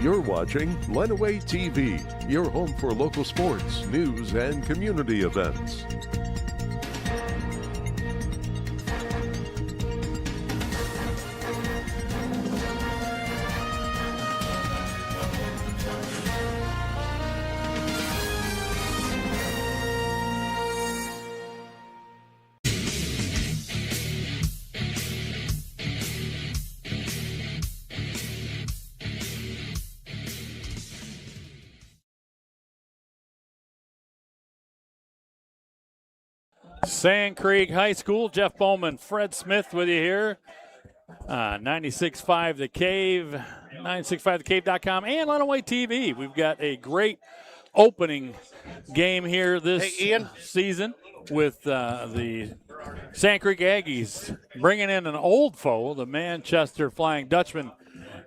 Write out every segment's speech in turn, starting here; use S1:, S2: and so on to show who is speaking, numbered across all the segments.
S1: You're watching Lenawee TV, your home for local sports, news, and community events.
S2: Sand Creek High School, Jeff Bowman, Fred Smith with you here. 96.5 The Cave, 965thecave.com, and Lenawee TV. We've got a great opening game here this season with the Sand Creek Aggies bringing in an old foe, the Manchester Flying Dutchman.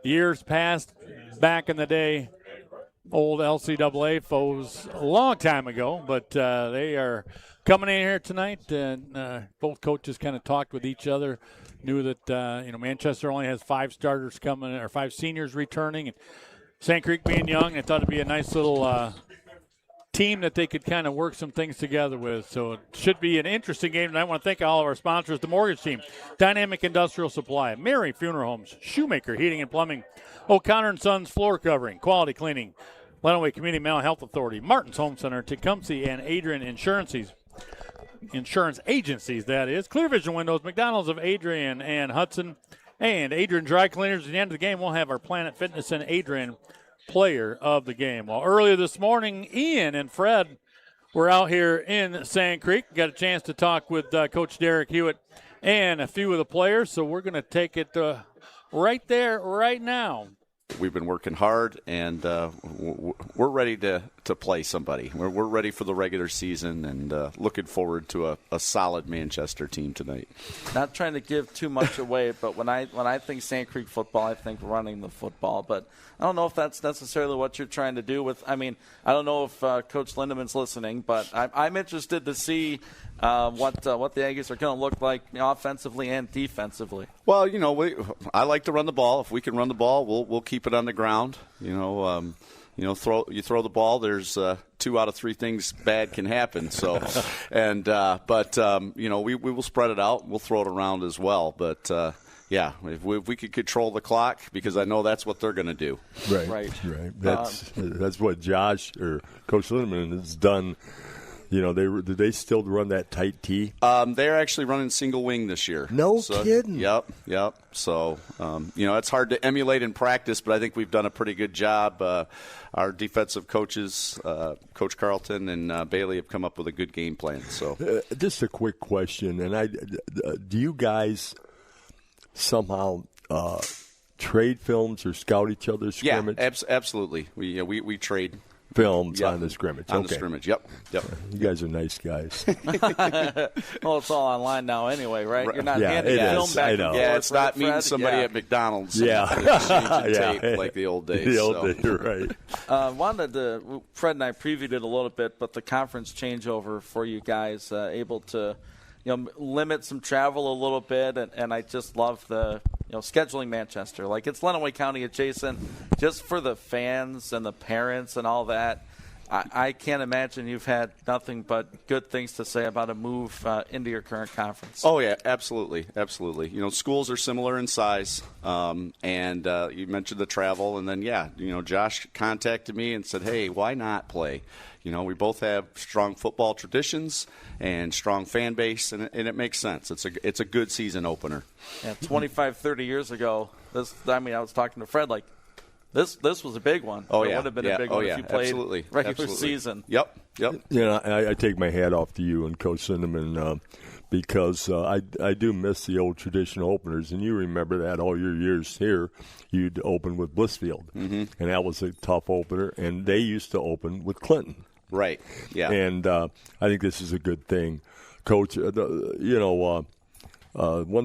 S2: Years past, back in the day, old LCAA foes a long time ago, but they are coming in here tonight, and both coaches kind of talked with each other, knew that Manchester only has 5 starters coming, or 5 seniors returning, and Sand Creek being young, they thought it'd be a nice little team that they could kind of work some things together with. So it should be an interesting game tonight. I want to thank all of our sponsors: the Mortgage Team, Dynamic Industrial Supply, Mary Funeral Homes, Shoemaker Heating and Plumbing, O'Connor & Sons Floor Covering, Quality Cleaning, Lenawee Community Mental Health Authority, Martin's Home Center, Tecumseh and Adrian Insurance Agencies, that is. Clear Vision Windows, McDonald's of Adrian and Hudson, and Adrian Dry Cleaners. At the end of the game, we'll have our Planet Fitness and Adrian player of the game. Well, earlier this morning, Ian and Fred were out here in Sand Creek. Got a chance to talk with Coach Derek Hewitt and a few of the players, so we're going to take it right there, right now.
S3: We've been working hard, and we're ready to play somebody. We're ready for the regular season, and looking forward to a solid Manchester team tonight.
S4: Not trying to give too much away, but when I think Sand Creek football, I think running the football. But I don't know if that's necessarily what you're trying to do with. I mean, I don't know if Coach Lindemann's listening, but I'm interested to see what the Aggies are going to look like offensively and defensively.
S3: Well, I like to run the ball. If we can run the ball, we'll keep it on the ground. Throw the ball. There's 2 out of 3 things bad can happen. So, we will spread it out. We'll throw it around as well. But if we could control the clock, because I know that's what they're going to do.
S5: Right. That's what Josh or Coach Lindemann has done. Do they still run that tight T?
S3: They're actually running single wing this year.
S5: No kidding.
S3: Yep. So, it's hard to emulate in practice, but I think we've done a pretty good job. Our defensive coaches, Coach Carlton and Bailey, have come up with a good game plan. So,
S5: just a quick question, and do you guys somehow trade films or scout each other's scrimmage?
S3: Yeah, absolutely. We trade
S5: films on the scrimmage.
S3: On the scrimmage, yep.
S5: You guys are nice guys.
S4: Well, it's all online now anyway, right? You're not handing film back and forth.
S3: Yeah, it's not meeting somebody at McDonald's.
S5: Yeah.
S3: Tape like the old days.
S5: You're right.
S4: Fred and I previewed it a little bit, but the conference changeover for you guys, able to limit some travel a little bit, and I just love the scheduling Manchester. Like, it's Lenawee County adjacent, just for the fans and the parents and all that. I can't imagine you've had nothing but good things to say about a move into your current conference.
S3: Oh, yeah, absolutely. Schools are similar in size, and you mentioned the travel, and then, Josh contacted me and said, hey, why not play? We both have strong football traditions and strong fan base, and it makes sense. It's a good season opener.
S4: Yeah, 25, 30 years ago, I was talking to Fred, like, this was a big one.
S3: Oh,
S4: it would have been a big one if you played regular season.
S3: Yep.
S5: I take my hat off to you and Coach Lindemann because I do miss the old traditional openers, and you remember that all your years here. You'd open with Blissfield, and that was a tough opener, and they used to open with Clinton.
S3: Right, yeah.
S5: And I think this is a good thing. Coach, one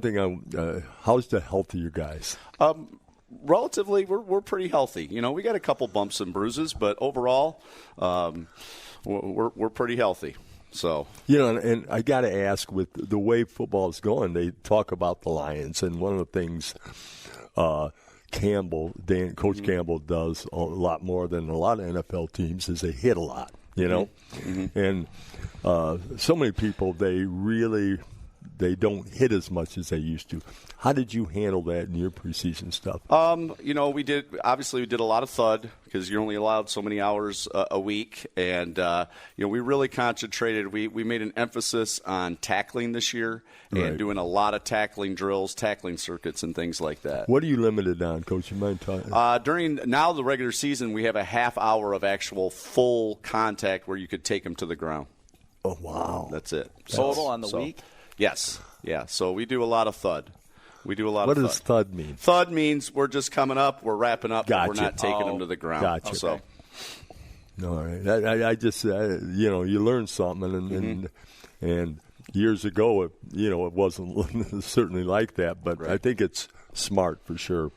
S5: thing, how's the health of you guys?
S3: Relatively, we're pretty healthy. We got a couple bumps and bruises, but overall, we're pretty healthy. So
S5: and I got to ask, with the way football is going, they talk about the Lions, and one of the things Coach Campbell does a lot more than a lot of NFL teams is they hit a lot, you know? And so many people, they don't hit as much as they used to. How did you handle that in your preseason stuff?
S3: We did a lot of thud because you're only allowed so many hours a week, and we really concentrated. We made an emphasis on tackling this year and doing a lot of tackling drills, tackling circuits, and things like that.
S5: What are you limited on, Coach? You mind talking?
S3: During now the regular season, we have a half hour of actual full contact where you could take them to the ground.
S5: Oh wow,
S3: that's it.
S4: Total on the week.
S3: Yes. Yeah. So we do a lot of thud.
S5: What does thud mean?
S3: Thud means we're just coming up, we're wrapping up,
S5: gotcha.
S3: But we're not taking them to the ground.
S5: Gotcha.
S3: So.
S5: All right. I just, you learn something, and years ago, it wasn't certainly like that, but I think it's smart for sure.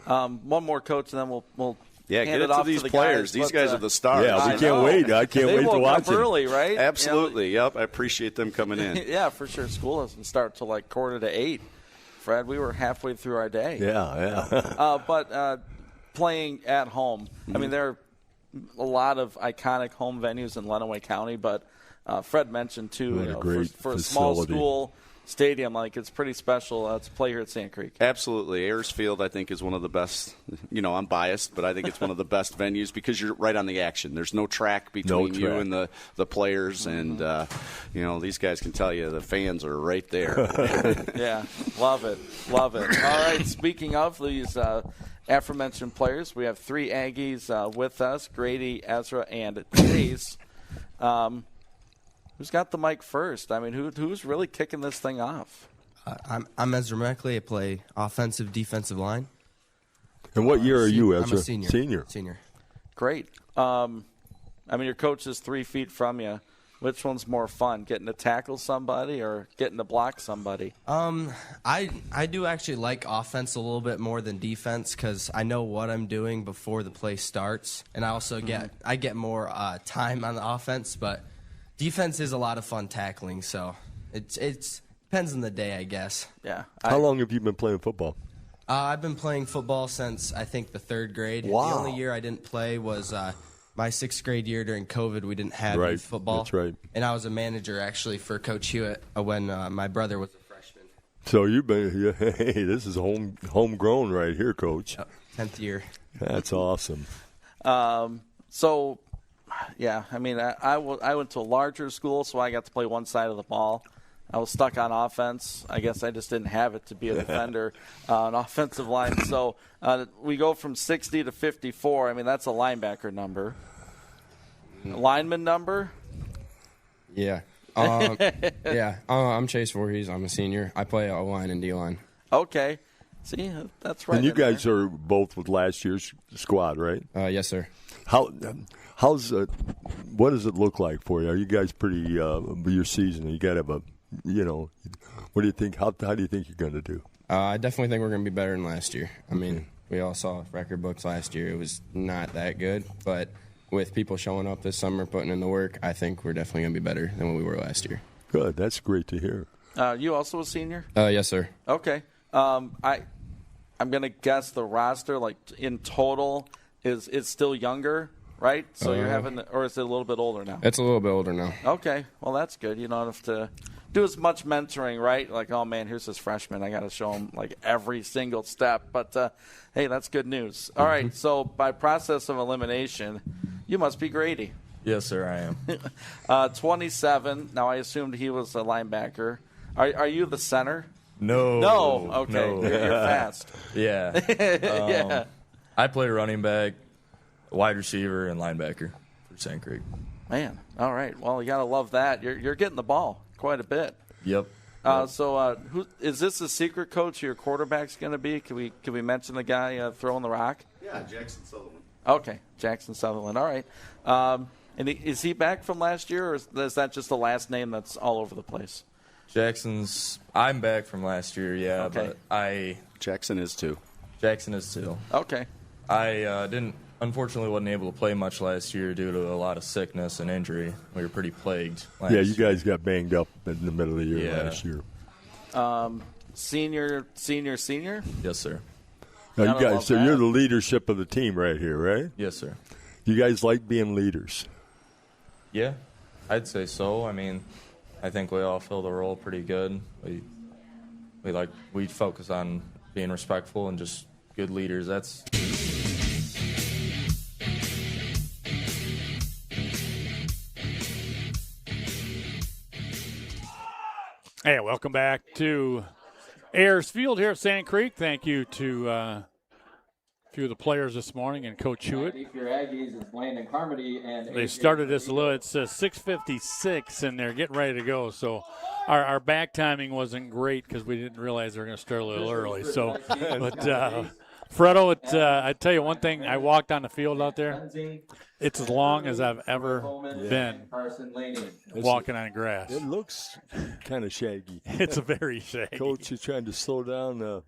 S4: One more, Coach, and then we'll
S3: get
S4: hand
S3: it
S4: to
S3: these players. These guys are the stars.
S5: Yeah, we can't wait. I can't wait to watch
S4: them early, right?
S3: Absolutely. Yep. I appreciate them coming in.
S4: Yeah, for sure. School doesn't start till like 7:45. Fred, we were halfway through our day.
S5: Yeah.
S4: But playing at home, I mean, there are a lot of iconic home venues in Lenawee County, but Fred mentioned too, for a small school stadium, like it's pretty special to play here at Sand Creek.
S3: Absolutely. Ayers Field, I think, is one of the best. I'm biased, but I think it's one of the best venues because you're right on the action. There's no track between you and the players, and these guys can tell you the fans are right there.
S4: Yeah, love it. All right, speaking of these aforementioned players, we have 3 Aggies with us, Grady, Ezra, and Chase. Who's got the mic first? I mean, who's really kicking this thing off?
S6: I'm Ezra Meckley. I play offensive, defensive line.
S5: And what year are you, Ezra?
S6: I'm a senior.
S4: Great. I mean, your coach is 3 feet from you. Which one's more fun, getting to tackle somebody or getting to block somebody?
S6: I do actually like offense a little bit more than defense because I know what I'm doing before the play starts, and I also get more time on the offense, but defense is a lot of fun tackling, so it depends on the day, I guess.
S4: Yeah.
S5: How long have you been playing football?
S6: I've been playing football since, I think, the 3rd grade.
S5: Wow.
S6: The only year I didn't play was my 6th grade year during COVID. We didn't have youth football.
S5: That's right.
S6: And I was a manager, actually, for Coach Hewitt when my brother was a freshman.
S5: So this is homegrown right here, Coach.
S6: 10th year.
S5: That's awesome.
S4: Yeah, I mean, I went to a larger school, so I got to play one side of the ball. I was stuck on offense. I guess I just didn't have it to be a defender on offensive line. So we go from 60 to 54. I mean, that's a linebacker number. A lineman number?
S7: Yeah. I'm Chase Voorhees. I'm a senior. I play O-line and D-line.
S4: Okay. See, that's right.
S5: And you guys are both with last year's squad, right?
S7: Yes, sir.
S5: What does it look like for you? Are you guys pretty your season? You got to have a, what do you think? How do you think you're going to do?
S7: I definitely think we're going to be better than last year. I mean, we all saw record books last year. It was not that good, but with people showing up this summer, putting in the work, I think we're definitely going to be better than what we were last year.
S5: Good. That's great to hear.
S4: You also a senior?
S7: Yes, sir.
S4: Okay. I'm going to guess the roster, like in total, is still younger, right? So you're having, or is it a little bit older now?
S7: It's a little bit older now.
S4: Okay. Well, that's good. You don't have to do as much mentoring, right? Like, oh, man, here's this freshman. I got to show him, like, every single step. But, hey, that's good news. All right, so by process of elimination, you must be Grady.
S8: Yes, sir, I am.
S4: 27. Now, I assumed he was a linebacker. Are you the center?
S8: No.
S4: No. Okay.
S8: No.
S4: You're fast.
S8: Yeah.
S4: Yeah.
S8: I play running back, wide receiver, and linebacker for Sand Creek.
S4: Man. All right. Well, you got to love that. You're getting the ball quite a bit.
S8: Yep.
S4: So, who is this a secret coach? Who your quarterback's going to be? Can we mention the guy throwing the rock?
S3: Yeah, Jackson Sutherland.
S4: Okay, Jackson Sutherland. All right. And is he back from last year, or is that just the last name that's all over the place?
S8: I'm back from last year, yeah,
S4: Okay.
S8: but
S3: Jackson is too.
S8: Jackson is too.
S4: Okay.
S8: I unfortunately wasn't able to play much last year due to a lot of sickness and injury. We were pretty plagued last
S5: Yeah, you guys got banged up in the middle of the year
S8: Yeah.
S5: last year.
S4: Senior.
S8: Yes, sir.
S5: Now, you guys, so you're the leadership of the team right here, right?
S8: Yes, sir.
S5: You guys like being leaders?
S8: Yeah, I'd say so. I mean, I think we all fill the role pretty good. We focus on being respectful and just good leaders. That's
S2: Hey, welcome back to Ayers Field here at Sand Creek. Thank you to a few of the players this morning and Coach Hewitt. They started this a little. It's 6:56, and they're getting ready to go. So our back timing wasn't great because we didn't realize they were going to start a little early. So, but Fredo, I tell you one thing. I walked on the field out there. It's as long as I've ever been walking on grass.
S5: It looks kind of shaggy.
S2: It's a very shaggy.
S5: Coach is trying to slow down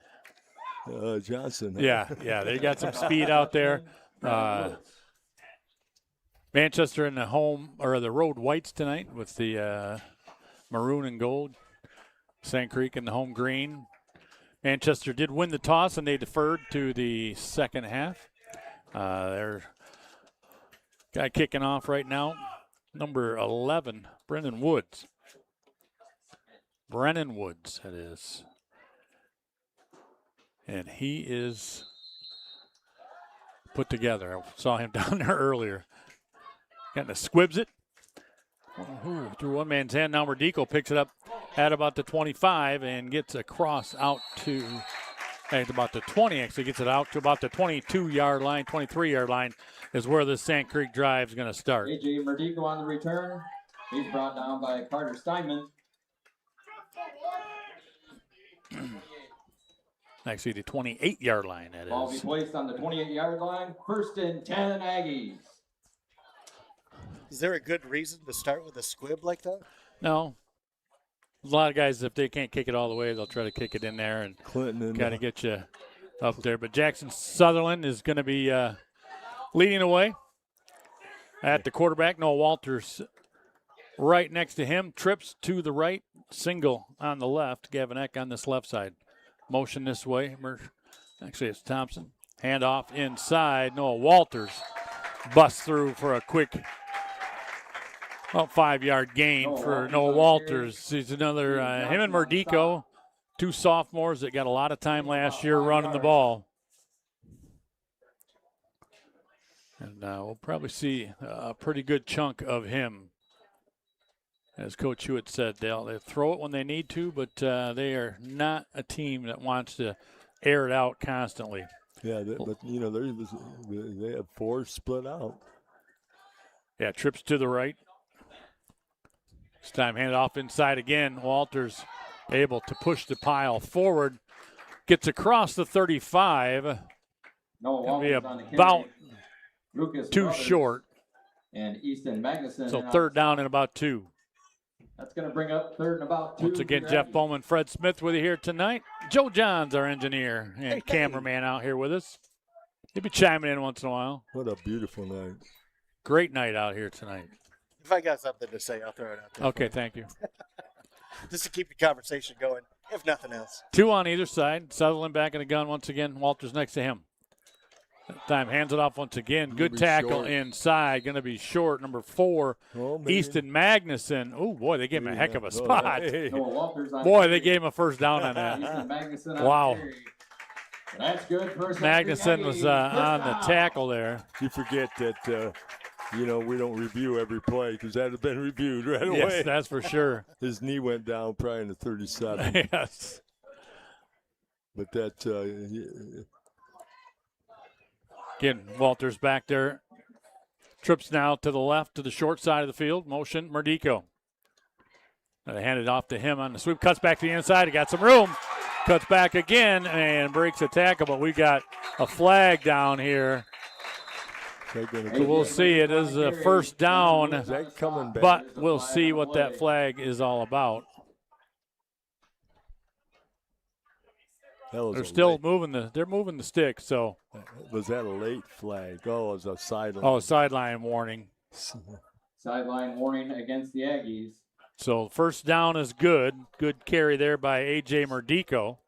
S5: Johnson.
S2: Yeah, they got some speed out there. Manchester in the home or the road whites tonight with the maroon and gold. Sand Creek in the home green. Manchester did win the toss and they deferred to the second half. Their guy kicking off right now, number 11, Brennan Woods. That is. And he is put together. I saw him down there earlier. Kind of squibs it. Ooh, through one man's hand. Now Merdico picks it up at about the 25 and gets across out to about the 20. Actually gets it out to about the 22-yard line, 23-yard line is where the Sand Creek drive is going to start.
S9: A.J. Merdico on the return. He's brought down by Carter Steinman.
S2: Actually, the 28-yard line, that
S9: Ball
S2: is.
S9: be placed on the 28-yard line. 1st and 10 Aggies.
S10: Is there a good reason to start with a squib like that?
S2: No. A lot of guys, if they can't kick it all the way, they'll try to kick it in there and kind of get you up there. But Jackson Sutherland is going to be leading the way at the quarterback. Noah Walters right next to him. Trips to the right. Single on the left. Gavin Eck on this left side. Motion this way. Actually, it's Thompson. Handoff inside. Noah Walters busts through for a quick about 5-yard gain for Noah Walters. He's another, him and Merdico, two sophomores that got a lot of time last year running the ball. And we'll probably see a pretty good chunk of him. As Coach Hewitt said, they'll throw it when they need to, but they are not a team that wants to air it out constantly.
S5: Yeah, but, they have 4 split out.
S2: Yeah, trips to the right. This time handed off inside again. Walters able to push the pile forward. Gets across the 35. Going to be about too short.
S9: And Easton Magnuson.
S2: So 3rd down and about 2.
S9: That's going to bring up 3rd and about 2.
S2: Once again, Jeff Bowman, Fred Smith with you here tonight. Joe Johns, our engineer and cameraman out here with us. He'll be chiming in once in a while.
S5: What a beautiful night.
S2: Great night out here tonight.
S10: If I got something to say, I'll throw it out there.
S2: Okay, thank you.
S10: Just to keep the conversation going, if nothing else.
S2: 2 on either side. Sutherland back in the gun once again. Walters next to him. That time hands it off once again. Good tackle inside. Going to be short. Number 4, Easton Magnuson. Oh, boy, they gave him a heck of a spot. Boy, they gave him a first down on that. Wow.
S9: That's good.
S2: Magnuson was on the tackle there.
S5: You forget that, we don't review every play because that had been reviewed right away.
S2: Yes, that's for sure.
S5: His knee went down probably in the 37.
S2: Yes.
S5: But that
S2: again, Walters back there. Trips now to the left to the short side of the field. Motion, Merdico. They hand it off to him on the sweep. Cuts back to the inside. He got some room. Cuts back again and breaks a tackle. But we got a flag down here. So we'll see. It is a first down. But we'll see what that flag is all about. They're still moving the stick, so.
S5: Was that a late flag? Oh, it was a sideline.
S2: Oh, sideline warning.
S9: Sideline warning against the Aggies.
S2: So first down is good. Good carry there by A.J. Merdico.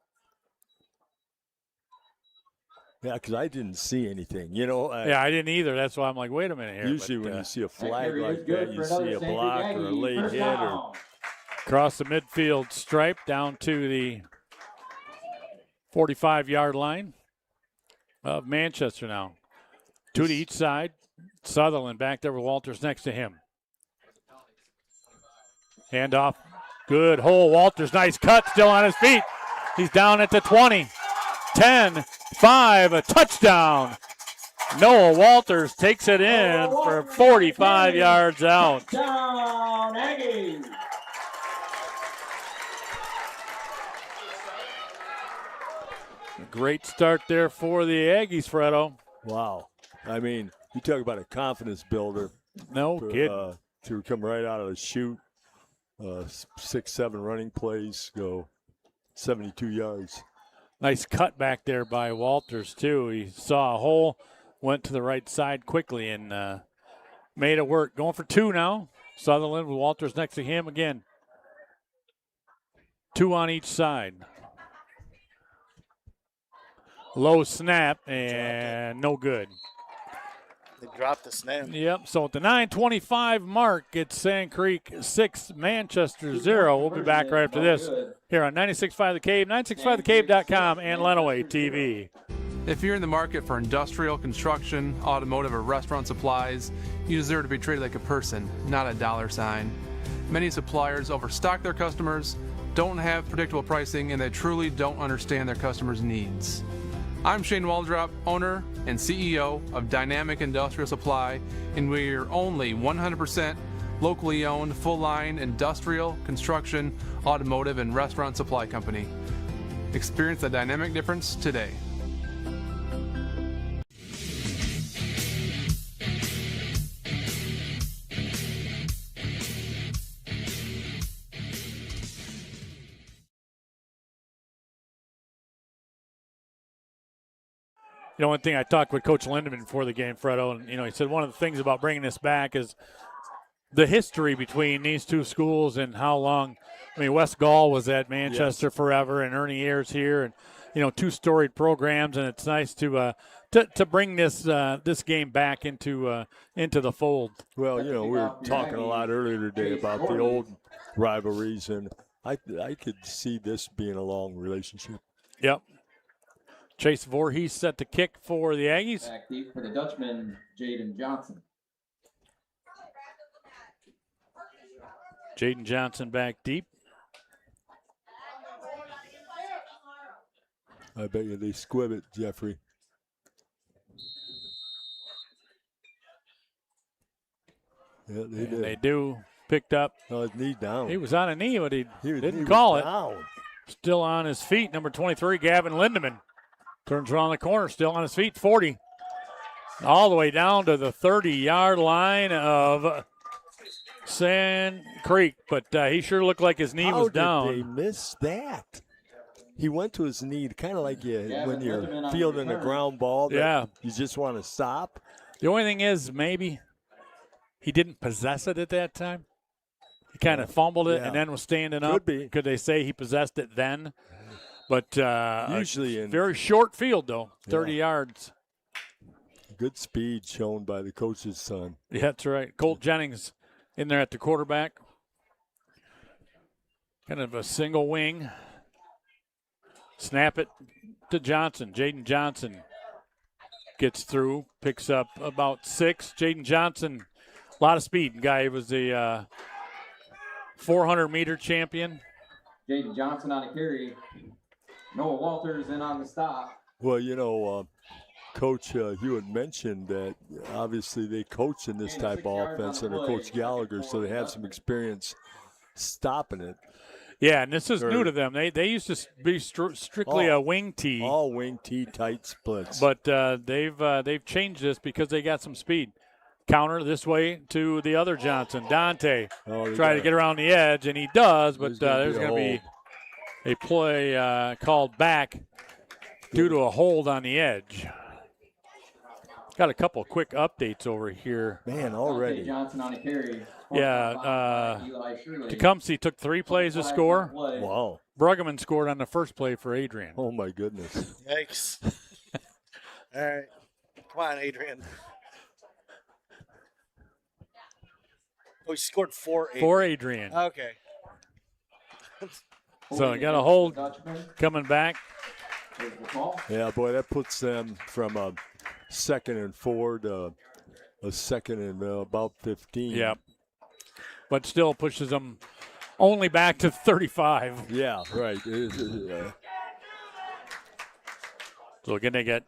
S5: Yeah, because I didn't see anything.
S2: Yeah, I didn't either. That's why I'm like, wait a minute here.
S5: Usually when you see a flag like that, you see a block or a late hit.
S2: Across the midfield stripe down to the 45-yard line of Manchester now. Two to each side. Sutherland back there with Walters next to him. Handoff. Good hole. Walters, nice cut, still on his feet. He's down at the 20. 10, 5, a touchdown. Noah Walters takes it in for 45 yards out.
S9: Touchdown, Aggies.
S2: Great start there for the Aggies, Fredo.
S5: Wow. I mean, you talk about a confidence builder.
S2: No kidding.
S5: To come right out of the chute, 6, 7 running plays, go 72 yards.
S2: Nice cut back there by Walters, too. He saw a hole, went to the right side quickly, and made it work. Going for 2 now. Sutherland with Walters next to him again. 2 on each side. Low snap, and no good.
S10: They dropped the snap.
S2: Yep, so at the 9:25 mark, it's Sand Creek 6, Manchester 0. We'll be back right after this here on 96.5 The Cave, 965thecave.com, and Lenawee TV.
S11: If you're in the market for industrial, construction, automotive, or restaurant supplies, you deserve to be treated like a person, not a dollar sign. Many suppliers overstock their customers, don't have predictable pricing, and they truly don't understand their customers' needs. I'm Shane Waldrop, owner and CEO of Dynamic Industrial Supply, and we're only 100% locally owned, full-line industrial, construction, automotive, and restaurant supply company. Experience the dynamic difference today.
S2: One thing I talked with Coach Lindeman before the game, Fredo, and, he said one of the things about bringing this back is the history between these two schools and how long. I mean, Wes Gall was at Manchester forever, and Ernie Ayers here, and, 2 storied programs, and it's nice to bring this game back into the fold.
S5: Well, we were talking a lot earlier today about the old rivalries, and I could see this being a long relationship.
S2: Yep. Chase Voorhees set to kick for the Aggies.
S9: Back deep for the Dutchman, Jaden Johnson.
S2: Jaden Johnson back deep.
S5: I bet you they squib it, Jeffrey. Yeah, they did.
S2: They do. Picked up.
S5: Oh, his knee down.
S2: He was on a knee, but he didn't
S5: was
S2: call
S5: down.
S2: it. Still on his feet, number 23, Gavin Lindeman. Turns around the corner, still on his feet, 40. All the way down to the 30-yard line of Sand Creek. But he sure looked like his knee was down.
S5: How did they miss that? He went to his knee, kind of like when you're fielding a ground ball.
S2: Yeah.
S5: You just want to stop.
S2: The only thing is maybe he didn't possess it at that time. He kind of fumbled it and then was standing up.
S5: Could be.
S2: Could they say he possessed it then? But
S5: usually
S2: a very short field, though, 30 yards.
S5: Good speed shown by the coach's son.
S2: Yeah, that's right. Colt Jennings in there at the quarterback. Kind of a single wing. Snap it to Johnson. Jaden Johnson gets through, picks up about 6. Jaden Johnson, a lot of speed. Guy was the 400-meter champion.
S9: Jaden Johnson on a carry. Noah Walters in on the stop.
S5: Well, Coach Hewitt mentioned that obviously they coach in this type of offense under Coach Gallagher, so they have some experience stopping it.
S2: Yeah, and this is new to them. They used to be strictly a wing tee.
S5: All wing tee, tight splits.
S2: But they've changed this because they got some speed. Counter this way to the other Johnson, Dante. Try to get around the edge, and he does, but there's going to be a play called back due to a hold on the edge. Got a couple of quick updates over here.
S5: Man, already.
S9: Johnson on a carry.
S2: Yeah, Tecumseh took 3 plays to score.
S5: Wow.
S2: Bruggeman scored on the first play for Adrian.
S5: Oh, my goodness.
S10: Yikes. All right. Come on, Adrian. Oh, he scored 4 Adrian.
S2: For Adrian.
S10: Okay.
S2: So I got a hold coming back.
S5: Yeah, boy, that puts them from a 2nd and 4 to a 2nd and about 15.
S2: Yep. But still pushes them only back to 35.
S5: Yeah, right.
S2: So again, they got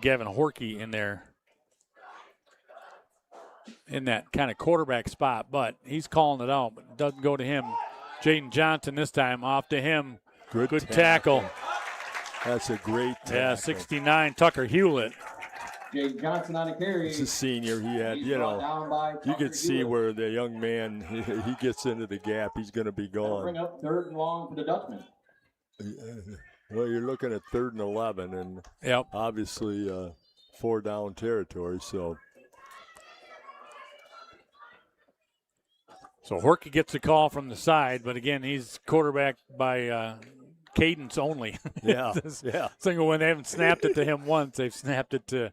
S2: Gavin Horkey in there in that kind of quarterback spot, but he's calling it out, but it doesn't go to him. Jaden Johnson this time off to him. Good tackle.
S5: That's a great tackle.
S2: Yeah, 69, Tucker Hewlett.
S9: Jaden Johnson on a carry.
S5: He's a senior. He had, you could see where the young man, he gets into the gap. He's going to be gone.
S9: Bring up 3rd and long for the Dutchman.
S5: Well, you're looking at 3rd and 11, and obviously 4 down territory. So
S2: Horkey gets a call from the side, but again, he's quarterbacked by cadence only.
S5: Yeah,
S2: Single one, they haven't snapped it to him once. They've snapped it to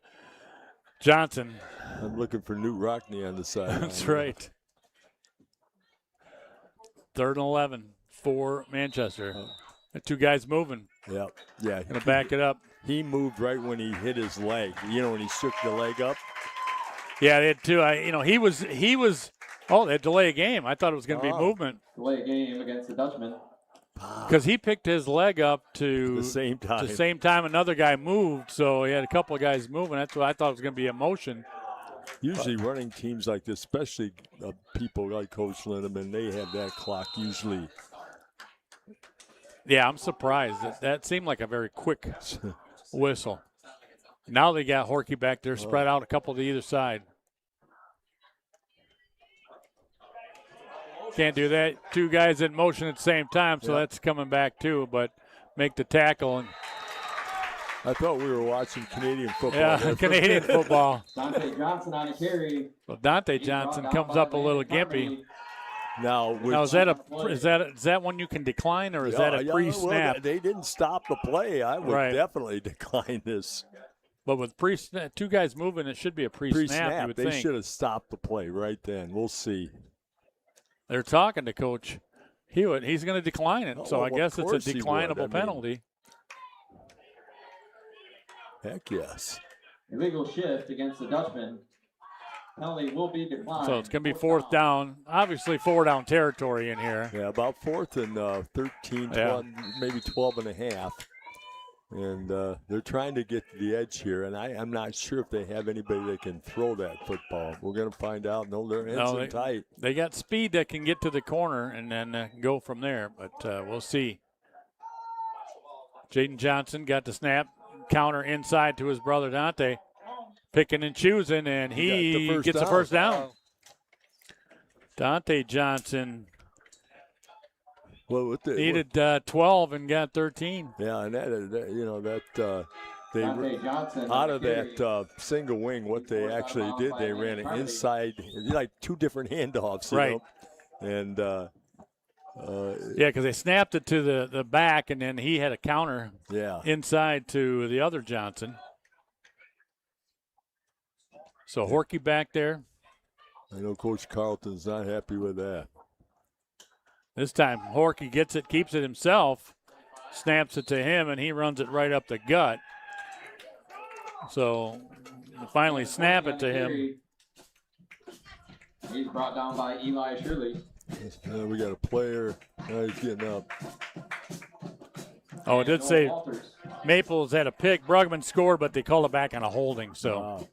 S2: Johnson.
S5: I'm looking for Newt Rockney on the side.
S2: That's right. 3rd and 11 for Manchester. The 2 guys moving.
S5: Yeah.
S2: Gonna back it up.
S5: He moved right when he hit his leg. When he shook the leg up.
S2: Yeah, they had 2. He was. Oh, they had delay a game. I thought it was going to be movement.
S9: Delay a game against the Dutchman.
S2: Because he picked his leg up to
S5: the same
S2: time another guy moved, so he had a couple of guys moving. That's what I thought was going to be a motion.
S5: Usually running teams like this, especially people like Coach Linneman, they have that clock usually.
S2: Yeah, I'm surprised. That seemed like a very quick whistle. Now they got Horkey back there, spread out a couple to either side. Can't do that. 2 guys in motion at the same time, so that's coming back too. But make the tackle. And
S5: I thought we were watching Canadian football.
S2: Yeah, Canadian football.
S9: Dante Johnson on a carry.
S2: Well, Dante Johnson comes up a little gimpy.
S5: Now
S2: is that one you can decline, or is that a pre-snap?
S5: Well, they didn't stop the play. I would definitely decline this.
S2: But with 2 guys moving, it should be a pre-snap. You would
S5: They
S2: think.
S5: should have stopped the play right then. We'll see.
S2: They're talking to Coach Hewitt. He's going to decline it, so I guess it's a declinable penalty.
S5: Heck yes.
S9: Illegal shift against the Dutchman. Penalty will be declined.
S2: So it's going to be 4th down. Obviously 4 down territory in here.
S5: Yeah, about 4th and 13, 12, maybe 12 and a half. And they're trying to get to the edge here, and I'm not sure if they have anybody that can throw that football. We're going to find out. No, they're in tight.
S2: They got speed that can get to the corner and then go from there, but we'll see. Jaden Johnson got the snap, counter inside to his brother Dante, picking and choosing, and he gets the first down. Dante Johnson needed 12 and got 13.
S5: Yeah, and they out of that single wing, what they actually did, they ran it inside, like 2 different handoffs, you know? And
S2: because they snapped it to the back, and then he had a counter inside to the other Johnson. So Horkey back there.
S5: I know Coach Carlton's not happy with that.
S2: This time Horkey gets it, keeps it himself, snaps it to him, and he runs it right up the gut. So finally snap it to him.
S9: He's brought down by Eli Shirley.
S5: We got a player. Now he's getting up.
S2: Oh, it did say Maples had a pick. Brugman scored, but they called it back on a holding. So.
S5: Wow.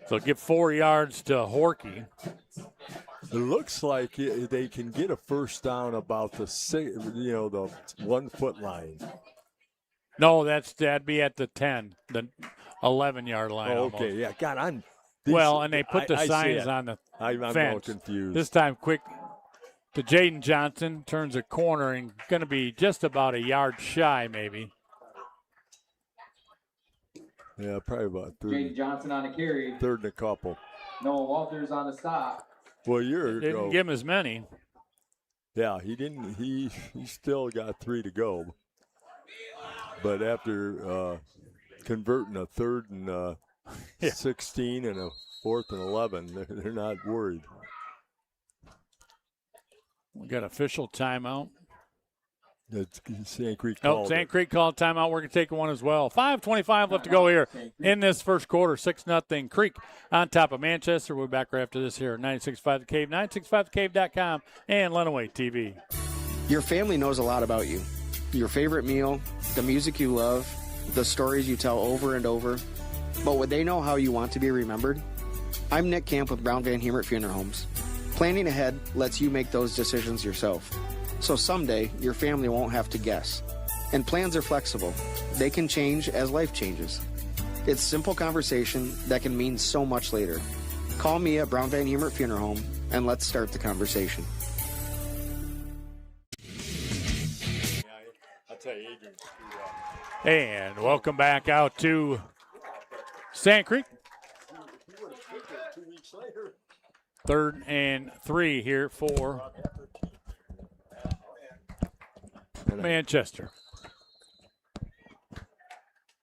S2: So give 4 yards to Horkey.
S5: It looks like they can get a first down about the 1 foot line.
S2: No, that'd be at the 10, the 11-yard line.
S5: Oh, okay,
S2: almost.
S5: yeah. God,
S2: and they put the signs on the
S5: I'm
S2: fence.
S5: a little confused.
S2: This time, quick to Jaden Johnson, turns a corner and going to be just about a yard shy, maybe.
S5: Yeah, probably about 3rd.
S9: Jaden Johnson on a carry.
S5: 3rd and a couple.
S9: Noah Walters on the stop.
S5: Well,
S2: Didn't give him as many.
S5: Yeah, he didn't. He still got 3 to go. But after converting a 3rd and 16 and a 4th and 11, they're not worried.
S2: We got official timeout.
S5: Sand Creek called
S2: Sand Creek called timeout. We're going to take one as well. 5:25 left to go here in this first quarter. 6-0 Creek on top of Manchester. We'll be back right after this here at 96.5 The Cave, 96.5thecave.com, and Lenawee TV.
S12: Your family knows a lot about you. Your favorite meal, the music you love, the stories you tell over and over. But would they know how you want to be remembered? I'm Nick Camp with Brown Van Hemert Funeral Homes. Planning ahead lets you make those decisions yourself. So someday, your family won't have to guess. And plans are flexible. They can change as life changes. It's simple conversation that can mean so much later. Call me at Brown Van Hemert Funeral Home, and let's start the conversation.
S2: And welcome back out to Sand Creek. 3rd and 3 here for Manchester.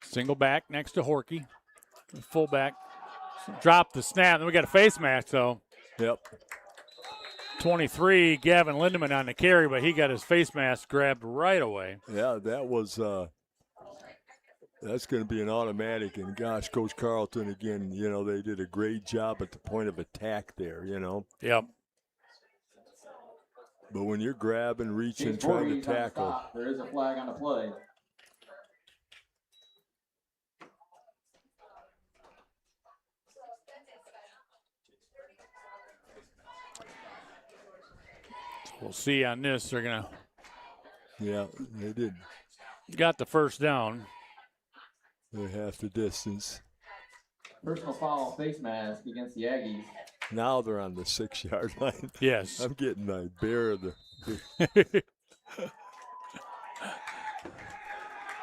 S2: Single back next to Horky. Fullback. Drop the snap. Then we got a face mask, though.
S5: Yep.
S2: 23, Gavin Lindemann on the carry, but he got his face mask grabbed right away.
S5: Yeah, that was that's going to be an automatic. And, gosh, Coach Carlton, again, they did a great job at the point of attack there,
S2: Yep.
S5: But when you're grabbing, reaching, trying to tackle.
S9: There is a flag on the play.
S2: We'll see on this. They're going to.
S5: Yeah, they did.
S2: Got the first down.
S5: They're half the distance.
S9: Personal foul face mask against the Aggies.
S5: Now they're on the 6-yard line.
S2: Yes.
S5: I'm getting a bear of the.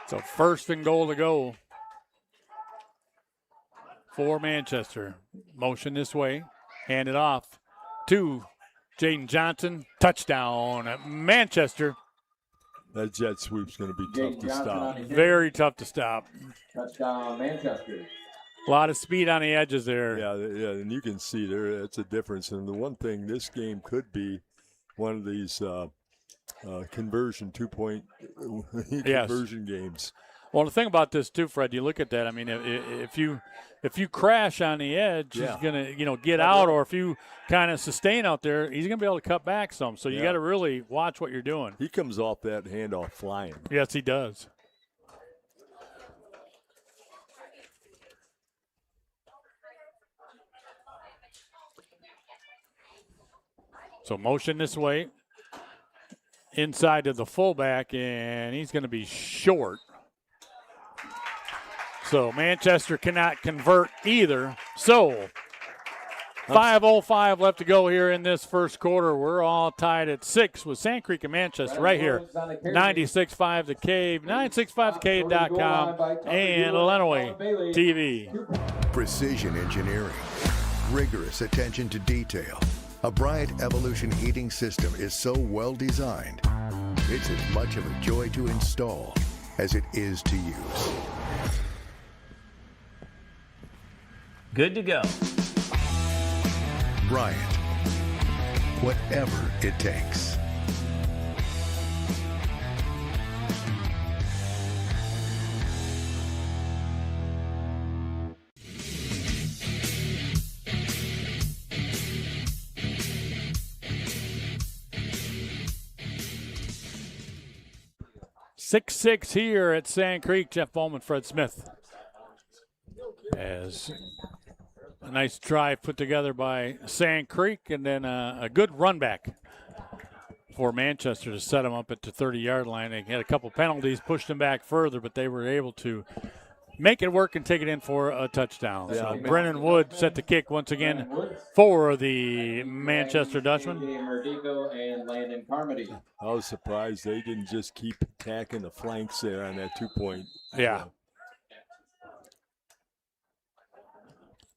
S2: So 1st and goal to go for Manchester. Motion this way. Hand it off to Jaden Johnson. Touchdown at Manchester.
S5: That jet sweep's going to be tough to stop.
S2: Very tough to stop.
S9: Touchdown, Manchester.
S2: A lot of speed on the edges there.
S5: Yeah, and you can see there it's a difference. And the one thing, this game could be one of these conversion 2-point conversion games.
S2: Well, the thing about this too, Fred, you look at that. I mean, if you crash on the edge, he's gonna get out, or if you kind of sustain out there, he's gonna be able to cut back some. So you got to really watch what you're doing.
S5: He comes off that handoff flying.
S2: Yes, he does. So motion this way, inside to the fullback, and he's going to be short. So Manchester cannot convert either. So 5:05 left to go here in this first quarter. We're all tied at 6 with Sand Creek and Manchester right here. 96.5 The Cave, 96.5thecave.com, and Lenawee TV.
S13: Precision engineering, rigorous attention to detail. A Bryant Evolution heating system is so well designed, it's as much of a joy to install as it is to use.
S14: Good to go.
S13: Bryant, whatever it takes.
S2: Six here at Sand Creek. Jeff Bowman, Fred Smith. As a nice drive put together by Sand Creek, and then a good run back for Manchester to set them up at the 30-yard line. They had a couple penalties, pushed them back further, but they were able to make it work and take it in for a touchdown.
S5: Yeah,
S2: so Brennan Wood set the kick once again for the Manchester Dutchman.
S5: I was surprised they didn't just keep attacking the flanks there on that 2-point.
S2: Yeah.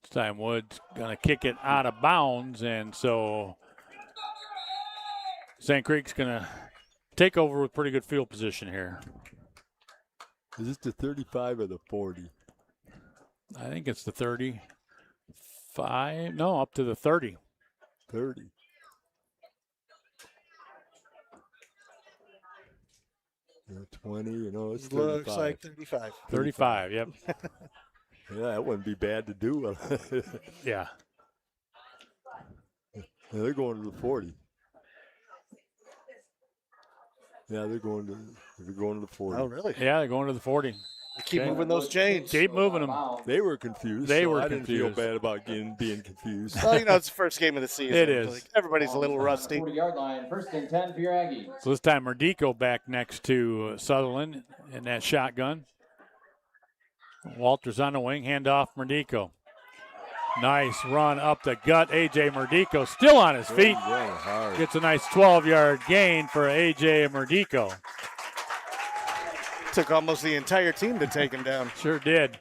S2: This time Wood's going to kick it out of bounds, and so Sand Creek's going to take over with pretty good field position here.
S5: Is this the 35 or the 40?
S2: I think it's the 35. No, up to the 30.
S5: 30. Yeah, 20, it's 35.
S10: Looks like 35.
S2: 35, yep.
S5: Yeah, that wouldn't be bad to do.
S2: Yeah.
S5: They're going to the 40. Yeah, they're going to the 40.
S10: Oh, really?
S2: Yeah, they're going to the 40.
S10: They keep moving those chains.
S2: Keep moving them.
S5: They were confused.
S2: They
S5: so
S2: were
S5: I
S2: confused.
S5: didn't feel bad about being confused.
S10: Well, it's the first game of the season.
S2: It is.
S10: Like, everybody's a little rusty.
S9: 40-yard line, 1st and 10 for your Aggies.
S2: So this time Merdico back next to Sutherland in that shotgun. Walters on the wing, handoff Merdico. Nice run up the gut. A.J. Merdico still on his feet. Gets a nice 12-yard gain for A.J. Merdico.
S10: Took almost the entire team to take him down.
S2: Sure did.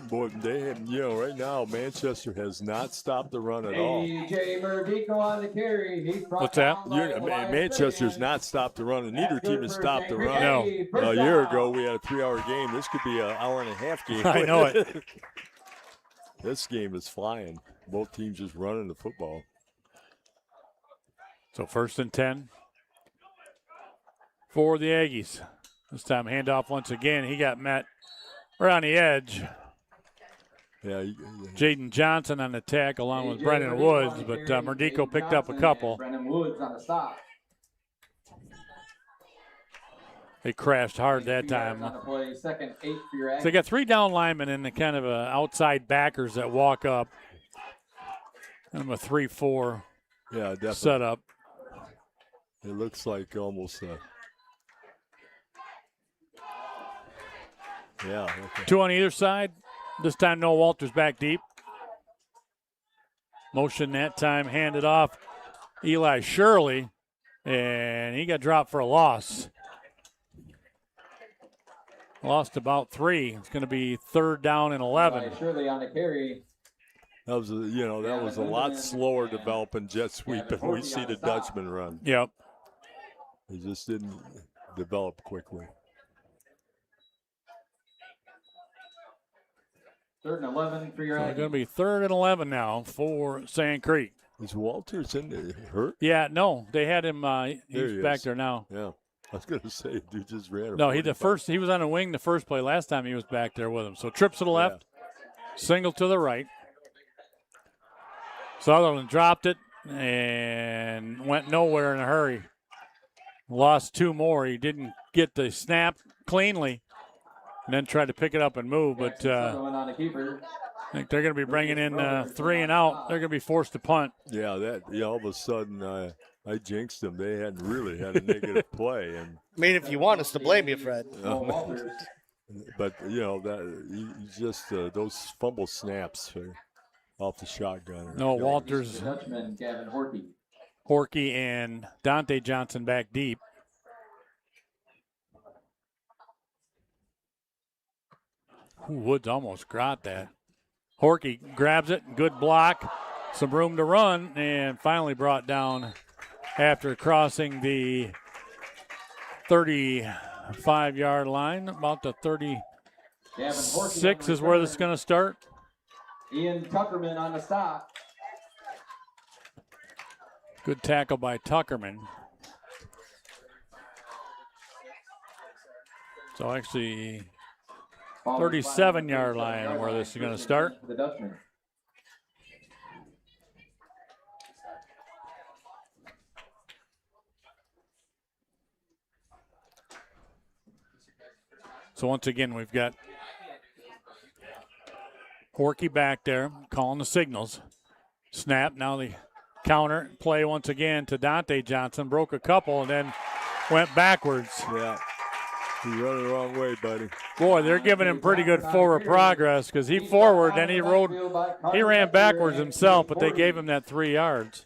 S5: Boy, they have, right now Manchester has not stopped the run at all.
S9: A.J. Merdico on the carry. He's brought
S2: What's that?
S9: down by
S5: Manchester's not stopped the run, and neither team has stopped the run.
S2: No.
S5: A year ago, we had a 3-hour game. This could be an hour-and-a-half game.
S2: I know it.
S5: This game is flying. Both teams just running the football.
S2: So 1st and 10 for the Aggies. This time handoff once again. He got met right on the edge.
S5: Yeah.
S2: Jaden Johnson on the tack along with Brennan Woods, but Merdico picked up a couple.
S9: Brennan Woods on the stop.
S2: They crashed hard that time.
S9: On the play, 2nd, 8 for your Aggies.
S2: So they got 3 down linemen and the kind of outside backers that walk up. Kind of a 3-4 setup.
S5: It looks like almost okay.
S2: 2 on either side. This time Noah Walters back deep. Motion that time, handed off Eli Shirley, and he got dropped for a loss. Lost about 3. It's going to be 3rd down and 11.
S9: Eli Shirley on the carry.
S5: That was a lot slower developing jet sweep than we see the Dutchman run.
S2: Yep.
S5: He just didn't develop quickly.
S9: 3rd and 11 for your
S2: So
S9: Aggies.
S2: it's going to be 3rd and 11 now for Sand Creek.
S5: Is Walters in there hurt?
S2: Yeah, no, they had him. He's back there now.
S5: Yeah, I was going to say, dude just ran.
S2: No, he was on a wing the first play. Last time he was back there with him. So trips to the left, single to the right. Sutherland dropped it and went nowhere in a hurry. Lost 2 more. He didn't get the snap cleanly and then tried to pick it up and move. But I think they're going to be bringing in 3 and out. They're going to be forced to punt.
S5: Yeah, all of a sudden I jinxed them. They hadn't really had a negative play. And
S10: I mean, if you want us to blame you, Fred.
S5: But, just those fumble snaps off the shotgun.
S2: No, Walters,
S9: Dutchman, Gavin Horkey.
S2: Horkey, and Dante Johnson back deep. Woods almost got that. Horkey grabs it, good block, some room to run, and finally brought down after crossing the 35-yard line. About the 36 is where this is going to start.
S9: Ian Tuckerman on the stop.
S2: Good tackle by Tuckerman. So actually 37-yard line where this is going to start.
S9: The Dutchman.
S2: So once again, we've got Horkey back there calling the signals. Snap, now the counter play once again to Dante Johnson. Broke a couple and then went backwards.
S5: Yeah. He's running the wrong way, buddy.
S2: Boy, they're giving him pretty good forward progress because he forward, then he ran backwards himself, but they gave him that 3 yards.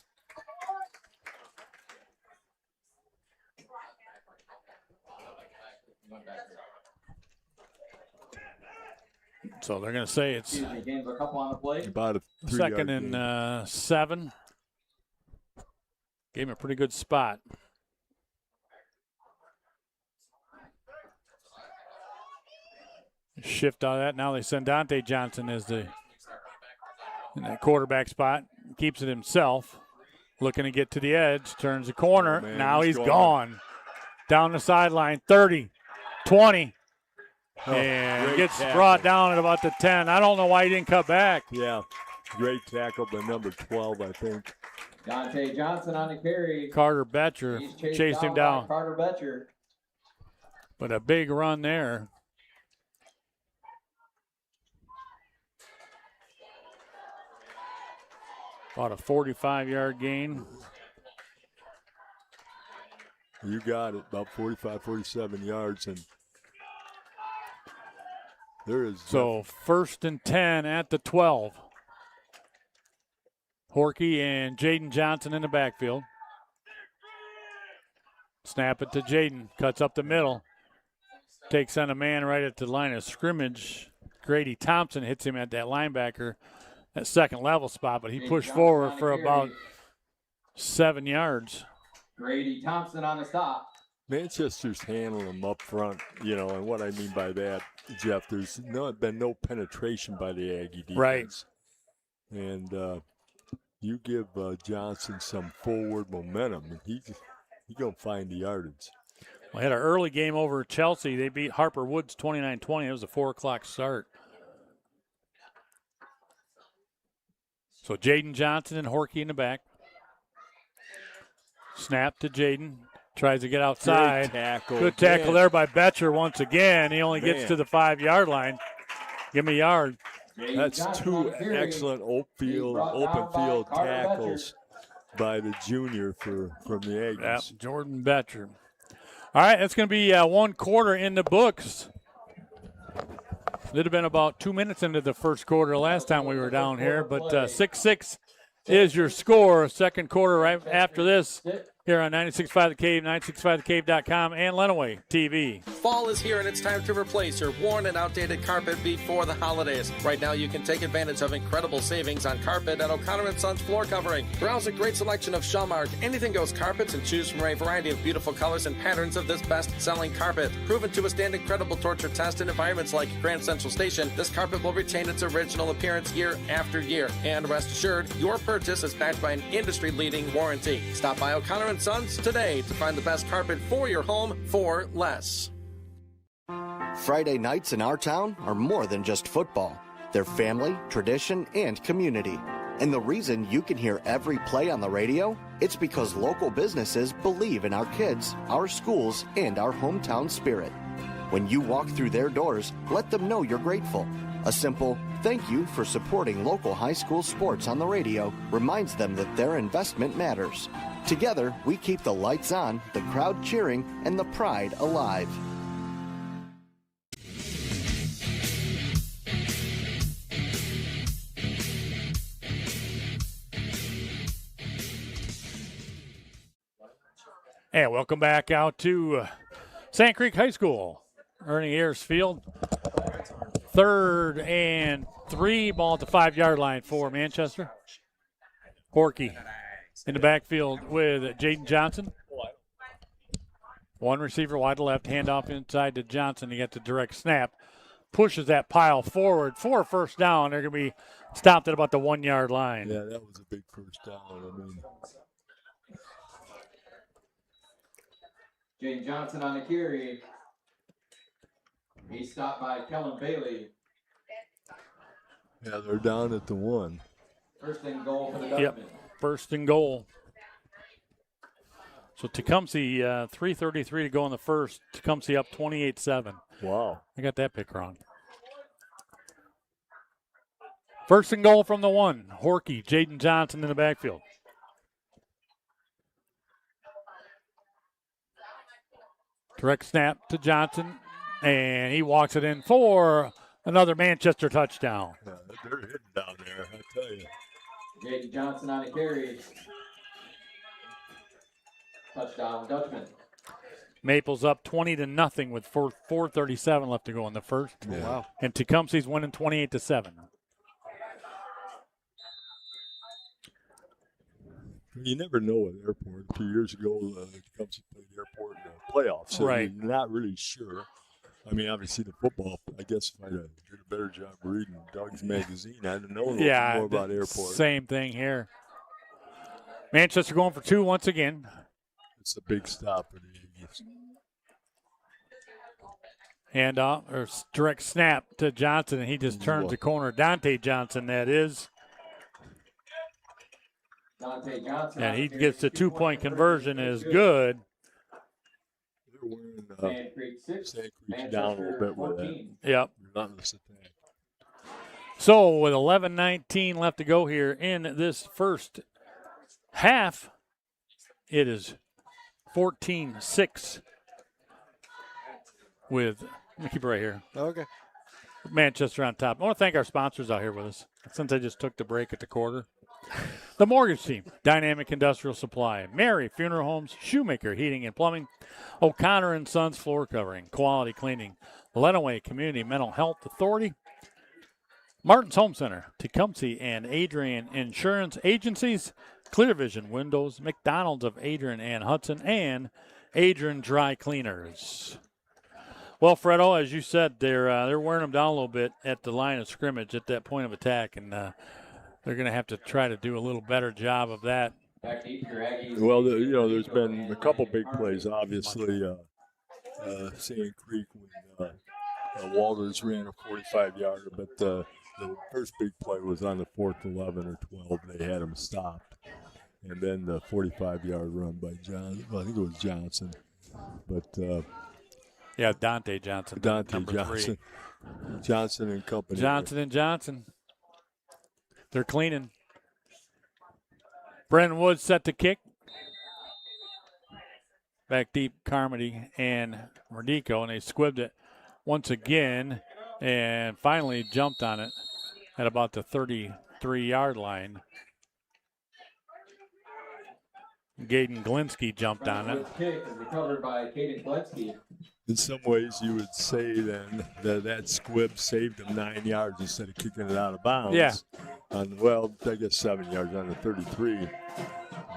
S2: So they're going to say it's
S5: About a 3-yard
S2: 2nd and 7. Gave him a pretty good spot. Shift out of that. Now they send Dante Johnson as in that quarterback spot. Keeps it himself. Looking to get to the edge. Turns the corner.
S5: Man,
S2: now he's gone. Down the sideline. 30, 20. And gets brought down at about the 10. I don't know why he didn't cut back.
S5: Yeah. Great tackle by number 12, I think.
S9: Dante Johnson on the carry.
S2: Carter Betcher chased him down.
S9: Carter Betcher.
S2: But a big run there. About a 45-yard gain.
S5: You got it, about 45, 47 yards. And there is.
S2: So 1st and 10 at the 12. Horky and Jaden Johnson in the backfield. Snap it to Jaden. Cuts up the middle. Takes on a man right at the line of scrimmage. Grady Thompson hits him at that linebacker. That second level spot, but he pushed forward for about 7 yards.
S9: Grady Thompson on the stop.
S5: Manchester's handling them up front, and what I mean by that, Jeff, there's been no penetration by the Aggie defense.
S2: Right.
S5: And you give Johnson some forward momentum, and he's going to find the yardage.
S2: We had an early game over Chelsea. They beat Harper Woods 29-20. It was a 4 o'clock start. So Jaden Johnson and Horky in the back. Snap to Jaden. Tries to get outside.
S5: Great tackle.
S2: Good tackle there by Betcher once again. He only gets to the 5-yard line. Give him a yard.
S5: That's 2 excellent open field tackles by the junior from the Aggies.
S2: Yep, Jordan Betcher. All right, that's going to be 1 quarter in the books. It would have been about 2 minutes into the first quarter last time we were down here, but 6-6 is your score. Second quarter right after this here on 96.5 The Cave, 96.5thecave.com, and Lenawee TV.
S15: Fall is here and it's time to replace your worn and outdated carpet before the holidays. Right now you can take advantage of incredible savings on carpet at O'Connor & Sons Floor Covering. Browse a great selection of Shellmark, Anything Goes carpets and choose from a variety of beautiful colors and patterns of this best-selling carpet. Proven to withstand incredible torture tests in environments like Grand Central Station, this carpet will retain its original appearance year after year. And rest assured, your purchase is backed by an industry-leading warranty. Stop by O'Connor & Sons today to find the best carpet for your home for less.
S16: Friday nights in our town are more than just football. They're family, tradition, and community. And the reason you can hear every play on the radio, it's because local businesses believe in our kids, our schools, and our hometown spirit. When you walk through their doors, let them know you're grateful. A simple thank you for supporting local high school sports on the radio reminds them that their investment matters. Together, we keep the lights on, the crowd cheering, and the pride alive.
S2: And welcome back out to Sand Creek High School. Ernie Ayers Field. 3rd and 3. Ball at the 5-yard line for Manchester. Horky in the backfield with Jaden Johnson. One receiver wide to left. Handoff inside to Johnson. He gets the direct snap. Pushes that pile forward for a first down. They're going to be stopped at about the 1-yard line.
S5: Yeah, that was a big first down.
S9: Jaden Johnson on the carry. He's stopped by Kellen Bailey.
S5: Yeah, they're down at the 1.
S9: First and goal for the Dutchman.
S2: Yep, first and goal. So Tecumseh, 3:33 to go in the first. Tecumseh up 28-7.
S5: Wow.
S2: I got that pick wrong. First and goal from the 1. Horky, Jaden Johnson in the backfield. Direct snap to Johnson, and he walks it in for another Manchester touchdown.
S5: Yeah, they're hitting down there, I tell you.
S9: Jaden Johnson on the carry. Touchdown, Dutchman.
S2: Maples up 20-0 with 4:37 left to go in the first.
S5: Yeah. Wow.
S2: And Tecumseh's winning 28-7.
S5: You never know at airport. A few years ago, Cubs played airport in the playoffs, so
S2: Right.
S5: you're not really sure. I mean, obviously the football. I guess if I did a better job reading Doug's magazine, I'd know more about airport.
S2: Same thing here. Manchester going for 2 once again.
S5: It's a big stop for the Aggies.
S2: Handoff or direct snap to Johnson, and he just turns the corner. Dante Johnson, that is.
S9: Dante Johnson.
S2: And he gets the 2-point conversion is good.
S5: They're wearing Sand Creek down a little bit with that.
S2: Yep.
S5: Relentless attack.
S2: So with 11:19 left to go here in this first half, it is 14-6 with, let me keep it right here.
S10: Okay.
S2: Manchester on top. I want to thank our sponsors out here with us since I just took the break at the quarter. The Mortgage Team, Dynamic Industrial Supply, Mary Funeral Homes, Shoemaker Heating and Plumbing, O'Connor and Sons Floor Covering, Quality Cleaning, Lenawee Community Mental Health Authority, Martin's Home Center, Tecumseh and Adrian Insurance Agencies, Clear Vision Windows, McDonald's of Adrian and Hudson, and Adrian Dry Cleaners. Well, Fredo, as you said, they're wearing them down a little bit at the line of scrimmage at that point of attack, and they're going to have to try to do a little better job of that.
S5: Well, there's been a couple big plays. Obviously, Sand Creek when Walters ran a 45-yarder, but the first big play was on the 4th 11 or 12. They had him stopped. And then the 45-yard run by John. Well, I think it was Johnson. But
S2: yeah, Dante Johnson.
S5: Dante Johnson. 3. Johnson and company.
S2: Johnson and Johnson. They're cleaning. Brennan Woods set to kick. Back deep, Carmody and Mordico, and they squibbed it once again and finally jumped on it at about the 33-yard line. Gaden Glinsky jumped on it.
S9: Kick is recovered by Caden Glinsky.
S5: In some ways, you would say then that squib saved him 9 yards instead of kicking it out of bounds.
S2: Yeah.
S5: I guess 7 yards on the 33.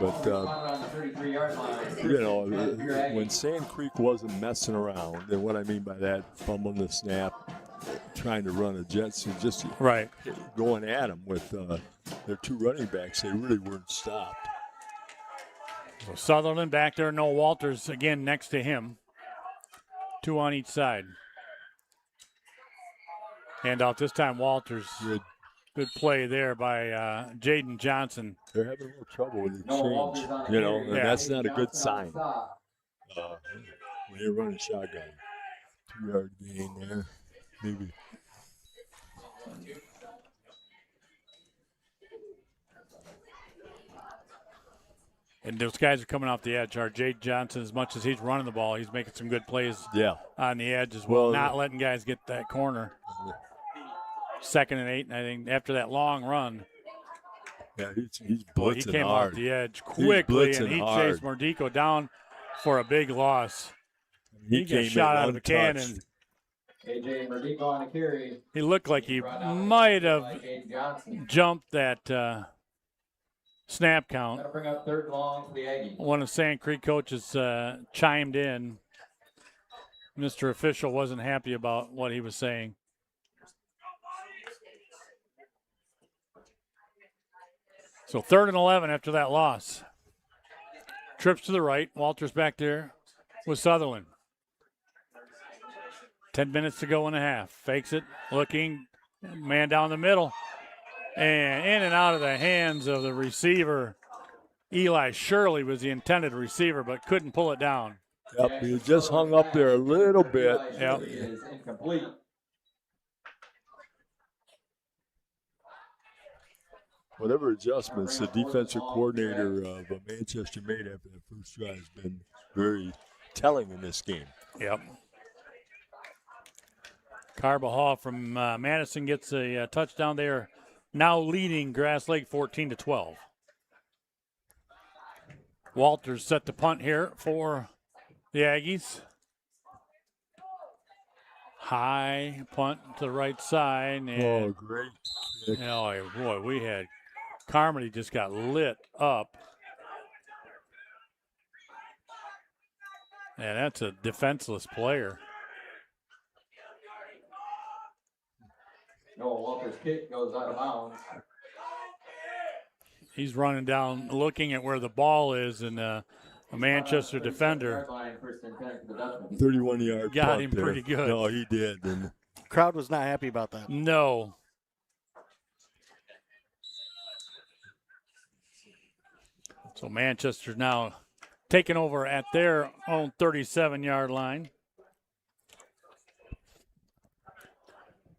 S5: But,
S9: on the 33-yard line.
S5: when Sand Creek wasn't messing around, and what I mean by that, fumbling the snap, trying to run a jet sweep, just going at them with their 2 running backs, they really weren't stopped.
S2: So Sutherland back there, Noah Walters again next to him. 2 on each side. Handout this time, Walters. Good play there by Jaden Johnson.
S5: They're having a little trouble with the exchange, and that's not a good sign. When you're running shotgun, 2-yard gain there, maybe.
S2: And those guys are coming off the edge. Our Jade Johnson, as much as he's running the ball, he's making some good plays on the edge as well, not letting guys get that corner. 2nd and 8, and I think after that long run.
S5: Yeah, he's blitzing
S2: he came
S5: hard.
S2: off the edge quickly, and he chased Mordico down for a big loss. He got shot out of a cannon.
S9: AJ Mordico on a carry.
S2: He looked like he might have jumped that snap count.
S9: Gotta bring up 3rd long for the Aggies.
S2: One of Sand Creek coaches chimed in. Mr. Official wasn't happy about what he was saying. So 3rd and 11 after that loss. Trips to the right. Walters back there with Sutherland. 10 minutes to go in the half. Fakes it, looking, man down the middle. And in and out of the hands of the receiver. Eli Shirley was the intended receiver, but couldn't pull it down.
S5: Yep, he just hung up there a little bit.
S2: Yep.
S9: Is incomplete.
S5: Whatever adjustments the defensive coordinator of Manchester made after that first drive has been very telling in this game.
S2: Yep. Carbajal from Madison gets a touchdown there. Now leading Grass Lake 14-12. Walters set the punt here for the Aggies. High punt to the right side. And,
S5: great kick.
S2: Oh, boy, we had Carmody just got lit up. Yeah, that's a defenseless player.
S9: Noah Walters' kick goes out of bounds.
S2: He's running down, looking at where the ball is, and a Manchester defender
S5: 31-yard
S2: got him
S5: there.
S2: pretty good.
S5: No, he did. And
S10: crowd was not happy about that.
S2: No. So Manchester's now taking over at their own 37-yard line.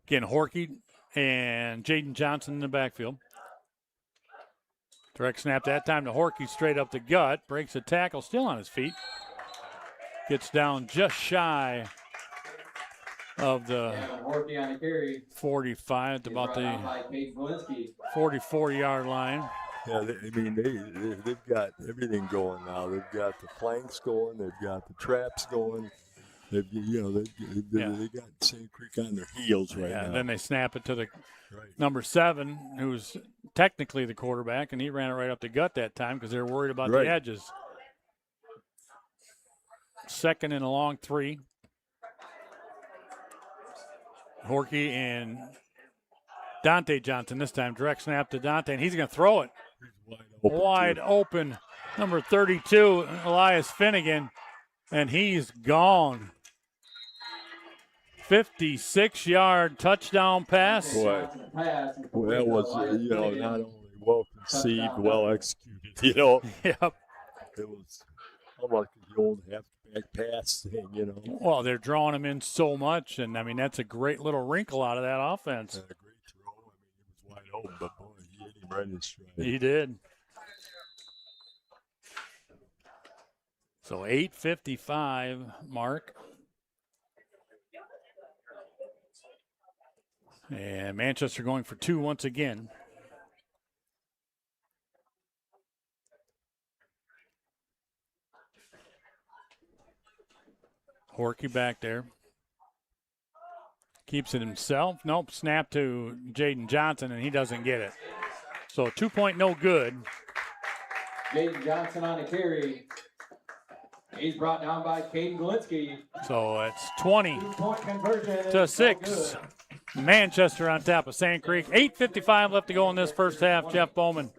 S2: Again, Horky and Jaden Johnson in the backfield. Direct snap that time to Horky, straight up the gut. Breaks a tackle, still on his feet. Gets down just shy of the 45 at about the 44-yard line.
S5: yeah, they've got everything going now. They've got the flanks going. They've got the traps going. They got Sand Creek on their heels right now.
S2: And then they snap it to the number 7, who's technically the quarterback, and he ran it right up the gut that time because they were worried about the edges. Second and a long 3. Horky and Dante Johnson this time. Direct snap to Dante, and he's going to throw it. Wide open. Number 32, Elias Finnegan, and he's gone. 56-yard touchdown pass.
S5: Boy, that was, not only well conceived, well executed,
S2: Yep.
S5: It was almost the old halfback pass thing,
S2: Well, they're drawing him in so much, and, I mean, that's a great little wrinkle out of that offense.
S5: A great throw. I mean, it was wide open, but, boy, he hit him right in his stride.
S2: He did. So 8:55 mark. And Manchester going for 2 once again. Horky back there. Keeps it himself. Nope, snap to Jaden Johnson, and he doesn't get it. So 2-point no good.
S9: Jaden Johnson on a carry. He's brought down by Caden Galinsky.
S2: So it's 20
S9: conversion
S2: to 6. Manchester on top of Sand Creek. 8:55 left to go in this first half. Jeff Bowman,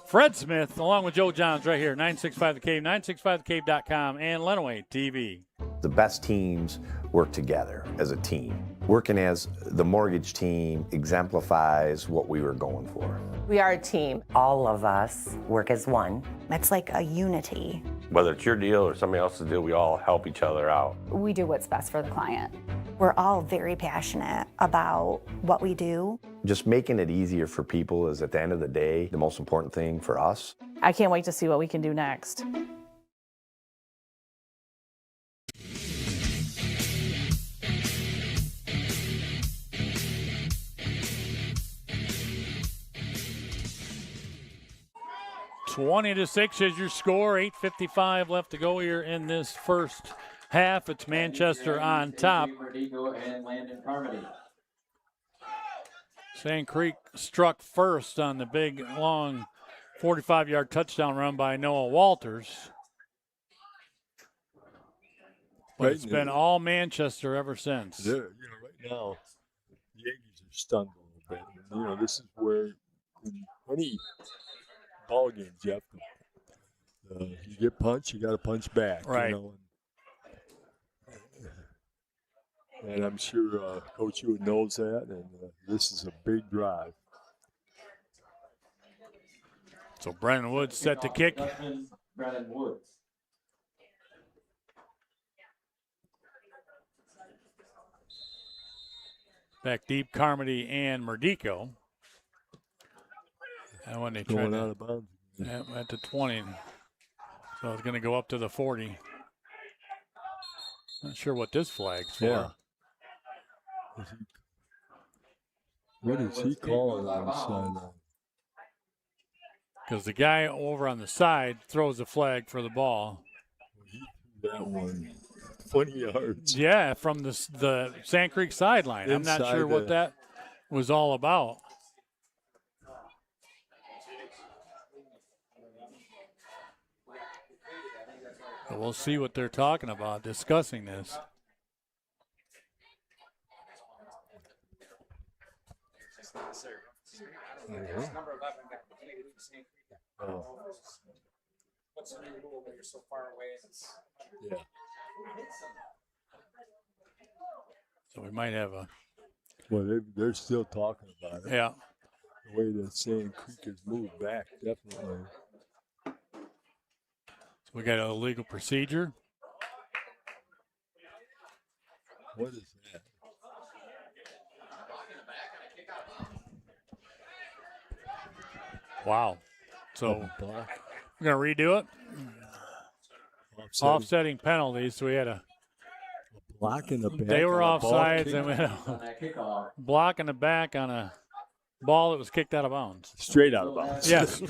S2: Fred Smith, along with Joe Johns right here. 965 The Cave, 965thecave.com, and Lenawee TV.
S17: The best teams work together as a team. Working as the mortgage team exemplifies what we were going for.
S18: We are a team.
S19: All of us work as one.
S20: It's like a unity.
S21: Whether it's your deal or somebody else's deal, we all help each other out.
S20: We do what's best for the client. We're all very passionate about what we do.
S17: Just making it easier for people is, at the end of the day, the most important thing for us.
S18: I can't wait to see what we can do next.
S2: (20-6) is your score. 8:55 left to go here in this first half. It's Manchester on top. Sand Creek struck first on the big, long 45-yard touchdown run by Noah Walters. But it's been all Manchester ever since.
S5: Right now, the Aggies are stunned a little bit. This is where in any ball game, Jeff, you get punched, you got to punch back.
S2: Right.
S5: And I'm sure Coach Hewitt knows that, and this is a big drive.
S2: So Brennan Woods set to kick.
S9: Brennan Woods.
S2: Back deep, Carmody and Merdico. And when they
S5: Going
S2: tried
S5: out of bounds.
S2: at the 20. So it's going to go up to the 40. Not sure what this flag's for.
S5: Yeah. What is he calling on the sideline?
S2: Because the guy over on the side throws the flag for the ball.
S5: That one, 20 yards.
S2: Yeah, from the Sand Creek sideline. I'm not sure what that was all about. So we'll see what they're talking about, discussing this.
S9: What's the new rule when you're so far away?
S5: Yeah.
S2: So we might have a.
S5: Well, they're still talking about it.
S2: Yeah.
S5: The way that Sand Creek has moved back, definitely.
S2: So we got a legal procedure.
S5: What is that?
S2: Wow. So we're going to redo it. Offsetting penalties. So we had a
S5: block in the back.
S2: They were
S5: on a ball
S2: offsides,
S5: kick.
S2: and we had a block in the back on a ball that was kicked out of bounds.
S5: Straight out of bounds.
S2: Yes.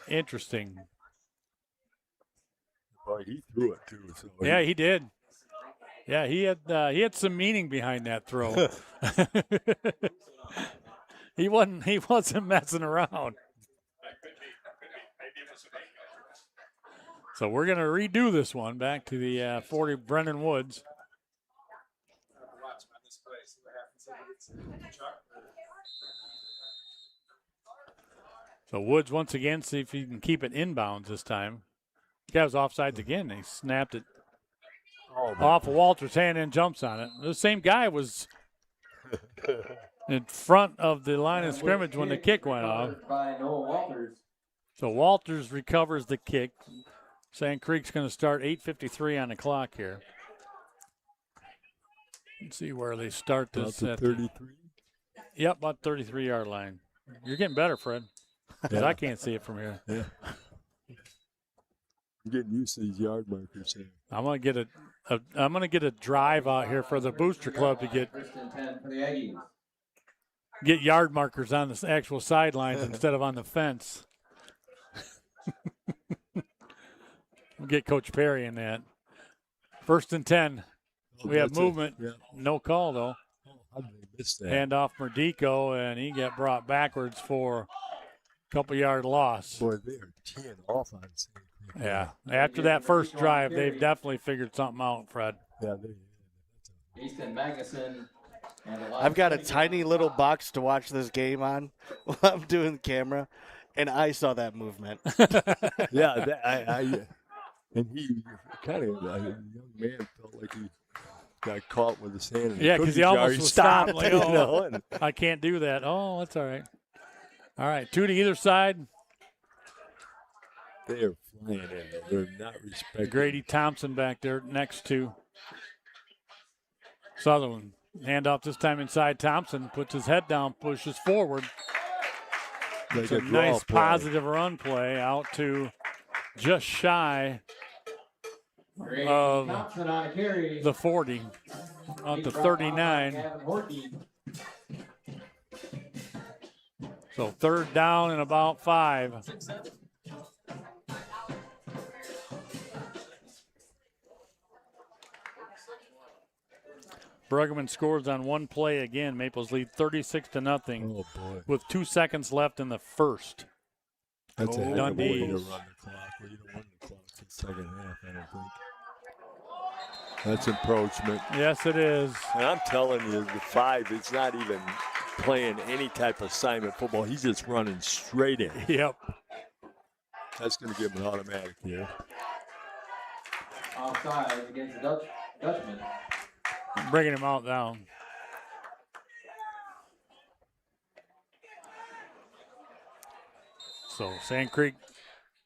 S2: Interesting.
S5: Boy, he threw it too. So
S2: Yeah, he did. Yeah, he had some meaning behind that throw. He wasn't messing around. So we're going to redo this one back to the 40 Brendan Woods. So Woods once again, see if he can keep it inbounds this time. The guy was offsides again. He snapped it off of Walter's hand and jumps on it. The same guy was in front of the line of scrimmage when the kick went off. So Walters recovers the kick. Sand Creek's going to start 8:53 on the clock here. Let's see where they start this.
S5: About the 33?
S2: Yep, about 33-yard line. You're getting better, Fred, because I can't see it from here.
S5: Yeah. I'm getting used to these yard markers here.
S2: I'm going to get a drive out here for the Booster Club to get yard markers on the actual sidelines instead of on the fence. We'll get Coach Perry in that. 1st and 10. We have movement.
S5: Yeah.
S2: No call, though.
S5: How did they miss that?
S2: Hand off Merdico, and he got brought backwards for a couple-yard loss.
S5: Boy, they are teeing off on Sand Creek.
S2: Yeah. After that first drive, they've definitely figured something out, Fred.
S5: Yeah,
S9: Easton Magnuson.
S10: I've got a tiny little box to watch this game on while I'm doing the camera, and I saw that movement.
S5: Yeah, and he kind of, a young man felt like he got caught with his hand in the
S2: Yeah, because he
S5: cookie jar.
S2: almost was stopped. Like,
S5: you know, and
S2: I can't do that. Oh, that's all right. All right, 2 to either side.
S5: they are flying in there. They're not respecting.
S2: Grady Thompson back there next to Sutherland. Handoff this time inside. Thompson puts his head down, pushes forward.
S5: Like
S2: It's a
S5: draw
S2: nice
S5: play.
S2: positive run play out to just shy of
S9: Thompson on a carry.
S2: the 40, out to 39.
S9: Gavin Horkey.
S2: So 3rd down and about 5. Bruggeman scores on one play again. Maples lead 36-0
S5: Oh, boy.
S2: with 2 seconds left in the first.
S5: That's a heck of a way to
S2: Dundee.
S5: run the clock. Well, you don't run the clock in the second half, I don't think. That's encroachment.
S2: Yes, it is.
S5: And I'm telling you, the 5 is not even playing any type of assignment football. He's just running straight in.
S2: Yep.
S5: That's going to give him an automatic here.
S9: Offside against the Dutchman.
S2: Bringing him out down. So Sand Creek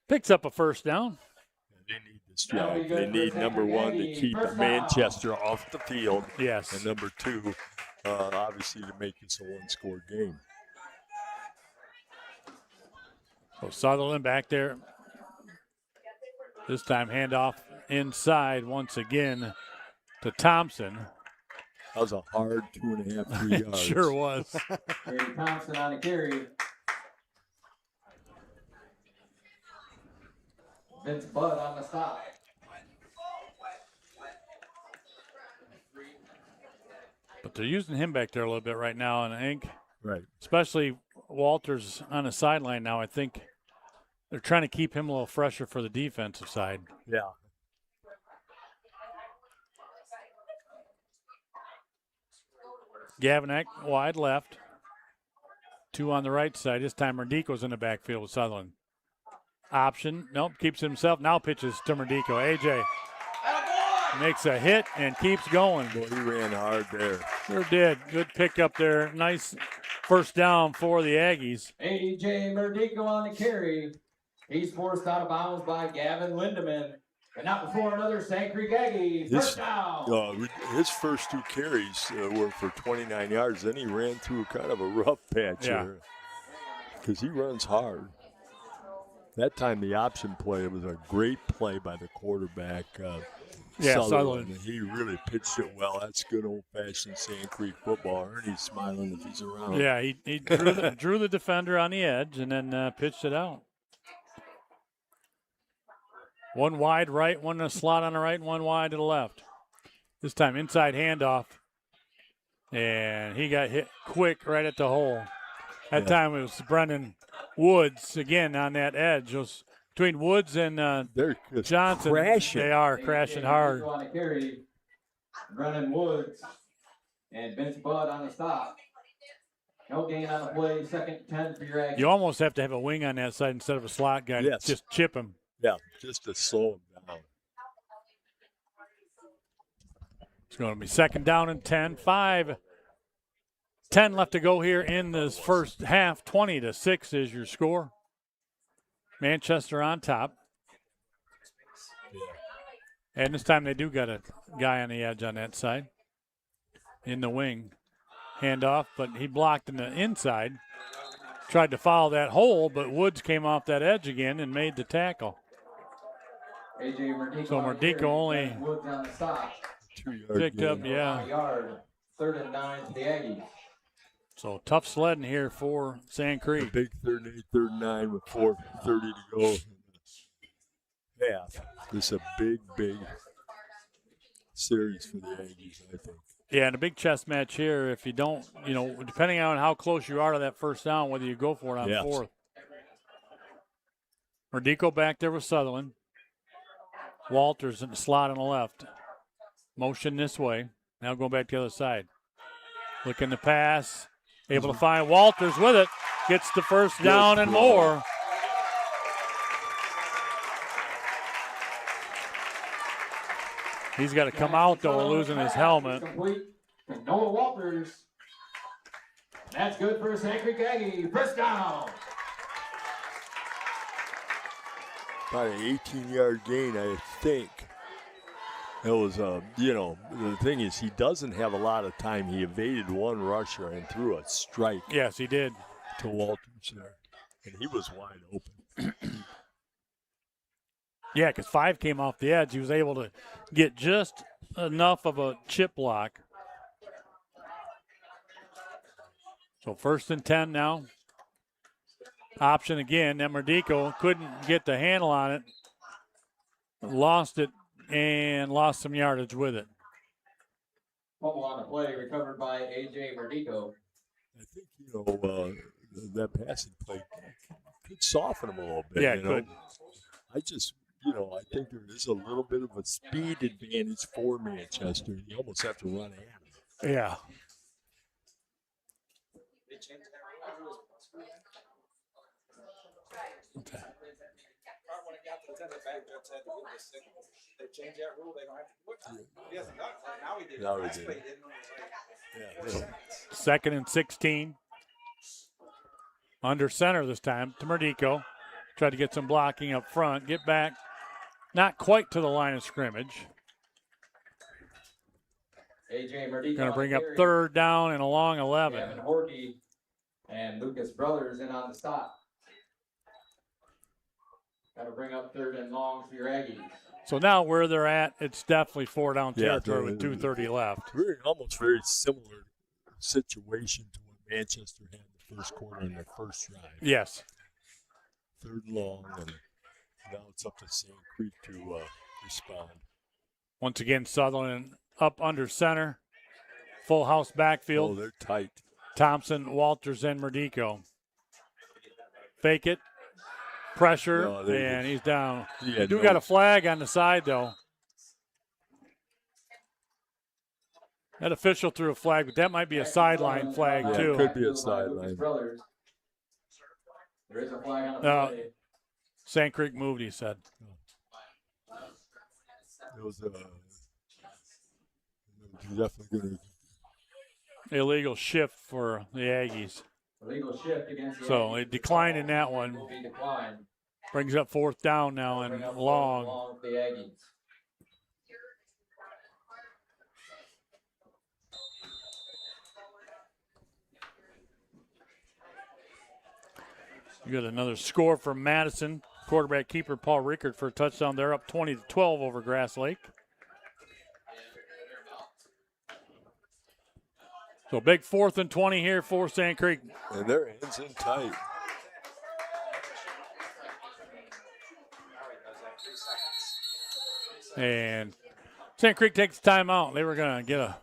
S2: picks up a first down.
S5: They need this drive. They need, number 1, to keep Manchester off the field.
S2: Yes.
S5: And number 2, obviously, to make this a one-score game.
S2: So Sutherland back there. This time handoff inside once again to Thompson.
S5: That was a hard 2.5, 3 yards.
S2: Sure was.
S9: Grady Thompson on a carry. Vince Budd on the stop.
S2: But they're using him back there a little bit right now, and I think,
S5: right,
S2: especially Walters on the sideline now, I think They're trying to keep him a little fresher for the defensive side.
S5: Yeah.
S2: Gavanek wide left. 2 on the right side. This time Merdico's in the backfield with Sutherland. Option. Nope, keeps it himself. Now pitches to Merdico. AJ makes a hit and keeps going.
S5: Boy, he ran hard there.
S2: Sure did. Good pickup there. Nice first down for the Aggies.
S9: A.J. Merdico on the carry. He's forced out of bounds by Gavin Lindeman. And not before another Sand Creek Aggie. First down.
S5: His first 2 carries were for 29 yards. Then he ran through kind of a rough patch here because he runs hard. That time the option play was a great play by the quarterback. Sutherland. He really pitched it well. That's good old-fashioned Sand Creek football. Ernie's smiling if he's around.
S2: Yeah, he drew the defender on the edge and then pitched it out. 1 wide right, 1 in a slot on the right, and 1 wide to the left. This time inside handoff. And he got hit quick right at the hole. That time it was Brendan Woods again on that edge. It was between Woods and Johnson.
S5: Crashing.
S2: They are crashing hard.
S9: On the carry. Brendan Woods and Vince Budd on the stop. No gain on the play. 2nd and 10 for your Aggies.
S2: You almost have to have a wing on that side instead of a slot guy to just chip him.
S5: Yeah, just to slow him down.
S2: It's going to be 2nd down and 10. 5-10 left to go here in this first half. 20-6 is your score. Manchester on top. And this time they do got a guy on the edge on that side. In the wing. Handoff, but he blocked in the inside. Tried to follow that hole, but Woods came off that edge again and made the tackle. So Merdico only
S9: Woods on the stop.
S2: picked up,
S9: Yard. 3rd and 9 to the Aggies.
S2: So tough sledding here for Sand Creek.
S5: A big 3rd and 8, 3rd and 9 with 4:30 to go. Half. This is a big series for the Aggies, I think.
S2: Yeah, and a big chess match here. If you don't, depending on how close you are to that first down, whether you go for it on 4th. Merdico back there with Sutherland. Walters in the slot on the left. Motion this way. Now going back to the other side. Looking to pass. Able to find Walters with it. Gets the first down and more. He's got to come out, though, losing his helmet.
S9: Noah Walters. That's good for Sand Creek Aggie. First down.
S5: About an 18-yard gain, I think. It was, the thing is he doesn't have a lot of time. He evaded 1 rusher and threw a strike.
S2: Yes, he did.
S5: To Walters there. And he was wide open.
S2: Yeah, because 5 came off the edge. He was able to get just enough of a chip block. So 1st and 10 now. Option again. Then Merdico couldn't get the handle on it. Lost it and lost some yardage with it.
S9: Fumble on the play recovered by A.J. Merdico.
S5: I think, that passing play could soften him a little bit.
S2: Yeah, it could.
S5: I just, I think there is a little bit of a speed advantage for Manchester. You almost have to run at him.
S2: Yeah. Okay.
S1: They changed that rule. They don't have to do it. Yes, now we did.
S5: Now we did. Yeah.
S2: 2nd and 16. Under center this time to Merdico. Tried to get some blocking up front. Get back. Not quite to the line of scrimmage.
S9: A.J. Merdico
S2: Going to bring up 3rd down and a long 11.
S9: Kevin Horkey and Lucas Brothers in on the stop. Got to bring up 3rd and long for your Aggies.
S2: So now where they're at, it's definitely 4 down territory with 2:30 left.
S5: Almost very similar situation to what Manchester had in the first quarter in their first drive.
S2: Yes.
S5: 3rd long, and now it's up to Sand Creek to respond.
S2: Once again, Sutherland up under center. Full house backfield.
S5: Oh, they're tight.
S2: Thompson, Walters, and Merdico. Fake it. Pressure,
S5: No,
S2: and he's down.
S5: Yeah,
S2: Do got a flag on the side, though. That official threw a flag, but that might be a sideline flag,
S5: Yeah,
S2: too.
S5: it could be a sideline.
S9: There is a flag on the play.
S2: Sand Creek moved, he said.
S5: It was definitely going to.
S2: Illegal shift for the Aggies.
S9: Illegal shift against the
S2: So
S9: Aggies.
S2: a decline in that one.
S9: Will be declined.
S2: Brings up 4th down now and long.
S9: Long for the Aggies.
S2: You got another score for Madison. Quarterback keeper Paul Rickard for a touchdown. They're up 20-12 over Grass Lake. So big 4th and 20 here for Sand Creek.
S5: And their hands in tight.
S2: And Sand Creek takes time out. They were going to get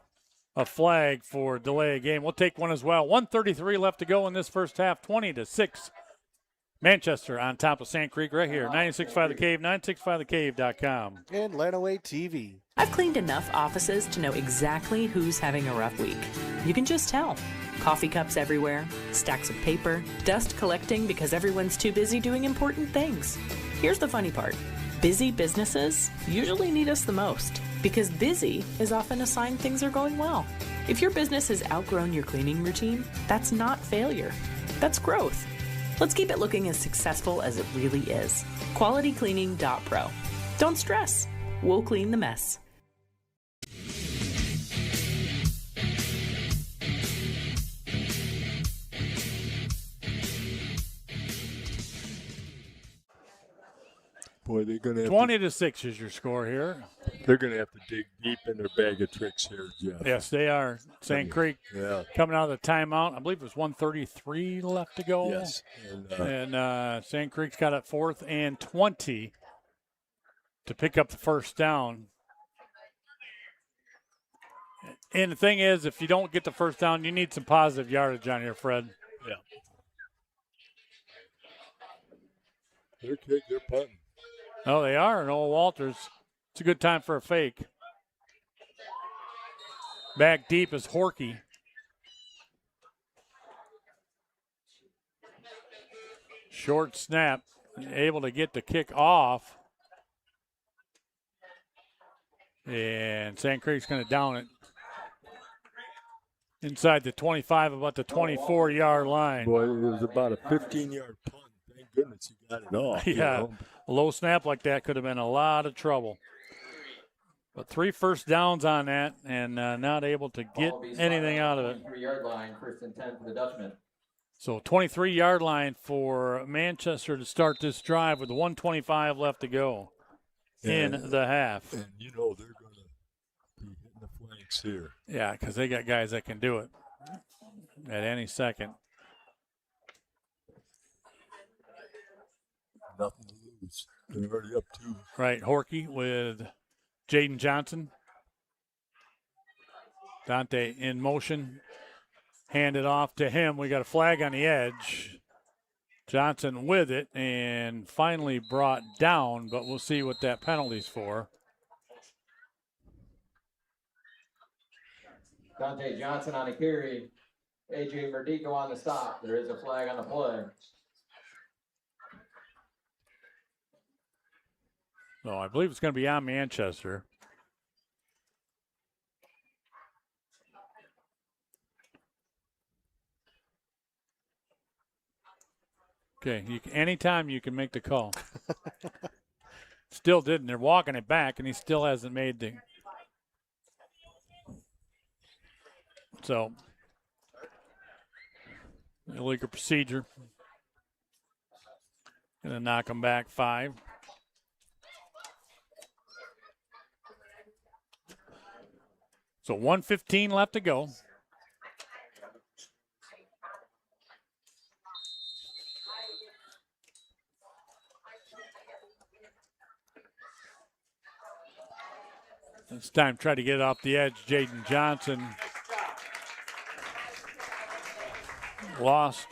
S2: a flag for delay of game. We'll take one as well. 1:33 left to go in this first half. 20-6. Manchester on top of Sand Creek right here. 96.5 The Cave, 965thecave.com.
S10: And Lenawee TV.
S6: I've cleaned enough offices to know exactly who's having a rough week. You can just tell. Coffee cups everywhere, stacks of paper, dust collecting because everyone's too busy doing important things. Here's the funny part. Busy businesses usually need us the most because busy is often a sign things are going well. If your business has outgrown your cleaning routine, that's not failure. That's growth. Let's keep it looking as successful as it really is. QualityCleaning.pro. Don't stress. We'll clean the mess.
S5: Boy, they're going to have
S2: 20-6 is your score here.
S5: They're going to have to dig deep in their bag of tricks here, Jeff.
S2: Yes, they are. Sand Creek coming out of the timeout. I believe it was 1:33 left to go.
S5: Yes.
S2: And Sand Creek's got it 4th and 20 to pick up the first down. And the thing is, if you don't get the first down, you need some positive yardage on here, Fred.
S5: Yeah. They're kick, they're punting.
S2: Oh, they are. Noah Walters. It's a good time for a fake. Back deep is Horky. Short snap. Able to get the kick off. And Sand Creek's going to down it. Inside the 25, about the 24-yard line.
S5: Boy, it was about a 15-yard punt. Thank goodness you got it off.
S2: Yeah, a low snap like that could have been a lot of trouble. But 3 first downs on that and not able to get anything out of it.
S9: 23-yard line, 1st and 10 for the Dutchman.
S2: So 23-yard line for Manchester to start this drive with 1:25 left to go in the half.
S5: And you know they're going to be hitting the flanks here.
S2: Yeah, because they got guys that can do it at any second.
S5: Nothing to lose. They're already up 2.
S2: Right, Horky with Jaden Johnson. Dante in motion. Handed off to him. We got a flag on the edge. Johnson with it and finally brought down, but we'll see what that penalty's for.
S9: Dante Johnson on a carry. A.J. Merdico on the stop. There is a flag on the play.
S2: So I believe it's going to be on Manchester. Okay, anytime you can make the call. Still didn't. They're walking it back, and he still hasn't made the. So, illegal procedure. Going to knock him back 5. So 1:15 left to go. It's time to try to get it off the edge. Jaden Johnson lost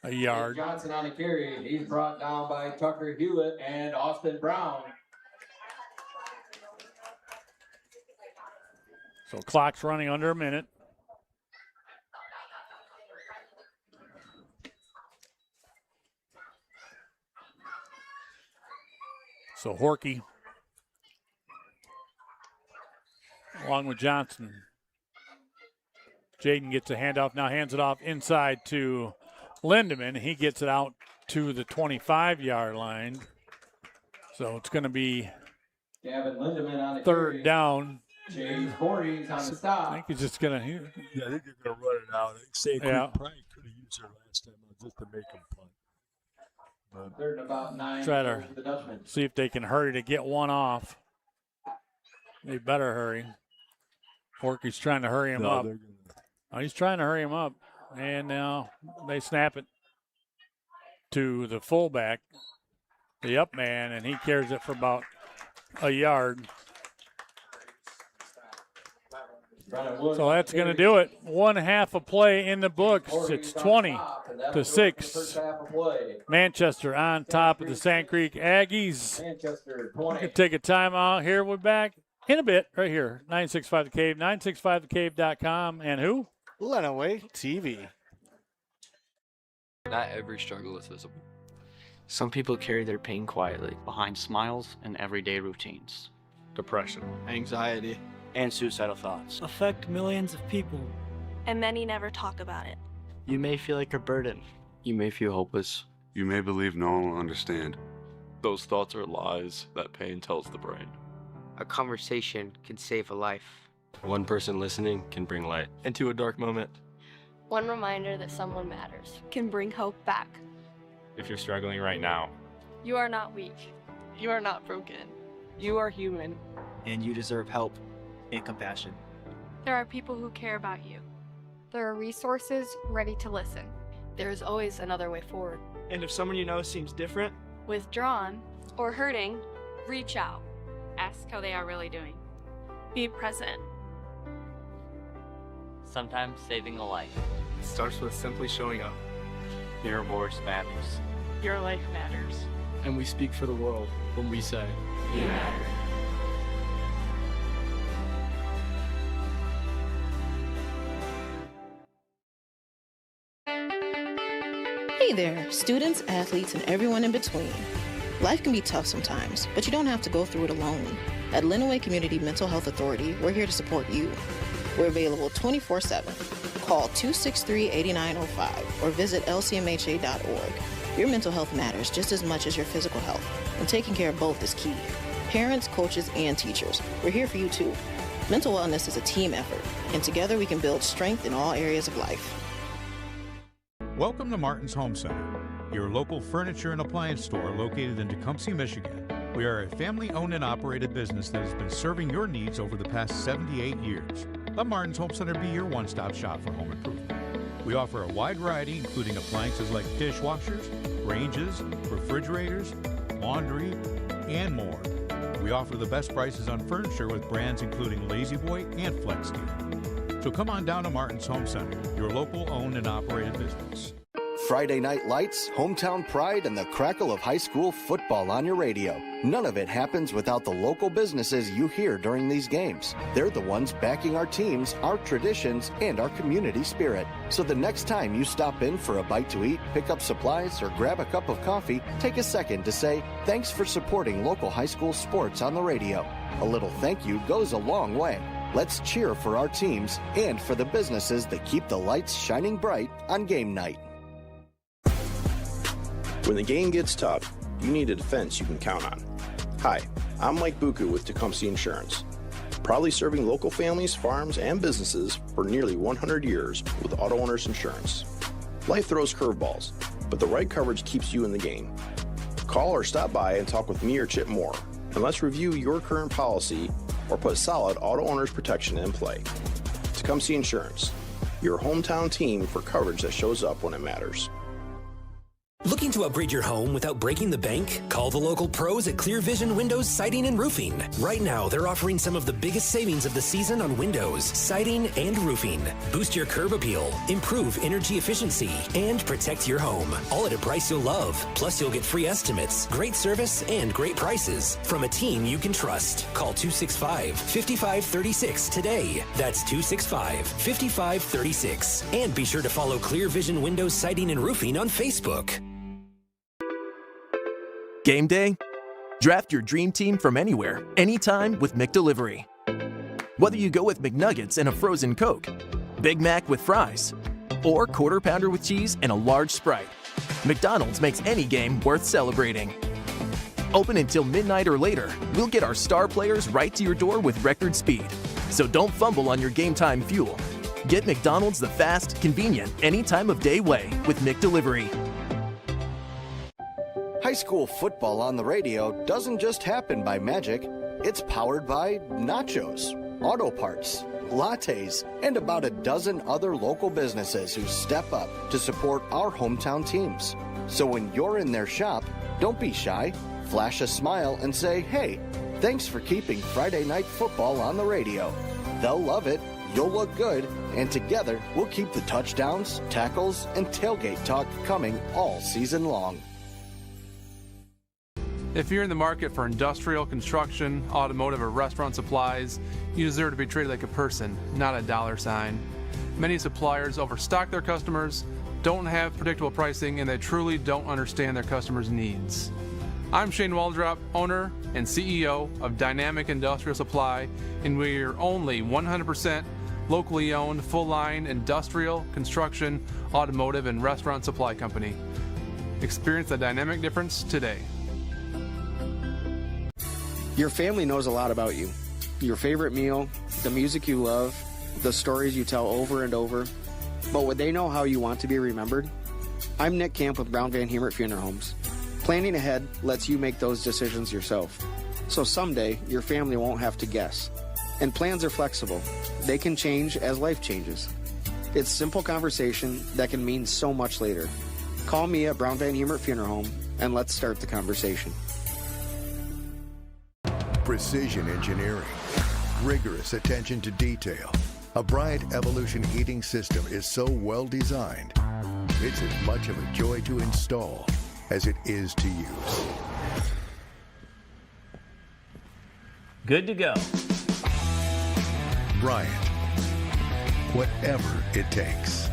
S2: a yard.
S9: Johnson on the carry. He's brought down by Tucker Hewlett and Austin Brown.
S2: So clock's running under a minute. So Horky, along with Johnson. Jaden gets a handoff, now hands it off inside to Lindemann. He gets it out to the 25-yard line. So it's going to be
S9: Gavin Lindemann on the
S2: third
S9: carry.
S2: down.
S9: James Voorhees on the stop.
S2: I think he's just going to.
S5: Yeah, I think they're going to run it out. I think Sand Creek probably could have used their last time just to make them punt.
S9: Third and about 9.
S2: Try
S9: for
S2: to
S9: the Dutchman.
S2: see if they can hurry to get one off. They better hurry. Forky's trying to hurry him up. Oh, he's trying to hurry him up. And now they snap it to the fullback, the up man, and he carries it for about a yard. So that's going to do it. 1/2 a play in the books. It's 20-6. Manchester on top of the Sand Creek Aggies. We can take a timeout here. We're back in a bit right here. 965 The Cave, 965thecave.com. And who?
S10: Lenawee TV.
S7: Not every struggle is visible. Some people carry their pain quietly behind smiles and everyday routines.
S22: Depression, anxiety, and suicidal thoughts
S23: affect millions of people.
S24: And many never talk about it.
S7: You may feel like a burden. You may feel hopeless.
S25: You may believe no one will understand.
S22: Those thoughts are lies that pain tells the brain.
S26: A conversation can save a life.
S22: One person listening can bring light into a dark moment.
S24: One reminder that someone matters can bring hope back.
S22: If you're struggling right now,
S24: You are not weak. You are not broken. You are human.
S22: and you deserve help and compassion.
S24: There are people who care about you. There are resources ready to listen. There is always another way forward.
S22: And if someone you know seems different,
S24: Withdrawn or hurting, reach out. Ask how they are really doing. Be present.
S7: Sometimes saving a life
S22: it starts with simply showing up.
S7: Your voice matters.
S24: Your life matters.
S22: And we speak for the world when we say,
S24: You matter.
S27: Hey there, students, athletes, and everyone in between. Life can be tough sometimes, but you don't have to go through it alone. At Lenawee Community Mental Health Authority, we're here to support you. We're available 24/7. Call 263-8905 or visit lcmha.org. Your mental health matters just as much as your physical health, and taking care of both is key. Parents, coaches, and teachers, we're here for you too. Mental wellness is a team effort, and together we can build strength in all areas of life.
S28: Welcome to Martin's Home Center, your local furniture and appliance store located in Tecumseh, Michigan. We are a family-owned and operated business that has been serving your needs over the past 78 years. Let Martin's Home Center be your one-stop shop for home improvement. We offer a wide variety, including appliances like dishwashers, ranges, refrigerators, laundry, and more. We offer the best prices on furniture with brands including Lazy Boy and FlexSteel. So come on down to Martin's Home Center, your local owned and operated business.
S16: Friday night lights, hometown pride, and the crackle of high school football on your radio. None of it happens without the local businesses you hear during these games. They're the ones backing our teams, our traditions, and our community spirit. So the next time you stop in for a bite to eat, pick up supplies, or grab a cup of coffee, take a second to say, thanks for supporting local high school sports on the radio. A little thank you goes a long way. Let's cheer for our teams and for the businesses that keep the lights shining bright on game night.
S29: When the game gets tough, you need a defense you can count on. Hi, I'm Mike Buku with Tecumseh Insurance. Proudly serving local families, farms, and businesses for nearly 100 years with Auto Owners Insurance. Life throws curveballs, but the right coverage keeps you in the game. Call or stop by and talk with me or Chip Moore, and let's review your current policy or put solid auto owners protection in play. Tecumseh Insurance, your hometown team for coverage that shows up when it matters.
S3: Looking to upgrade your home without breaking the bank? Call the local pros at Clear Vision Windows, Siding, and Roofing. Right now, they're offering some of the biggest savings of the season on windows, siding, and roofing. Boost your curb appeal, improve energy efficiency, and protect your home. All at a price you'll love. Plus, you'll get free estimates, great service, and great prices from a team you can trust. Call 265-5536 today. That's 265-5536. And be sure to follow Clear Vision Windows, Siding, and Roofing on Facebook.
S4: Game day? Draft your dream team from anywhere, anytime with McDelivery. Whether you go with McNuggets and a frozen Coke, Big Mac with fries, or Quarter Pounder with cheese and a large Sprite, McDonald's makes any game worth celebrating. Open until midnight or later, we'll get our star players right to your door with record speed. So don't fumble on your game time fuel. Get McDonald's the fast, convenient, any time of day way with McDelivery.
S16: High school football on the radio doesn't just happen by magic. It's powered by nachos, auto parts, lattes, and about a dozen other local businesses who step up to support our hometown teams. So when you're in their shop, don't be shy. Flash a smile and say, hey, thanks for keeping Friday Night Football on the radio. They'll love it, you'll look good, and together we'll keep the touchdowns, tackles, and tailgate talk coming all season long.
S8: If you're in the market for industrial, construction, automotive, or restaurant supplies, you deserve to be treated like a person, not a dollar sign. Many suppliers overstock their customers, don't have predictable pricing, and they truly don't understand their customers' needs. I'm Shane Waldrop, owner and CEO of Dynamic Industrial Supply, and we're only 100% locally owned, full-line industrial, construction, automotive, and restaurant supply company. Experience the dynamic difference today.
S11: Your family knows a lot about you. Your favorite meal, the music you love, the stories you tell over and over. But would they know how you want to be remembered? I'm Nick Camp with Brown Van Hemert Funeral Homes. Planning ahead lets you make those decisions yourself. So someday, your family won't have to guess. And plans are flexible. They can change as life changes. It's simple conversation that can mean so much later. Call me at Brown Van Hemert Funeral Home and let's start the conversation.
S12: Precision engineering, rigorous attention to detail. A Bryant Evolution heating system is so well designed, it's as much of a joy to install as it is to use.
S13: Good to go.
S12: Bryant, whatever it takes.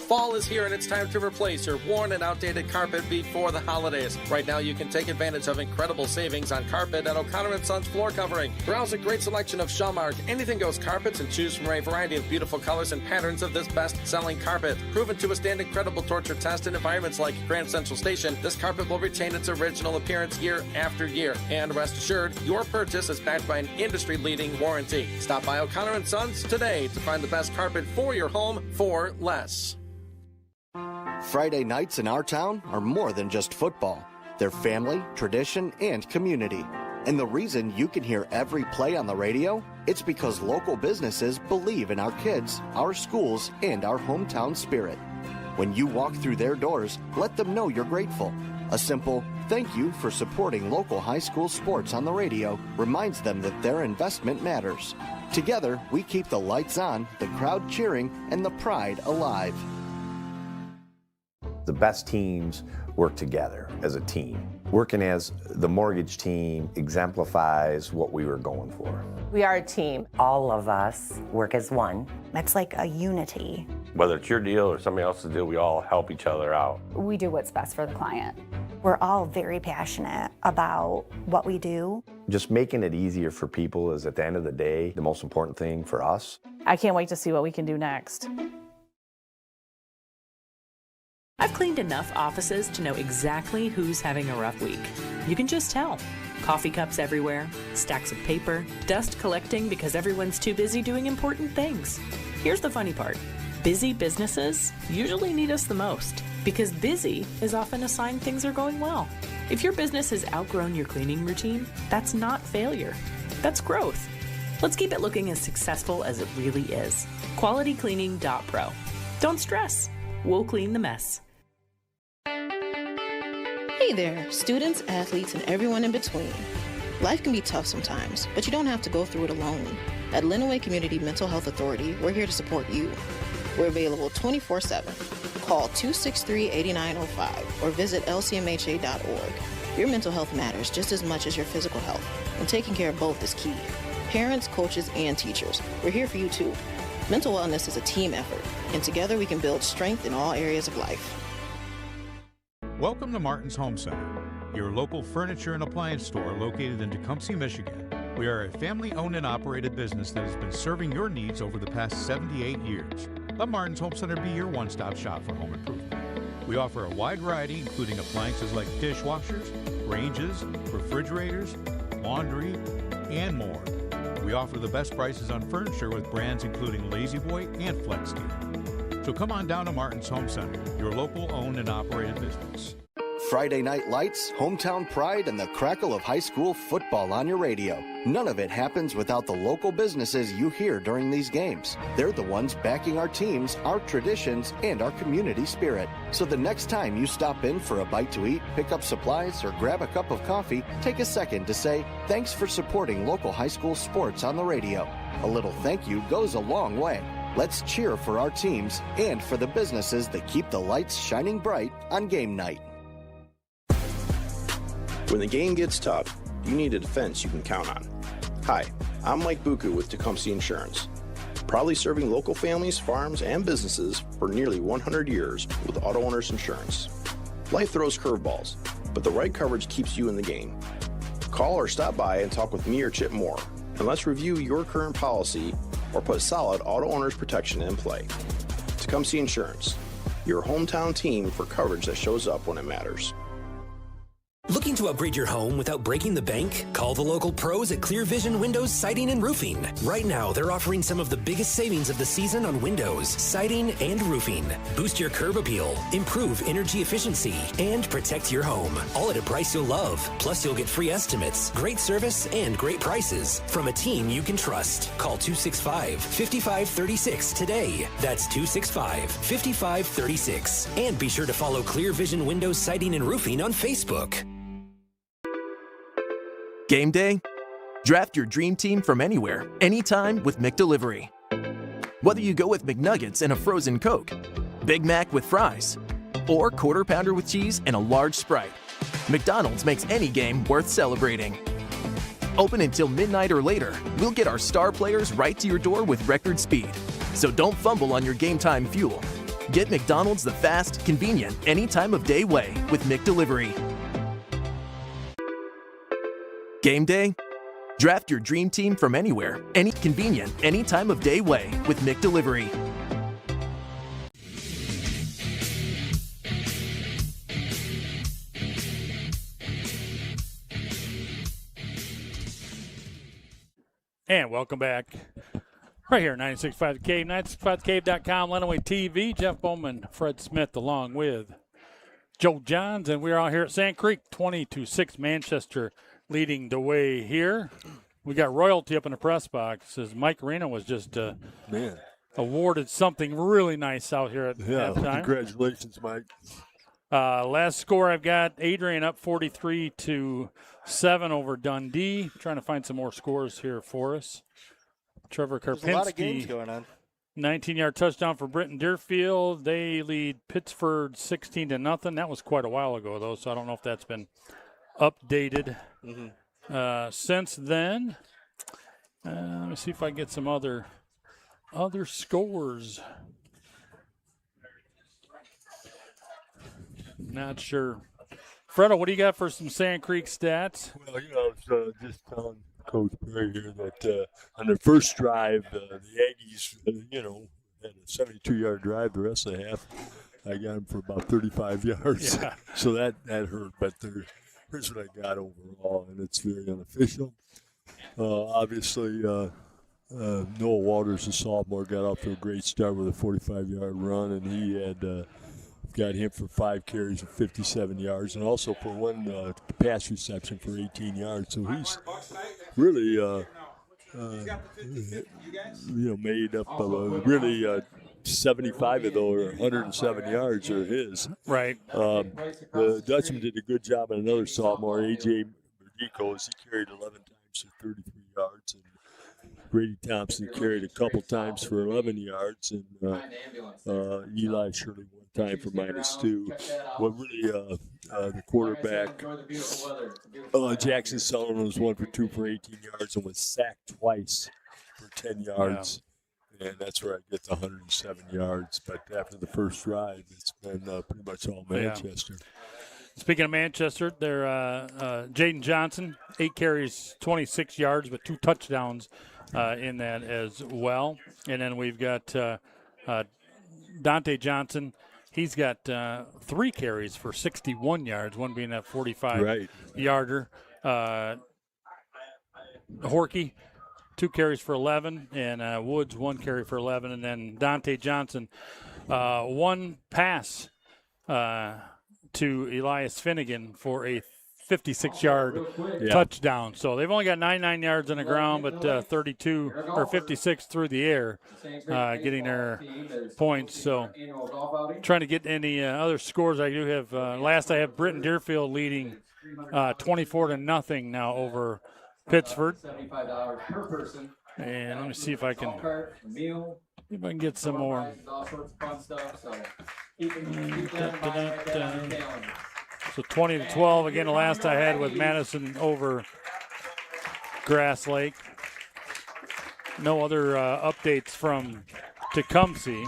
S14: Fall is here and it's time to replace your worn and outdated carpet before the holidays. Right now you can take advantage of incredible savings on carpet at O'Connor & Sons Floor Covering. Browse a great selection of Shellmark, Anything Goes carpets and choose from a variety of beautiful colors and patterns of this best-selling carpet. Proven to withstand incredible torture tests in environments like Grand Central Station, this carpet will retain its original appearance year after year. And rest assured, your purchase is backed by an industry-leading warranty. Stop by O'Connor & Sons today to find the best carpet for your home for less.
S16: Friday nights in our town are more than just football. They're family, tradition, and community. And the reason you can hear every play on the radio, it's because local businesses believe in our kids, our schools, and our hometown spirit. When you walk through their doors, let them know you're grateful. A simple thank you for supporting local high school sports on the radio reminds them that their investment matters. Together, we keep the lights on, the crowd cheering, and the pride alive.
S17: The best teams work together as a team. Working as the mortgage team exemplifies what we were going for.
S18: We are a team.
S19: All of us work as one.
S20: It's like a unity.
S21: Whether it's your deal or somebody else's deal, we all help each other out.
S15: We do what's best for the client.
S20: We're all very passionate about what we do.
S17: Just making it easier for people is, at the end of the day, the most important thing for us.
S18: I can't wait to see what we can do next.
S6: I've cleaned enough offices to know exactly who's having a rough week. You can just tell. Coffee cups everywhere, stacks of paper, dust collecting because everyone's too busy doing important things. Here's the funny part. Busy businesses usually need us the most because busy is often a sign things are going well. If your business has outgrown your cleaning routine, that's not failure. That's growth. Let's keep it looking as successful as it really is. QualityCleaning.pro. Don't stress. We'll clean the mess.
S27: Hey there, students, athletes, and everyone in between. Life can be tough sometimes, but you don't have to go through it alone. At Lenawee Community Mental Health Authority, we're here to support you. We're available 24/7. Call 263-8905 or visit lcmha.org. Your mental health matters just as much as your physical health, and taking care of both is key. Parents, coaches, and teachers, we're here for you too. Mental wellness is a team effort, and together we can build strength in all areas of life.
S28: Welcome to Martin's Home Center, your local furniture and appliance store located in Tecumseh, Michigan. We are a family-owned and operated business that has been serving your needs over the past 78 years. Let Martin's Home Center be your one-stop shop for home improvement. We offer a wide variety, including appliances like dishwashers, ranges, refrigerators, laundry, and more. We offer the best prices on furniture with brands including Lazy Boy and Flex Steel. So come on down to Martin's Home Center, your local owned and operated business.
S16: Friday night lights, hometown pride, and the crackle of high school football on your radio. None of it happens without the local businesses you hear during these games. They're the ones backing our teams, our traditions, and our community spirit. So the next time you stop in for a bite to eat, pick up supplies, or grab a cup of coffee, take a second to say, thanks for supporting local high school sports on the radio. A little thank you goes a long way. Let's cheer for our teams and for the businesses that keep the lights shining bright on game night.
S29: When the game gets tough, you need a defense you can count on. Hi, I'm Mike Buku with Tecumseh Insurance. Proudly serving local families, farms, and businesses for nearly 100 years with auto owners insurance. Life throws curveballs, but the right coverage keeps you in the game. Call or stop by and talk with me or Chip Moore, and let's review your current policy or put solid auto owners protection in play. Tecumseh Insurance, your hometown team for coverage that shows up when it matters.
S3: Looking to upgrade your home without breaking the bank? Call the local pros at Clear Vision Windows, Siding, and Roofing. Right now, they're offering some of the biggest savings of the season on windows, siding, and roofing. Boost your curb appeal, improve energy efficiency, and protect your home. All at a price you'll love. Plus, you'll get free estimates, great service, and great prices from a team you can trust. Call 265-5536 today. That's 265-5536. And be sure to follow Clear Vision Windows, Siding, and Roofing on Facebook.
S4: Game day? Draft your dream team from anywhere, anytime with McDelivery. Whether you go with McNuggets and a frozen Coke, Big Mac with fries, or Quarter Pounder with cheese and a large Sprite, McDonald's makes any game worth celebrating. Open until midnight or later, we'll get our star players right to your door with record speed. So don't fumble on your game time fuel. Get McDonald's the fast, convenient, any time of day way with McDelivery. Game day? Draft your dream team from anywhere, any convenient, any time of day way with McDelivery.
S1: And welcome back. Right here, 96.5 The Cave, 96.5thecave.com, Lenawee TV. Jeff Bowman, Fred Smith, along with Joe Johns, and we're out here at Sand Creek, 20-6 Manchester leading the way here. We got royalty up in the press box as Mike Reno was just awarded something really nice out here at halftime.
S2: Congratulations, Mike.
S1: Last score I've got Adrian up 43-7 over Dundee. Trying to find some more scores here for us. Trevor Karpinski.
S22: There's a lot of games going on.
S1: 19-yard touchdown for Britton Deerfield. They lead Pittsford 16-0. That was quite a while ago, though, so I don't know if that's been updated since then. Let me see if I get some other scores. Not sure. Fredo, what do you got for some Sand Creek stats?
S2: Well, I was just telling Coach Perry here that on their first drive, the Aggies, had a 72-yard drive. The rest of the half, I got them for about 35 yards.
S1: Yeah.
S2: So that hurt, but here's what I got overall, and it's very unofficial. Obviously, Noah Waters, the sophomore, got off to a great start with a 45-yard run, and he had got him for 5 carries of 57 yards, and also for one pass reception for 18 yards. So he's really made up of really 75 of those, 107 yards are his.
S1: Right.
S2: The Dutchman did a good job on another sophomore, A.J. Medicos. He carried 11 times for 33 yards. And Brady Thompson carried a couple times for 11 yards. And Eli Shirley one time for -2. What really the quarterback, Jackson Sullivan, was 1 for 2 for 18 yards and was sacked twice for 10 yards. Yeah. And that's where I get the 107 yards. But after the first drive, it's been pretty much all Manchester.
S1: Yeah. Speaking of Manchester, they're Jaden Johnson, 8 carries, 26 yards, but 2 touchdowns in that as well. And then we've got Dante Johnson. He's got 3 carries for 61 yards, one being that 45-yarder. Horkey, 2 carries for 11, and Woods, 1 carry for 11. And then Dante Johnson, 1 pass to Elias Finnegan for a 56-yard touchdown. So they've only got 99 yards on the ground, but 32 or 56 through the air, getting their points. So trying to get any other scores. I do have last I have Britton Deerfield leading 24-0 now over Pittsford. And let me see if I can get some more. So 20-12 again. The last I had with Madison over Grass Lake. No other updates from Tecumseh.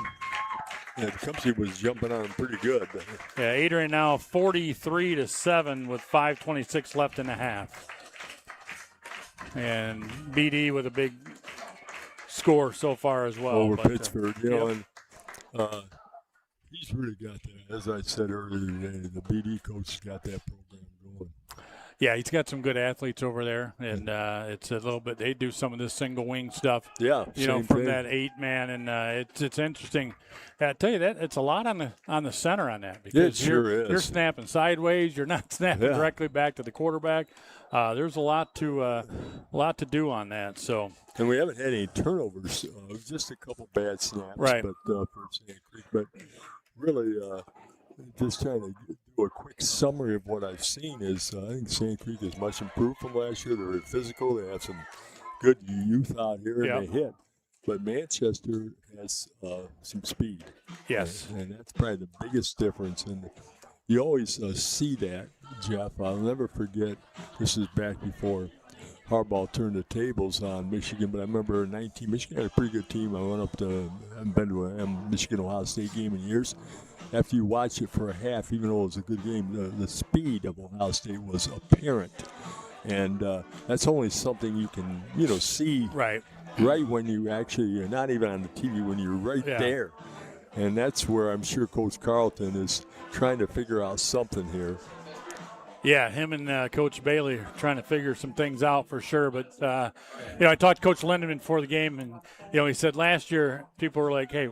S2: Yeah, Tecumseh was jumping on them pretty good.
S1: Yeah, Adrian now 43-7 with 5:26 left in the half. And BD with a big score so far as well.
S2: Over Pittsburgh, and he's really got that. As I said earlier today, the BD coach got that program going.
S1: Yeah, he's got some good athletes over there, and it's a little bit. They do some of this single wing stuff.
S2: Yeah,
S1: from that 8-man, and it's interesting. I tell you that it's a lot on the center on that because
S2: it sure is.
S1: You're snapping sideways. You're not snapping directly back to the quarterback. There's a lot to do on that. So.
S2: And we haven't had any turnovers. Just a couple bad snaps,
S1: right?
S2: But for Sand Creek, but really, just trying to do a quick summary of what I've seen is I think Sand Creek is much improved from last year. They're physical. They have some good youth out here, and they hit. But Manchester has some speed.
S1: Yes,
S2: and that's probably the biggest difference. And you always see that, Jeff. I'll never forget. This is back before Harbaugh turned the tables on Michigan, but I remember in 19, Michigan had a pretty good team. I went up to, I haven't been to a Michigan-Ohio State game in years. After you watch it for a half, even though it was a good game, the speed of Ohio State was apparent. And that's only something you can, see right when you actually, you're not even on the TV, when you're right there. And that's where I'm sure Coach Carlton is trying to figure out something here.
S1: Yeah, him and Coach Bailey are trying to figure some things out for sure. But, I talked to Coach Lindemann before the game, and, he said last year people were like, hey,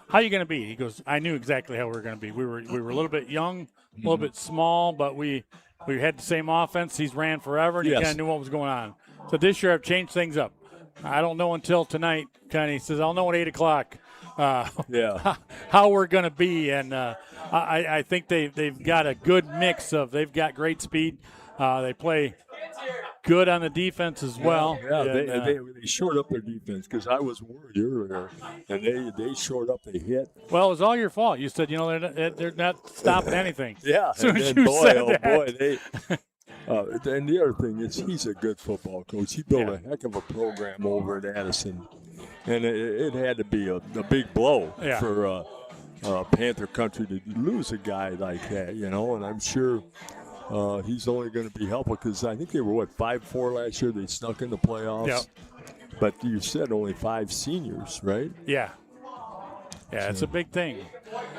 S1: how are you going to be? He goes, I knew exactly how we were going to be. We were a little bit young, a little bit small, but we had the same offense. He's ran forever, and he kind of knew what was going on. So this year I've changed things up. I don't know until tonight. He says, I'll know at 8 o'clock. How we're going to be, and I think they've got a good mix of they've got great speed. They play good on the defense as well.
S2: Yeah, and, they shored up their defense because I was worried earlier, and they shored up. They hit.
S1: Well, it was all your fault. You said they're not stopping anything.
S2: Yeah,
S1: as soon as
S2: you
S1: said that.
S2: Boy, they. And the other thing is he's a good football coach. He built a heck of a program over at Addison. And it had to be a big blow for Panther country to lose a guy like that, and I'm sure he's only going to be helpful because I think they were, 5-4 last year? They snuck in the playoffs.
S1: Yep.
S2: But you said only 5 seniors, right?
S1: Yeah. Yeah, it's a big thing.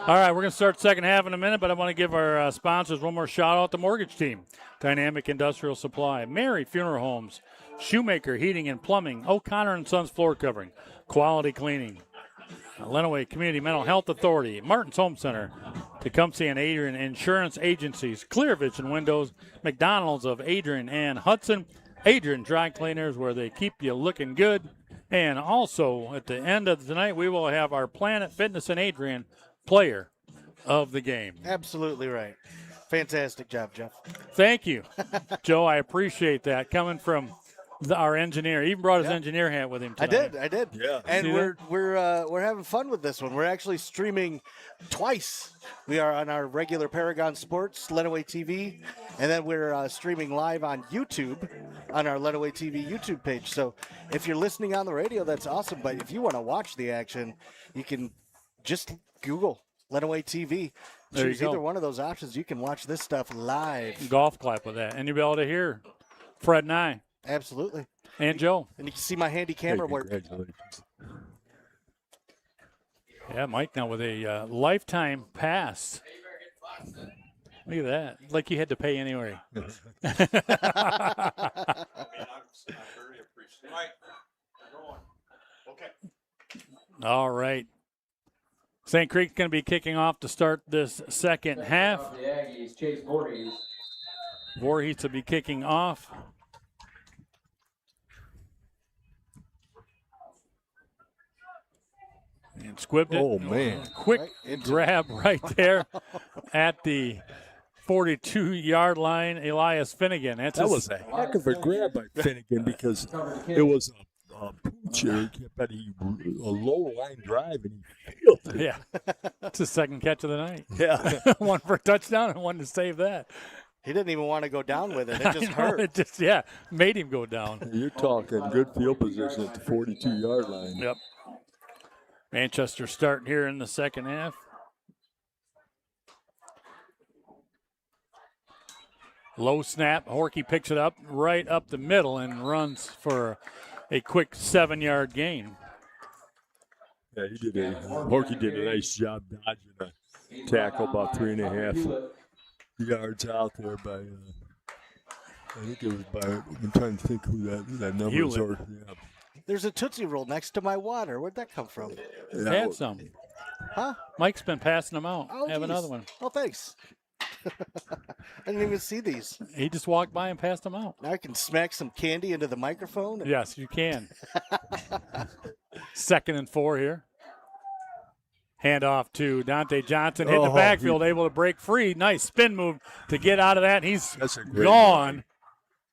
S1: All right, we're going to start second half in a minute, but I want to give our sponsors one more shout-out. The mortgage team, Dynamic Industrial Supply, Mary Funeral Homes, Shoemaker Heating and Plumbing, O'Connor & Sons Floor Covering, Quality Cleaning, Lenawee Community Mental Health Authority, Martin's Home Center, Tecumseh and Adrian Insurance Agencies, Clear Vision Windows, McDonald's of Adrian and Hudson, Adrian Dry Cleaners, where they keep you looking good. And also, at the end of tonight, we will have our Planet Fitness and Adrian player of the game.
S5: Absolutely right. Fantastic job, Jeff.
S1: Thank you, Joe. I appreciate that coming from our engineer. He even brought his engineer hat with him tonight.
S5: I did.
S2: Yeah.
S5: And
S1: See
S5: we're having fun with this one. We're actually streaming twice. We are on our regular Paragon Sports Lenawee TV, and then we're streaming live on YouTube on our Lenawee TV YouTube page. So if you're listening on the radio, that's awesome. But if you want to watch the action, you can just Google Lenawee TV.
S1: There you
S5: Choose
S1: go.
S5: either one of those options. You can watch this stuff live.
S1: Golf clap with that. And you'll be able to hear Fred and I.
S5: Absolutely.
S1: And Joe.
S5: And you can see my handy camera work.
S2: Congratulations.
S1: Yeah, Mike now with a lifetime pass. Look at that. Like you had to pay anyway. All right. St. Creek's going to be kicking off to start this second half.
S7: The Aggies, Chase Voorhees.
S1: Voorhees will be kicking off. And squibbed it.
S2: Oh, man.
S1: Quick grab right there at the 42-yard line, Elias Finnegan.
S2: That was a heck of a grab by Finnegan because it was a poocher. He kept a low line drive, and he fielded it.
S1: Yeah. It's his second catch of the night.
S2: Yeah.
S1: One for a touchdown and one to save that.
S5: He didn't even want to go down with it. It just hurt.
S1: It just, made him go down.
S2: You're talking good field position at the 42-yard line.
S1: Yep. Manchester starting here in the second half. Low snap. Horky picks it up right up the middle and runs for a quick 7-yard gain.
S2: Yeah, Horky did a nice job dodging a tackle about 3.5 yards out there by, I think it was by, I'm trying to think who that number was. Yeah.
S5: There's a Tootsie Roll next to my water. Where'd that come from?
S1: Had some.
S5: Huh?
S1: Mike's been passing them out.
S5: Oh,
S1: Have
S5: geez.
S1: another one.
S5: Oh, thanks. I didn't even see these.
S1: He just walked by and passed them out.
S5: Now I can smack some candy into the microphone.
S1: Yes, you can. 2nd and 4 here. Hand off to Dante Johnson. Hit the backfield, able to break free. Nice spin move to get out of that. He's gone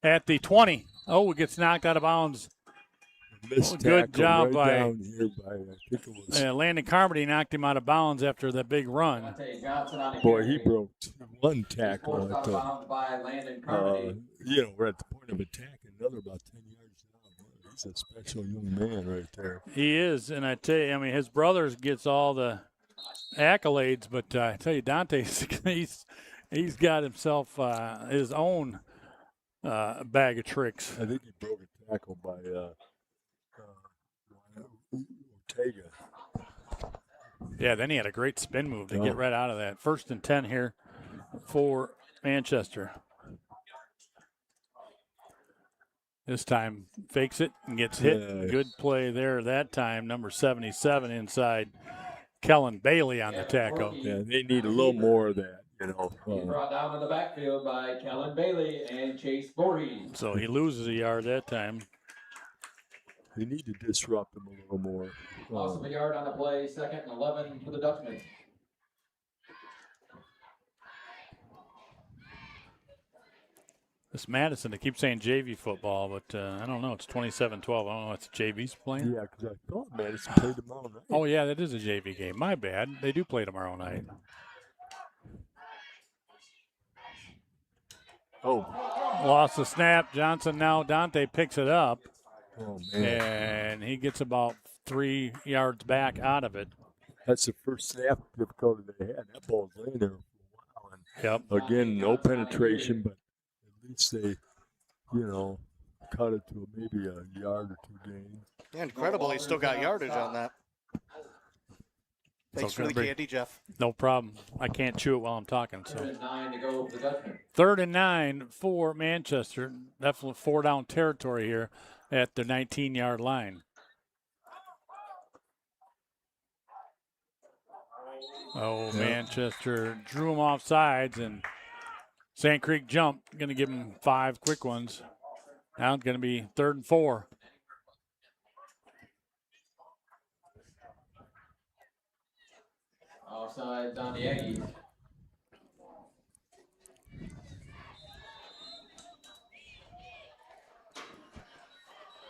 S1: at the 20. Oh, it gets knocked out of bounds. Good job by
S2: down here by, I think it was.
S1: Landon Carmody knocked him out of bounds after that big run.
S2: Boy, he broke one tackle. We're at the point of attack, another about 10 yards down. He's a special young man right there.
S1: He is, and I tell you, his brother gets all the accolades, but I tell you, Dante, he's got himself his own bag of tricks.
S2: I think he broke a tackle by Ortega.
S1: Yeah, then he had a great spin move to get right out of that. 1st and 10 here for Manchester. This time fakes it and gets hit.
S2: Yeah.
S1: Good play there that time. Number 77 inside. Kellen Bailey on the tackle.
S2: Yeah, they need a little more of that,
S7: Brought down in the backfield by Kellen Bailey and Chase Voorhees.
S1: So he loses a yard that time.
S2: They need to disrupt them a little more.
S7: Loss of a yard on the play, 2nd and 11 for the Dutchmen.
S1: This Madison, they keep saying JV football, but I don't know. It's 27-12. I don't know if it's JV's playing.
S2: Yeah, because I thought Madison played tomorrow night.
S1: Oh, yeah, that is a JV game. My bad. They do play tomorrow night.
S2: Oh.
S1: Lost the snap. Johnson now. Dante picks it up.
S2: Oh, man.
S1: And he gets about 3 yards back out of it.
S2: That's the first snap difficulty they had. That ball's laying there for a while.
S1: Yep.
S2: Again, no penetration, but at least they, cut it to maybe a yard or 2 gain.
S5: Yeah, incredible. He still got yardage on that. Thanks for the candy, Jeff.
S1: No problem. I can't chew it while I'm talking. So
S7: 3rd and 9 to go for the Dutchmen.
S1: 3rd and 9 for Manchester. Definitely 4-down territory here at the 19-yard line. Oh, Manchester drew him off sides, and Sand Creek jump. Going to give him 5 quick ones. Now it's going to be 3rd and 4.
S7: Offsides on the Aggies.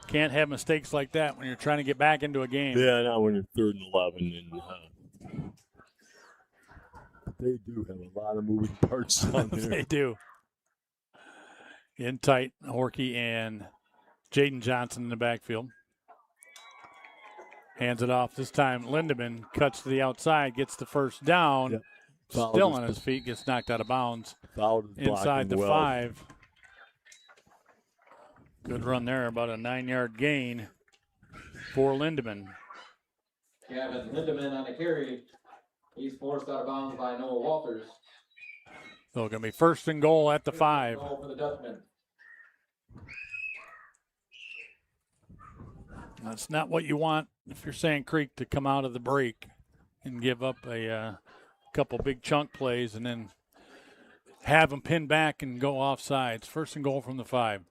S1: Can't have mistakes like that when you're trying to get back into a game.
S2: Yeah, not when you're 3rd and 11. But they do have a lot of moving parts on there.
S1: They do. In tight, Horky and Jaden Johnson in the backfield. Hands it off. This time, Lindemann cuts to the outside, gets the first down.
S2: Yep.
S1: Still on his feet, gets knocked out of bounds. Inside the 5. Good run there, about a 9-yard gain for Lindemann.
S7: Gavin Lindemann on the carry. He's forced out of bounds by Noah Walters.
S1: So it's going to be 1st and goal at the 5.
S7: Goal for the Dutchman.
S1: That's not what you want if you're Sand Creek to come out of the break and give up a couple big chunk plays and then have them pin back and go offsides. 1st and goal from the 5.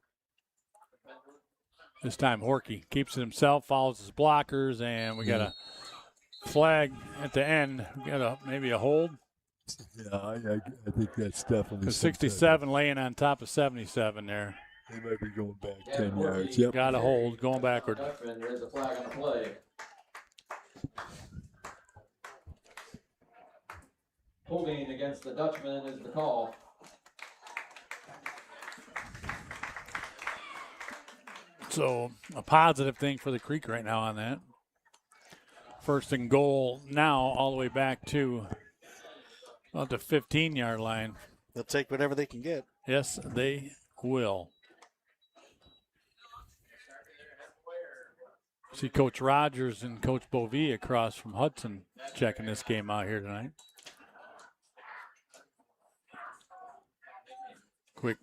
S1: This time Horky keeps it himself, follows his blockers, and we got a flag at the end. We got maybe a hold.
S2: Yeah, I think that's definitely
S1: 67 laying on top of 77 there.
S2: They might be going back 10 yards. Yep.
S1: Got a hold, going backward.
S7: There's a flag on the play. Holding against the Dutchman is the call.
S1: So a positive thing for the Creek right now on that. 1st and goal now all the way back to about the 15-yard line.
S5: They'll take whatever they can get.
S1: Yes, they will. See Coach Rogers and Coach Bovee across from Hudson checking this game out here tonight. Quick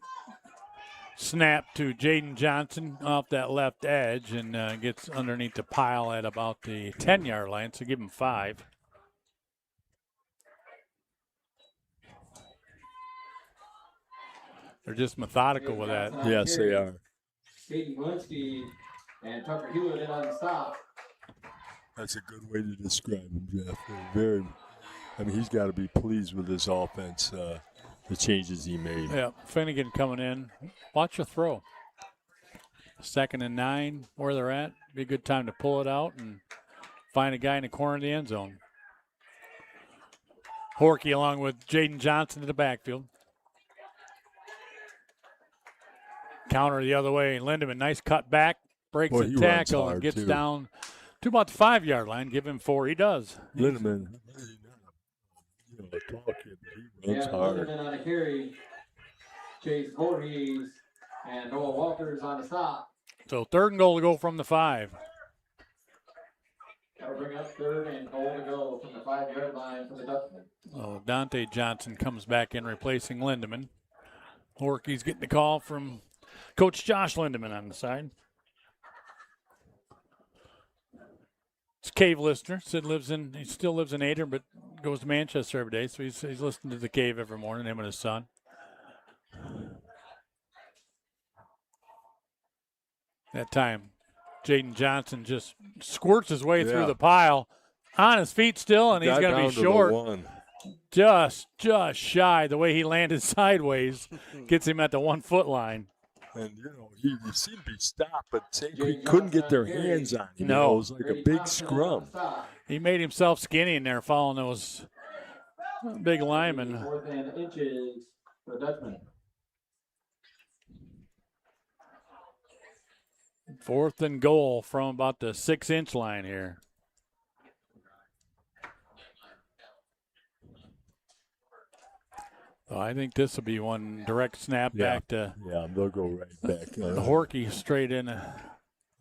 S1: snap to Jaden Johnson off that left edge and gets underneath the pile at about the 10-yard line, so give him 5. They're just methodical with that.
S2: Yes, they are.
S7: Peyton Walensky and Tucker Hewitt in on the stop.
S2: That's a good way to describe him, Jeff. He's got to be pleased with his offense, the changes he made.
S1: Yeah, Finnegan coming in. Watch your throw. 2nd and 9, where they're at. Be a good time to pull it out and find a guy in the corner of the end zone. Horky along with Jaden Johnson in the backfield. Counter the other way. Lindemann, nice cut back, breaks the tackle and gets down to about the 5-yard line. Give him 4. He does.
S2: Lindemann, he runs hard.
S7: Lindemann on the carry. Chase Voorhees and Noah Walters on the stop.
S1: So 3rd and goal to go from the 5.
S7: That'll bring up 3rd and goal to go from the 5-yard line for the Dutchman.
S1: Oh, Dante Johnson comes back in replacing Lindemann. Horky's getting the call from Coach Josh Lindemann on the side. It's Cave listener. He still lives in Ader, but goes to Manchester every day, so he's listening to the Cave every morning, him and his son. That time, Jaden Johnson just squirts his way through the pile, on his feet still, and he's going to be short. Just shy. The way he landed sideways gets him at the 1-foot line.
S2: And, he seemed to be stopped, but St. Creek couldn't get their hands on him.
S1: No.
S2: It was like a big scrum.
S1: He made himself skinny in there following those big linemen.
S7: 4th and inches for the Dutchman.
S1: 4th and goal from about the 6-inch line here. So I think this will be one direct snap back to.
S2: Yeah, they'll go right back.
S1: Horky straight in.
S2: I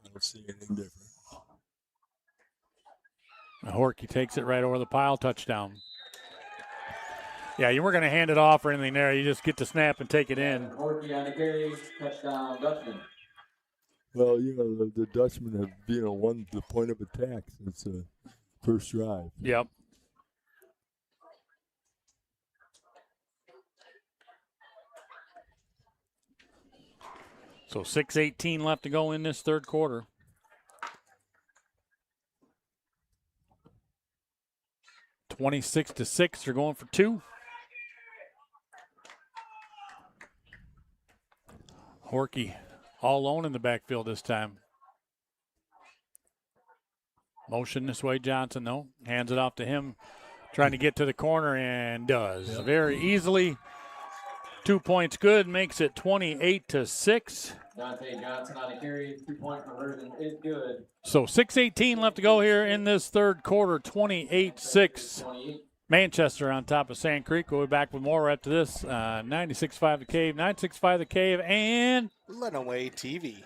S2: don't see anything different.
S1: Horky takes it right over the pile, touchdown. Yeah, you weren't going to hand it off or anything there. You just get the snap and take it in.
S7: Horky on the carry, touchdown Dutchman.
S2: Well, the Dutchmen have won the point of attack since the first drive.
S1: Yep. So 6:18 left to go in this third quarter. (26-6). They're going for two. Horky all alone in the backfield this time. Motion this way, Johnson, though. Hands it off to him. Trying to get to the corner and does.
S2: Yep.
S1: Very easily. 2 points good. Makes it 28-6.
S7: Dante Johnson on a carry. 2-point conversion is good.
S1: So 6:18 left to go here in this third quarter. 28-6. Manchester on top of Sand Creek. We'll be back with more after this. 96.5 The Cave, 96.5 The Cave, and
S5: Lenawee TV.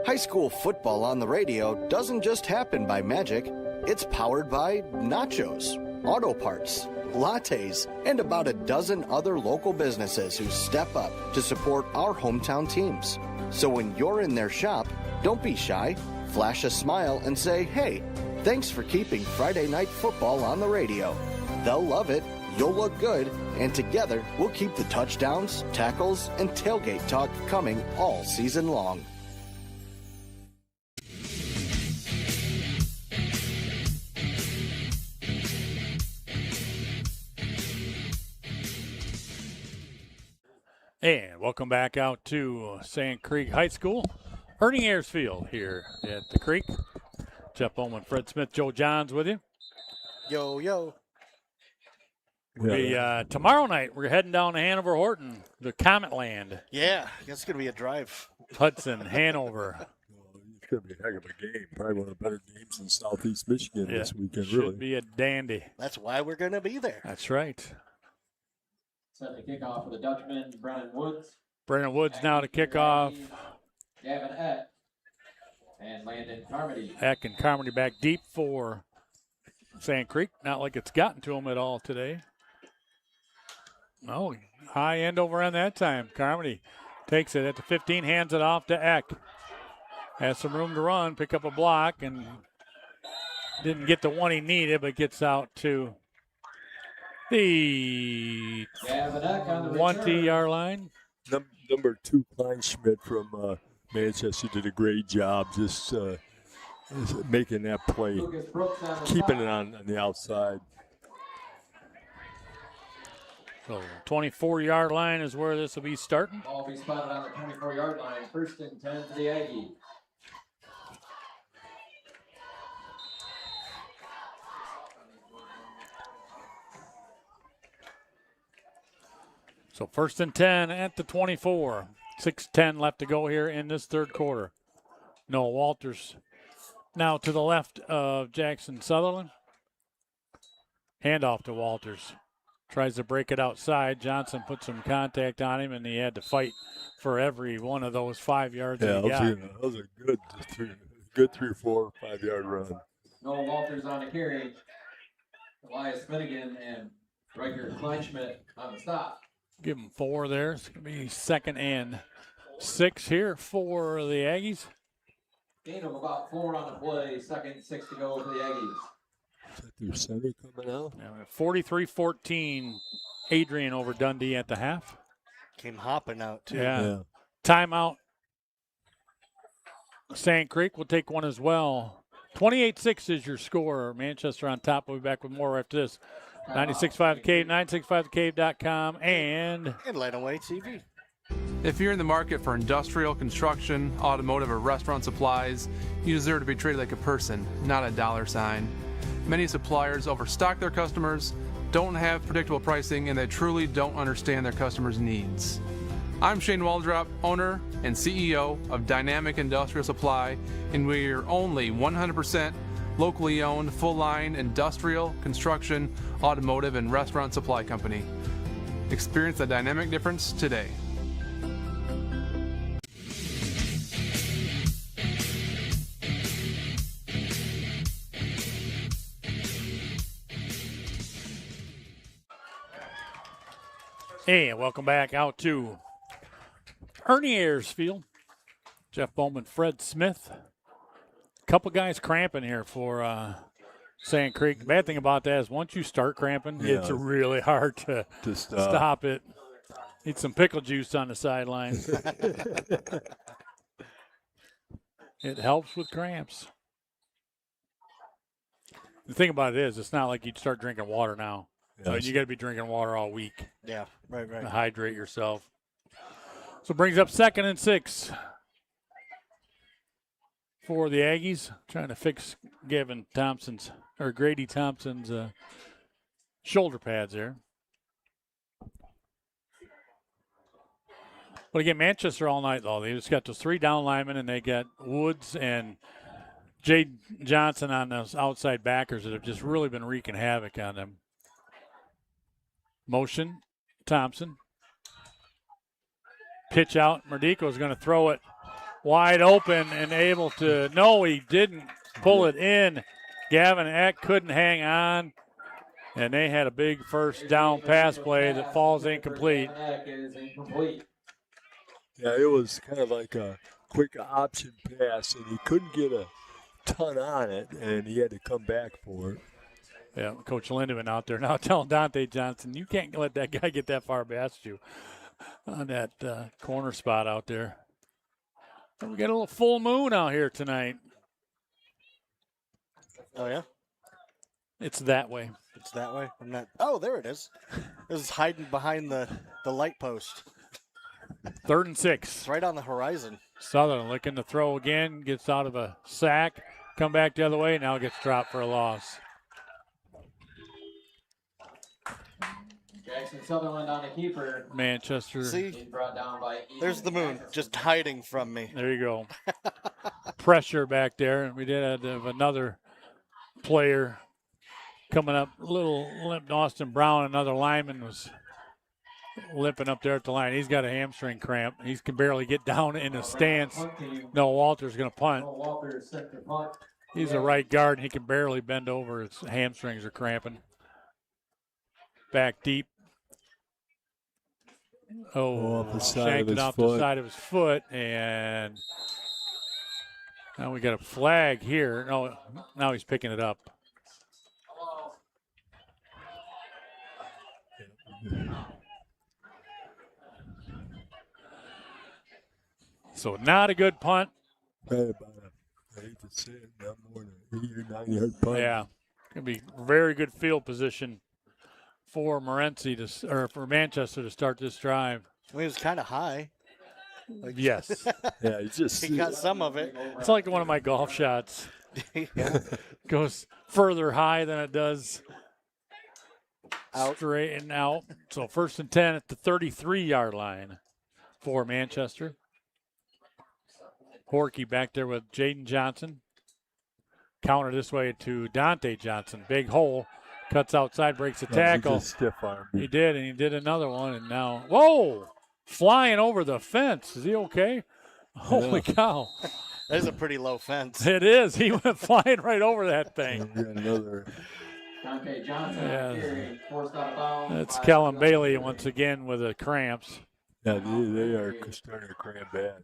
S16: High school football on the radio doesn't just happen by magic. It's powered by nachos, auto parts, lattes, and about a dozen other local businesses who step up to support our hometown teams. So when you're in their shop, don't be shy. Flash a smile and say, hey, thanks for keeping Friday Night Football on the radio. They'll love it, you'll look good, and together we'll keep the touchdowns, tackles, and tailgate talk coming all season long.
S1: And welcome back out to Sand Creek High School. Ernie Ayers Field here at the Creek. Jeff Bowman, Fred Smith, Joe Johns with you.
S5: Yo, yo.
S1: Tomorrow night, we're heading down to Hanover Horton, the Comet Land.
S5: Yeah, I guess it's going to be a drive.
S1: Hudson, Hanover.
S2: It's going to be a heck of a game. Probably one of the better games in Southeast Michigan this weekend,
S1: should
S2: really.
S1: Be a dandy.
S5: That's why we're going to be there.
S1: That's right.
S7: Set the kickoff for the Dutchman, Brennan Woods.
S1: Brennan Woods now to kick off.
S7: Gavin Eck and Landon Carmody.
S1: Eck and Carmody back deep for Sand Creek. Not like it's gotten to them at all today. No, high end over on that time. Carmody takes it at the 15, hands it off to Eck. Has some room to run, pick up a block, and didn't get the one he needed, but gets out to the 20-yard line.
S2: Number 2, Kleinschmidt from Manchester did a great job just making that play, keeping it on the outside.
S1: So 24-yard line is where this will be starting.
S7: Ball will be spotted on the 24-yard line. 1st and 10 to the Aggies.
S1: So 1st and 10 at the 24. 6:10 left to go here in this third quarter. Noah Walters now to the left of Jackson Sutherland. Handoff to Walters. Tries to break it outside. Johnson put some contact on him, and he had to fight for every one of those 5 yards that he got.
S2: That was a good 3 or 4 5-yard run.
S7: Noah Walters on the carry. Elias Finnegan and Riker Kleinschmidt on the stop.
S1: Give him 4 there. It's going to be 2nd and 6 here for the Aggies.
S7: Gain of about 4 on the play. 2nd and 6 to go for the Aggies.
S2: Is that their center coming out?
S1: 43-14, Adrian over Dundee at the half.
S5: Came hopping out, too.
S1: Yeah. Timeout. Sand Creek will take one as well. 28-6 is your score. Manchester on top. We'll be back with more after this. 96.5 The Cave, 965thecave.com, and
S5: Lenawee TV.
S8: If you're in the market for industrial, construction, automotive, or restaurant supplies, you deserve to be treated like a person, not a dollar sign. Many suppliers overstock their customers, don't have predictable pricing, and they truly don't understand their customers' needs. I'm Shane Waldrop, owner and CEO of Dynamic Industrial Supply, and we're only 100% locally owned, full-line industrial, construction, automotive, and restaurant supply company. Experience the dynamic difference today.
S1: Hey, welcome back out to Ernie Ayers Field. Jeff Bowman, Fred Smith. A couple guys cramping here for Sand Creek. The bad thing about that is once you start cramping, it's really hard to stop it. Need some pickle juice on the sideline. It helps with cramps. The thing about it is, it's not like you'd start drinking water now.
S2: Yes.
S1: You got to be drinking water all week.
S5: Yeah, right.
S1: To hydrate yourself. So it brings up 2nd and 6 for the Aggies, trying to fix Grady Thompson's shoulder pads there. But again, Manchester all night, though. They just got those 3 down linemen, and they got Woods and Jade Johnson on those outside backers that have just really been wreaking havoc on them. Motion, Thompson. Pitch out. Merdico is going to throw it wide open and able to. No, he didn't pull it in. Gavin Eck couldn't hang on. And they had a big first down pass play that falls incomplete.
S2: Yeah, it was kind of like a quick option pass, and he couldn't get a ton on it, and he had to come back for it.
S1: Yeah, Coach Lindemann out there now telling Dante Johnson, you can't let that guy get that far past you on that corner spot out there. And we got a little full moon out here tonight.
S5: Oh, yeah?
S1: It's that way.
S5: It's that way? I'm not. Oh, there it is. It was hiding behind the light post.
S1: 3rd and 6.
S5: It's right on the horizon.
S1: Southern looking to throw again, gets out of a sack, come back the other way, now gets dropped for a loss.
S7: Jackson Sutherland on a keeper.
S1: Manchester.
S5: See?
S7: Brought down by
S5: There's the moon, just hiding from me.
S1: There you go. Pressure back there. And we did have another player coming up, little limp. Austin Brown, another lineman, was limping up there at the line. He's got a hamstring cramp. He can barely get down in a stance. No, Walter's going to punt. He's a right guard, and he can barely bend over. His hamstrings are cramping. Back deep.
S2: Off the side
S1: shanked
S2: of
S1: it
S2: his
S1: off
S2: foot.
S1: the side of his foot, and now we got a flag here. No, now he's picking it up. So not a good punt.
S2: Right about I hate to say it, not more than 8 or 9 yard punt.
S1: Yeah, gonna be very good field position for for Manchester to start this drive.
S5: I mean, it was kind of high.
S1: Yes.
S2: Yeah,
S5: he got some of it.
S1: It's like one of my golf shots. Goes further high than it does straight and out. So 1st and 10 at the 33-yard line for Manchester. Horky back there with Jaden Johnson. Counter this way to Dante Johnson. Big hole. Cuts outside, breaks the tackle.
S2: He just stiff arm.
S1: He did, and he did another one. And now, whoa! Flying over the fence. Is he okay? Holy cow.
S5: That is a pretty low fence.
S1: It is. He went flying right over that thing.
S2: Another.
S7: Dante Johnson.
S1: Yeah.
S7: Forced out of bounds.
S1: That's Kellen Bailey once again with the cramps.
S2: Yeah, they are starting to cramp bad.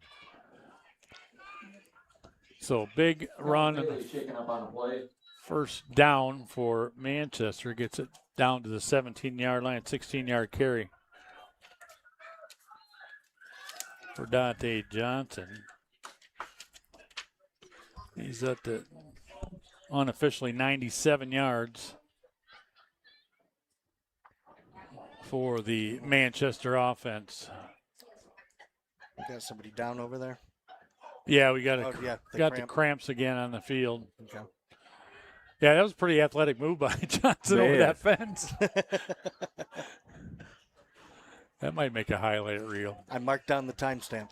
S1: So big run.
S7: Shaking up on the play.
S1: First down for Manchester. Gets it down to the 17-yard line. 16-yard carry for Dante Johnson. He's at the unofficially 97 yards for the Manchester offense.
S5: Got somebody down over there?
S1: Yeah, we got
S5: the
S1: cramps again on the field.
S5: Okay.
S1: Yeah, that was a pretty athletic move by Johnson over that fence. That might make a highlight reel.
S5: I marked down the timestamp.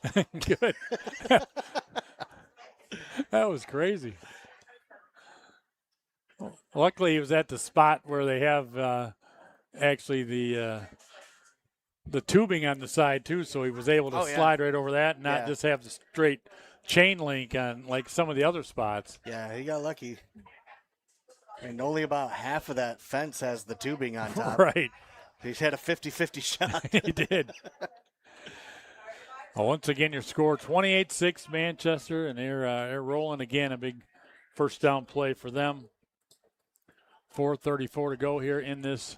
S1: Good. That was crazy. Luckily, he was at the spot where they have actually the tubing on the side, too, so he was able to slide right over that and not just have the straight chain link on like some of the other spots.
S5: Yeah, he got lucky. I mean, only about half of that fence has the tubing on top.
S1: Right.
S5: He's had a 50-50 shot.
S1: He did. Well, once again, your score 28-6 Manchester, and they're rolling again. A big first down play for them. 4:34 to go here in this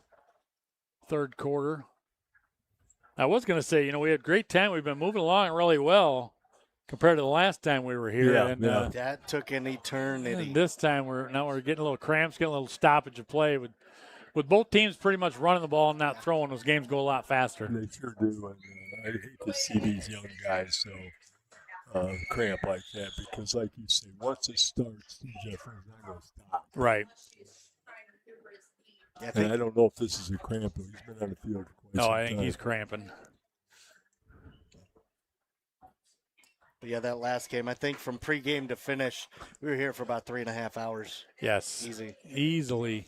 S1: third quarter. I was going to say, we had a great time. We've been moving along really well compared to the last time we were here.
S2: Yeah,
S1: and
S5: that took an eternity.
S1: And this time we're getting a little cramps, getting a little stoppage of play with both teams pretty much running the ball and not throwing. Those games go a lot faster.
S2: They sure do. And I hate to see these young guys cramp like that because, like you say, once it starts, Jeffrey's not going to stop.
S1: Right.
S5: Yeah,
S2: and I don't know if this is a cramp, but he's been on the field for quite some time.
S1: I think he's cramping.
S5: But yeah, that last game, I think from pregame to finish, we were here for about 3.5 hours.
S1: Yes.
S5: Easily.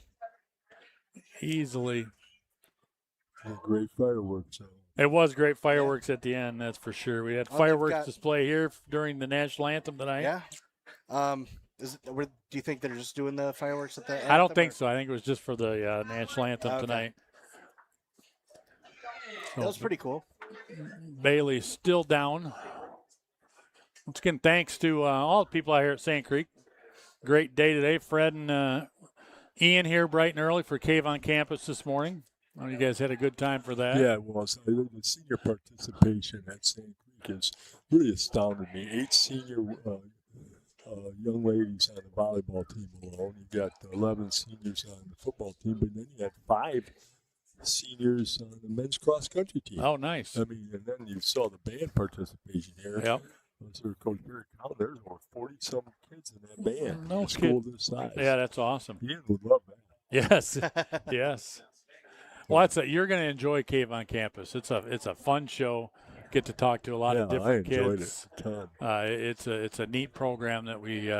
S2: Great fireworks.
S1: It was great fireworks at the end, that's for sure. We had fireworks display here during the national anthem tonight.
S5: Yeah. Do you think they're just doing the fireworks at the anthem?
S1: I don't think so. I think it was just for the national anthem tonight.
S5: That was pretty cool.
S1: Bailey's still down. Once again, thanks to all the people out here at Sand Creek. Great day today. Fred and Ian here bright and early for Cave on campus this morning. You guys had a good time for that.
S2: Yeah, it was. The senior participation at Sand Creek has really astounded me. 8 senior young ladies on the volleyball team alone. You got 11 seniors on the football team, but then you had 5 seniors on the men's cross-country team.
S1: Oh, nice.
S2: I mean, and then you saw the band participation here.
S1: Yep.
S2: So Coach Barry Cowan, there's over 40-some kids in that band.
S1: No
S2: school this size.
S1: Yeah, that's awesome.
S2: Ian would love that.
S1: Yes, yes. Well, you're going to enjoy Cave on Campus. It's a fun show. Get to talk to a lot of different kids.
S2: I enjoyed it a ton.
S1: It's a neat program that we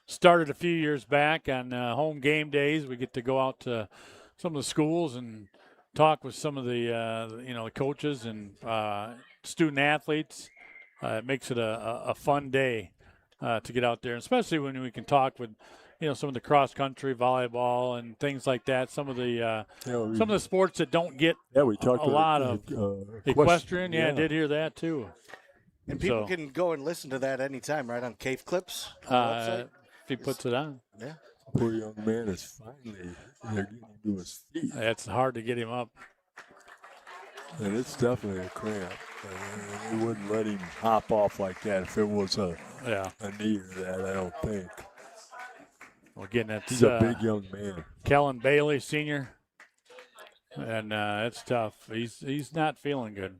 S1: started a few years back on home game days. We get to go out to some of the schools and talk with some of the the coaches and student athletes. It makes it a fun day to get out there, especially when we can talk with some of the cross country, volleyball, and things like that. Some of the some of the sports that don't get
S2: we talked
S1: a lot of equestrian. Yeah, I did hear that too.
S5: And people can go and listen to that anytime, right, on Cave Clips?
S1: If he puts it on.
S5: Yeah.
S2: Poor young man is finally getting to his feet.
S1: It's hard to get him up.
S2: And it's definitely a cramp. We wouldn't let him hop off like that if it was a knee or that, I don't think.
S1: Well, again,
S2: he's a big young man.
S1: Kellen Bailey, senior. And it's tough. He's not feeling good.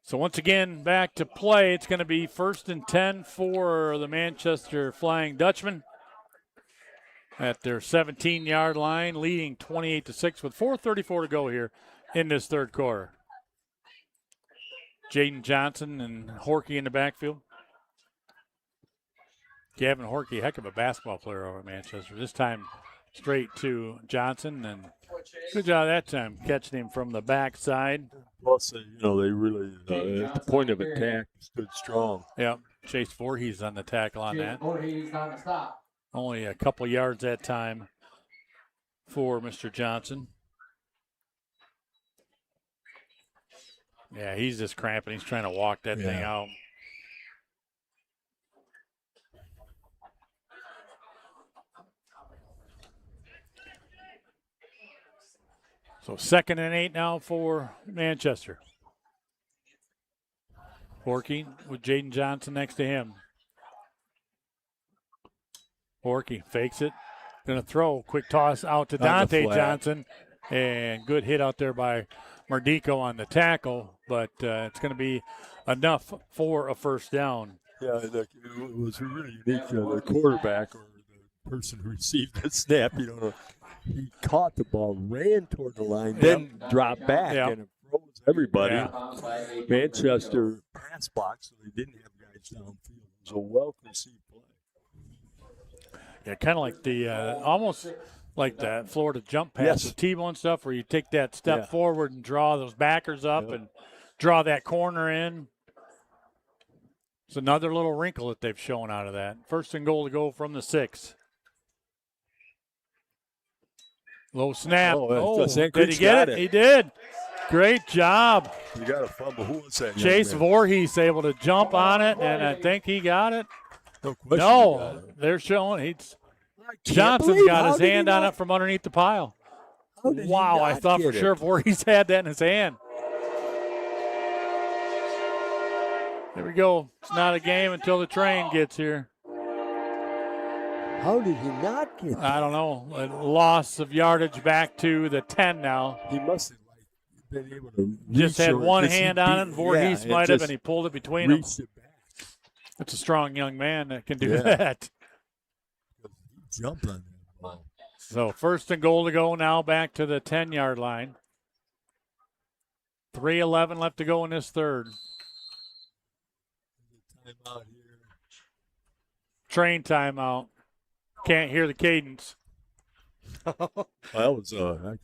S1: So once again, back to play. It's going to be 1st and 10 for the Manchester Flying Dutchmen at their 17-yard line, leading 28-6 with 4:34 to go here in this third quarter. Jaden Johnson and Horkey in the backfield. Gavin Horkey, heck of a basketball player over at Manchester. This time straight to Johnson, and good job that time catching him from the backside.
S2: Plus, they really, at the point of attack, stood strong.
S1: Yep. Chase Voorhees on the tackle on that.
S7: Voorhees on the stop.
S1: Only a couple yards that time for Mr. Johnson. Yeah, he's just cramping. He's trying to walk that thing out. So 2nd and 8 now for Manchester. Horkey with Jaden Johnson next to him. Horkey fakes it. Going to throw. Quick toss out to Dante Johnson. And good hit out there by Mardico on the tackle. But it's going to be enough for a first down.
S2: Yeah, it was really unique. The quarterback or the person who received the snap, he caught the ball, ran toward the line, then dropped back, and it froze everybody. Manchester pass block, so they didn't have guys downfield. It was a well-conceived play.
S1: Yeah, kind of like the almost like that Florida jump pass with T-bone stuff, where you take that step forward and draw those backers up and draw that corner in. It's another little wrinkle that they've shown out of that. 1st and goal to go from the 6. Low snap. Did he get it? He did. Great job.
S2: You got a fumble. Who was that?
S1: Chase Voorhees able to jump on it, and I think he got it.
S2: No question.
S1: No, they're showing Johnson's got his hand on it from underneath the pile.
S2: How
S1: Wow, I thought for sure before he's had that in his hand. There we go. It's not a game until the train gets here.
S2: How did he not get that?
S1: I don't know. A loss of yardage back to the 10 now.
S2: He must have been able to
S1: just had one
S2: because
S1: hand on it, and Voorhees might have, and he pulled it between them.
S2: It back.
S1: It's a strong young man that can do that.
S2: He jumped on that ball.
S1: So 1st and goal to go now, back to the 10-yard line. 3:11 left to go in this third.
S2: Timeout here.
S1: Train timeout. Can't hear the cadence.
S2: That was actually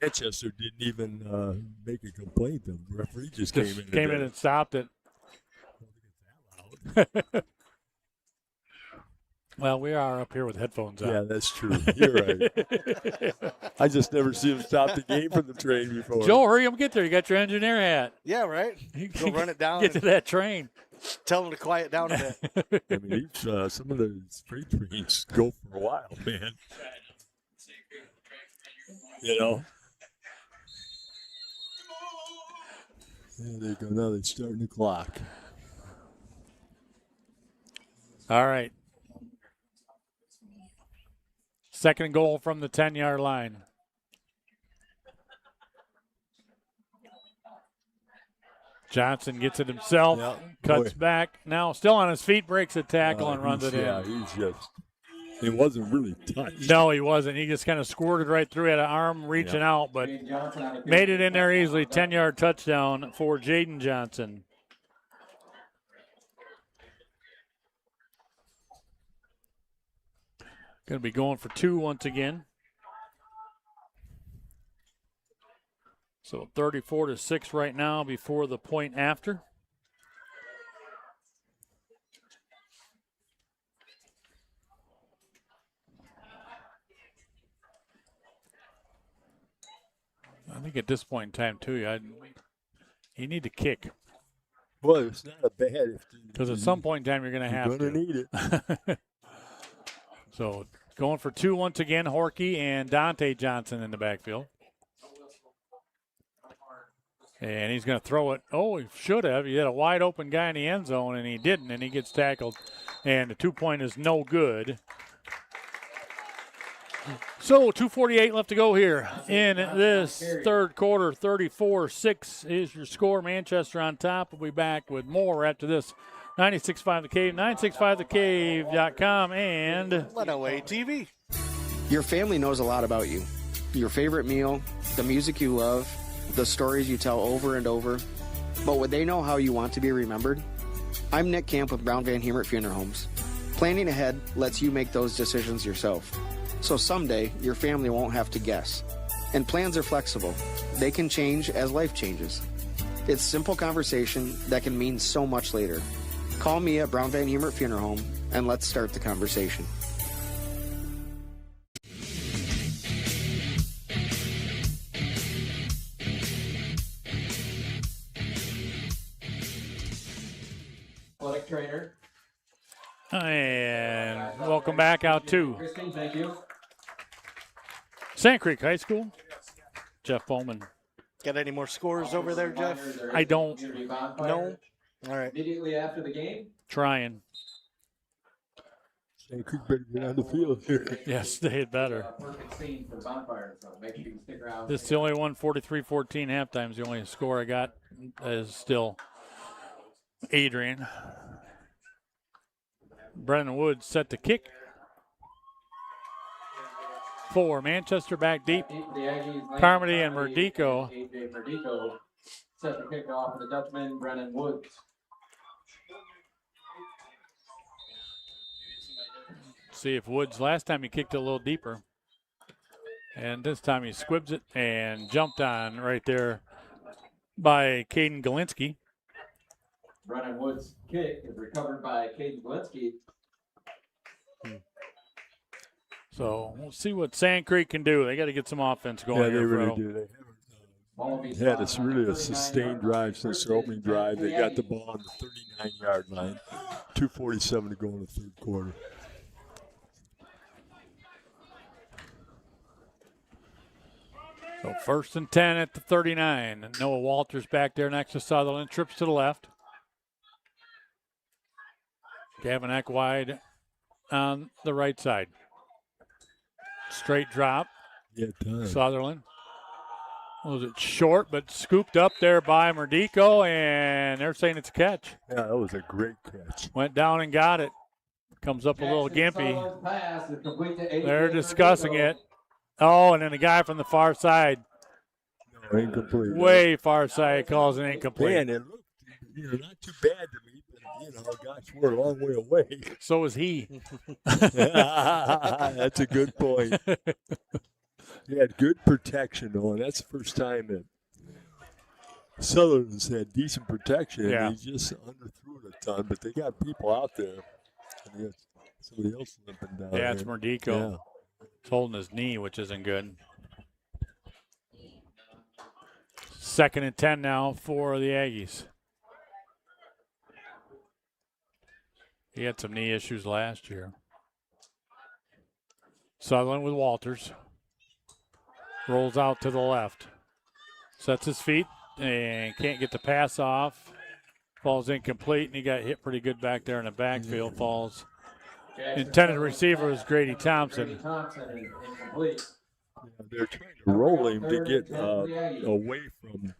S2: Manchester didn't even make a complaint. The referee just came in
S1: and stopped it. Well, we are up here with headphones on.
S2: Yeah, that's true. You're right. I just never seen him stop the game from the train before.
S1: Joe, hurry up and get there. You got your engineer hat.
S5: Yeah, right. Go run it down.
S1: Get to that train.
S5: Tell him to quiet down a bit.
S2: I mean, some of the freight trains go for a while, man. You know? There they go. Now they're starting the clock.
S1: All right. 2nd and goal from the 10-yard line. Johnson gets it himself, cuts back. Now still on his feet, breaks a tackle and runs it in.
S2: Yeah, he wasn't really touched.
S1: No, he wasn't. He just kind of squirted right through. Had an arm reaching out, but made it in there easily. 10-yard touchdown for Jaden Johnson. Going to be going for 2 once again. So 34-6 right now before the point after. I think at this point in time, too, you need to kick.
S2: Well, it's not a bad.
S1: Because at some point in time, you're going to have to.
S2: You're going to need it.
S1: So going for 2 once again, Horkey and Dante Johnson in the backfield. And he's going to throw it. Oh, he should have. He had a wide open guy in the end zone, and he didn't, and he gets tackled. And the 2-point is no good. So 2:48 left to go here in this third quarter. 34-6 is your score. Manchester on top. We'll be back with more after this. 96.5 The Cave, 965thecave.com, and
S5: Lenawee TV.
S9: Your family knows a lot about you. Your favorite meal, the music you love, the stories you tell over and over. But would they know how you want to be remembered? I'm Nick Camp with Brown Van Hemert Funeral Homes. Planning ahead lets you make those decisions yourself. So someday, your family won't have to guess. And plans are flexible. They can change as life changes. It's simple conversation that can mean so much later. Call me at Brown Van Hemert Funeral Home, and let's start the conversation.
S7: Athletic trainer.
S1: And welcome back out to
S7: Christine, thank you.
S1: Sand Creek High School. Jeff Bowman.
S5: Got any more scores over there, Jeff?
S1: I don't.
S5: No? All right.
S7: Immediately after the game.
S1: Trying.
S2: Sand Creek better get on the field here.
S1: Yes, they had better.
S7: Perfect scene for the bonfire, so make sure you stick around.
S1: This is the only one, 43-14 halftime is the only score I got is still Adrian. Brennan Woods set to kick. For Manchester back deep. Carmody and Merdico.
S7: AJ Merdico set to kick off for the Dutchman, Brennan Woods.
S1: See if Woods, last time he kicked it a little deeper. And this time he squibs it and jumped on right there by Caden Galinsky.
S7: Brennan Woods' kick is recovered by Caden Galinsky.
S1: So we'll see what Sand Creek can do. They got to get some offense going.
S2: Yeah, they
S1: here,
S2: really
S1: Fredo.
S2: do. They had a sustained drive since their opening drive. They got the ball on the 39-yard line. 2:47 to go in the third quarter.
S1: So 1st and 10 at the 39. And Noah Walters back there next to Sutherland. Trips to the left. Gavin Eck wide on the right side. Straight drop.
S2: Yeah, time.
S1: Sutherland. Was it short, but scooped up there by Merdico, and they're saying it's a catch.
S2: Yeah, that was a great catch.
S1: Went down and got it. Comes up a little gimpy. They're discussing it. Oh, and then the guy from the far side.
S2: No, incomplete.
S1: Way far side calls an incomplete.
S2: Man, it looked not too bad to me, but gosh, we're a long way away.
S1: So is he.
S2: That's a good point. He had good protection, though, and that's the first time that Sutherland's had decent protection.
S1: Yeah.
S2: And he just underthrew it a ton, but they got people out there. And they got somebody else limping down
S1: Yeah, it's
S2: there.
S1: Merdico.
S2: Yeah.
S1: He's holding his knee, which isn't good. 2nd and 10 now for the Aggies. He had some knee issues last year. Sutherland with Walters. Rolls out to the left. Sets his feet and can't get the pass off. Falls incomplete, and he got hit pretty good back there in the backfield. Falls. Intended receiver was Grady Thompson.
S2: They're trying to roll him to get away from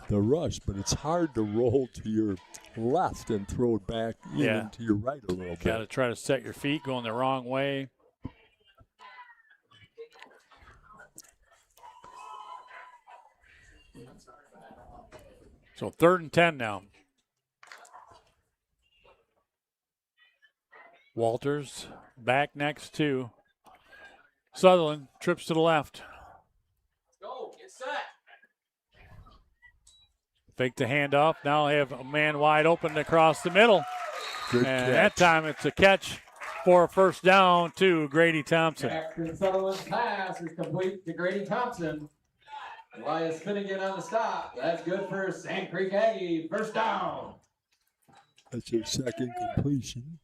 S2: the rush, but it's hard to roll to your left and throw it back into your right a little bit.
S1: Got to try to set your feet going the wrong way. So 3rd and 10 now. Walters back next to Sutherland. Trips to the left.
S7: Go, get set.
S1: Fake the handoff. Now they have a man wide open across the middle.
S2: Good
S1: and
S2: catch.
S1: that time it's a catch for a 1st down to Grady Thompson.
S7: Jackson Sutherland's pass is complete to Grady Thompson. Elias Finnegan on the stop. That's good for Sand Creek Aggie. 1st down.
S2: That's your 2nd completion.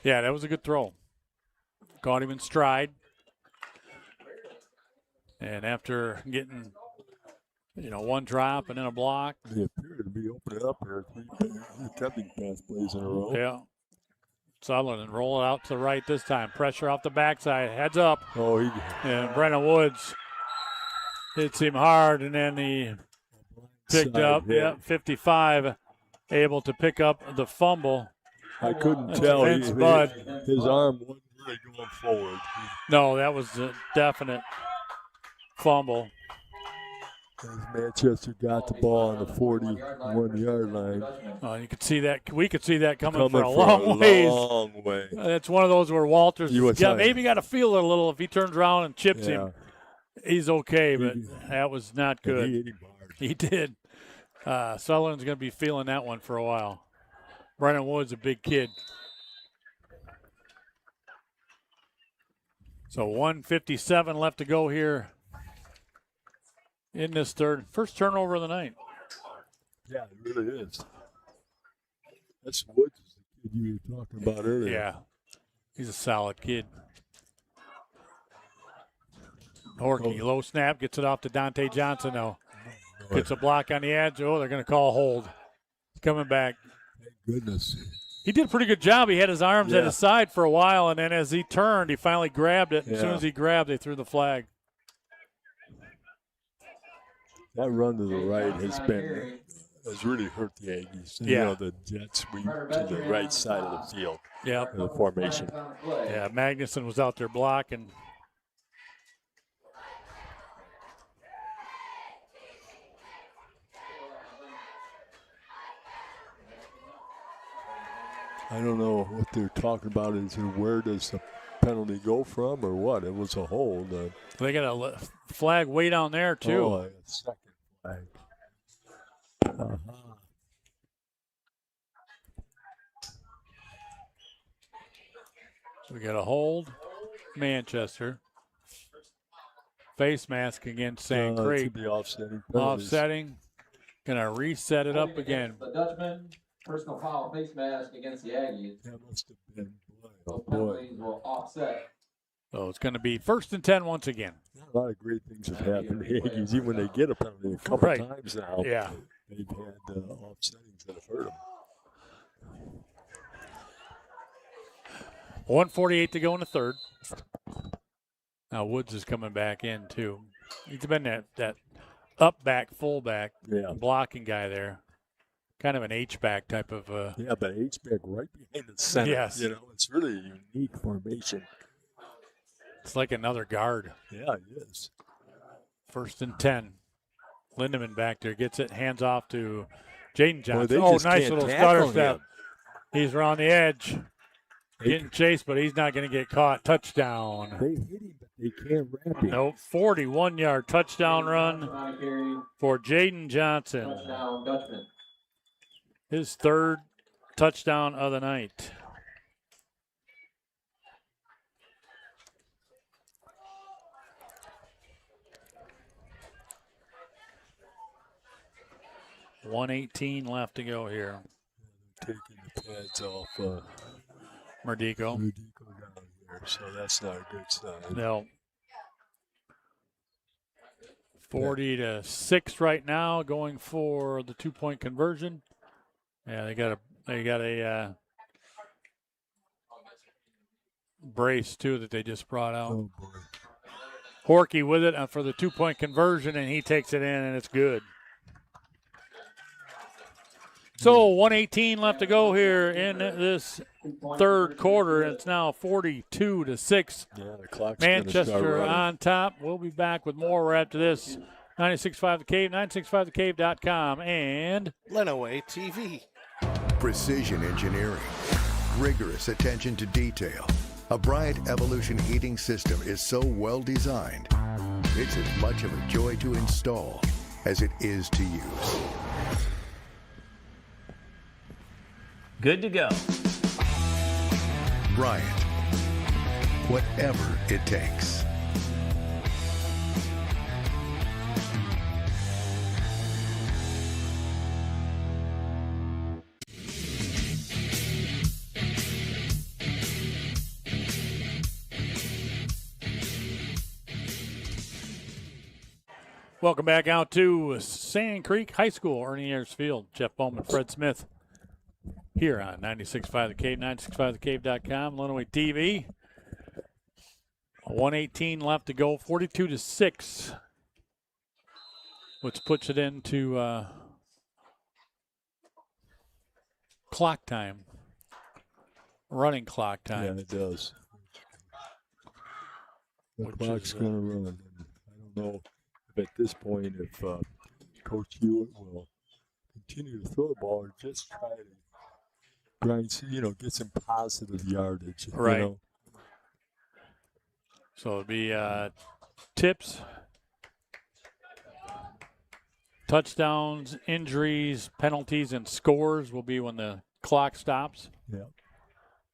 S1: Yeah, that was a good throw. Caught him in stride. And after getting, one drop and then a block.
S2: They appear to be opening up here. 3 attempting pass plays in a row.
S1: Yeah. Sutherland and roll it out to the right this time. Pressure off the backside. Heads up.
S2: Oh,
S1: and Brennan Woods hits him hard, and then he picked up. Yeah, 55, able to pick up the fumble.
S2: I couldn't tell.
S1: His
S2: His arm wasn't really going forward.
S1: No, that was a definite fumble.
S2: As Manchester got the ball on the 41-yard line.
S1: You could see that. We could see that coming for a long ways.
S2: Long way.
S1: It's one of those where Walters maybe got to feel it a little. If he turns around and chips him, he's okay. But that was not good.
S2: He hit him hard.
S1: He did. Sutherland's going to be feeling that one for a while. Brennan Wood's a big kid. So 1:57 left to go here in this third. First turnover of the night.
S2: Yeah, it really is. That's Woods, the kid you were talking about earlier.
S1: Yeah, he's a solid kid. Horky, low snap, gets it off to Dante Johnson now. Gets a block on the edge. Oh, they're going to call a hold. He's coming back.
S2: Thank goodness.
S1: He did a pretty good job. He had his arms at his side for a while, and then as he turned, he finally grabbed it. As soon as he grabbed, they threw the flag.
S2: That run to the right has really hurt the Aggies.
S1: Yeah.
S2: The jet sweep to the right side of the field.
S1: Yeah.
S2: The formation.
S1: Yeah, Magnuson was out there blocking.
S2: I don't know what they're talking about. Is where does the penalty go from or what? It was a hold.
S1: They got a flag way down there, too.
S2: Oh, a second flag.
S1: We got a hold. Manchester. Face mask against Sand Creek.
S2: Be offsetting.
S1: Offsetting. Gonna reset it up again.
S7: The Dutchman, personal foul, face mask against the Aggies.
S2: That must have been
S7: Those penalties will offset.
S1: So it's going to be 1st and 10 once again.
S2: A lot of great things have happened to the Aggies, even when they get a penalty a couple times now.
S1: Yeah.
S2: They've had offsettings that have hurt them.
S1: 1:48 to go in the third. Now Woods is coming back in too. He's been that up back, fullback, blocking guy there. Kind of an H-back type of.
S2: Yeah, but H-back right behind the center.
S1: Yes.
S2: You know, it's really a unique formation.
S1: It's like another guard.
S2: Yeah, it is.
S1: 1st and 10. Lindemann back there gets it, hands off to Jaden Johnson.
S2: Boy,
S1: nice little stutter step. He's around the edge. Getting chased, but he's not going to get caught. Touchdown.
S2: They hit him, but they can't wrap him.
S1: Nope, 41-yard touchdown run for Jaden Johnson.
S7: Touchdown, Dutchman.
S1: His 3rd touchdown of the night. $1:18 left to go here.
S2: Taking the pads off
S1: Merdico.
S2: down here, so that's not a good sign.
S1: No. 40-6 right now, going for the 2-point conversion. Yeah, they got a brace too that they just brought out.
S2: Oh boy.
S1: Horky with it for the 2-point conversion, and he takes it in, and it's good. So 1:18 left to go here in this third quarter. It's now 42-6.
S2: Yeah, the clock's
S1: Manchester on top. We'll be back with more right after this. 96.5 The Cave, 965thecave.com, and
S5: Lenawee TV.
S10: Precision engineering, rigorous attention to detail. A Bryant Evolution heating system is so well designed, it's as much of a joy to install as it is to use.
S11: Good to go.
S10: Bryant, whatever it takes.
S1: welcome back out to Sand Creek High School, Ernie Ayers Field. Jeff Bowman, Fred Smith here on 96.5 The Cave, 965thecave.com, Lenawee TV. 1:18 left to go, 42-6, which puts it into clock time, running clock time.
S2: Yeah, it does. The clock's going to run. I don't know if at this point if Coach Hewitt will continue to throw the ball or just try to grind, get some positive yardage.
S1: Right.
S2: You know?
S1: So it'll be tips, touchdowns, injuries, penalties, and scores will be when the clock stops.
S2: Yeah.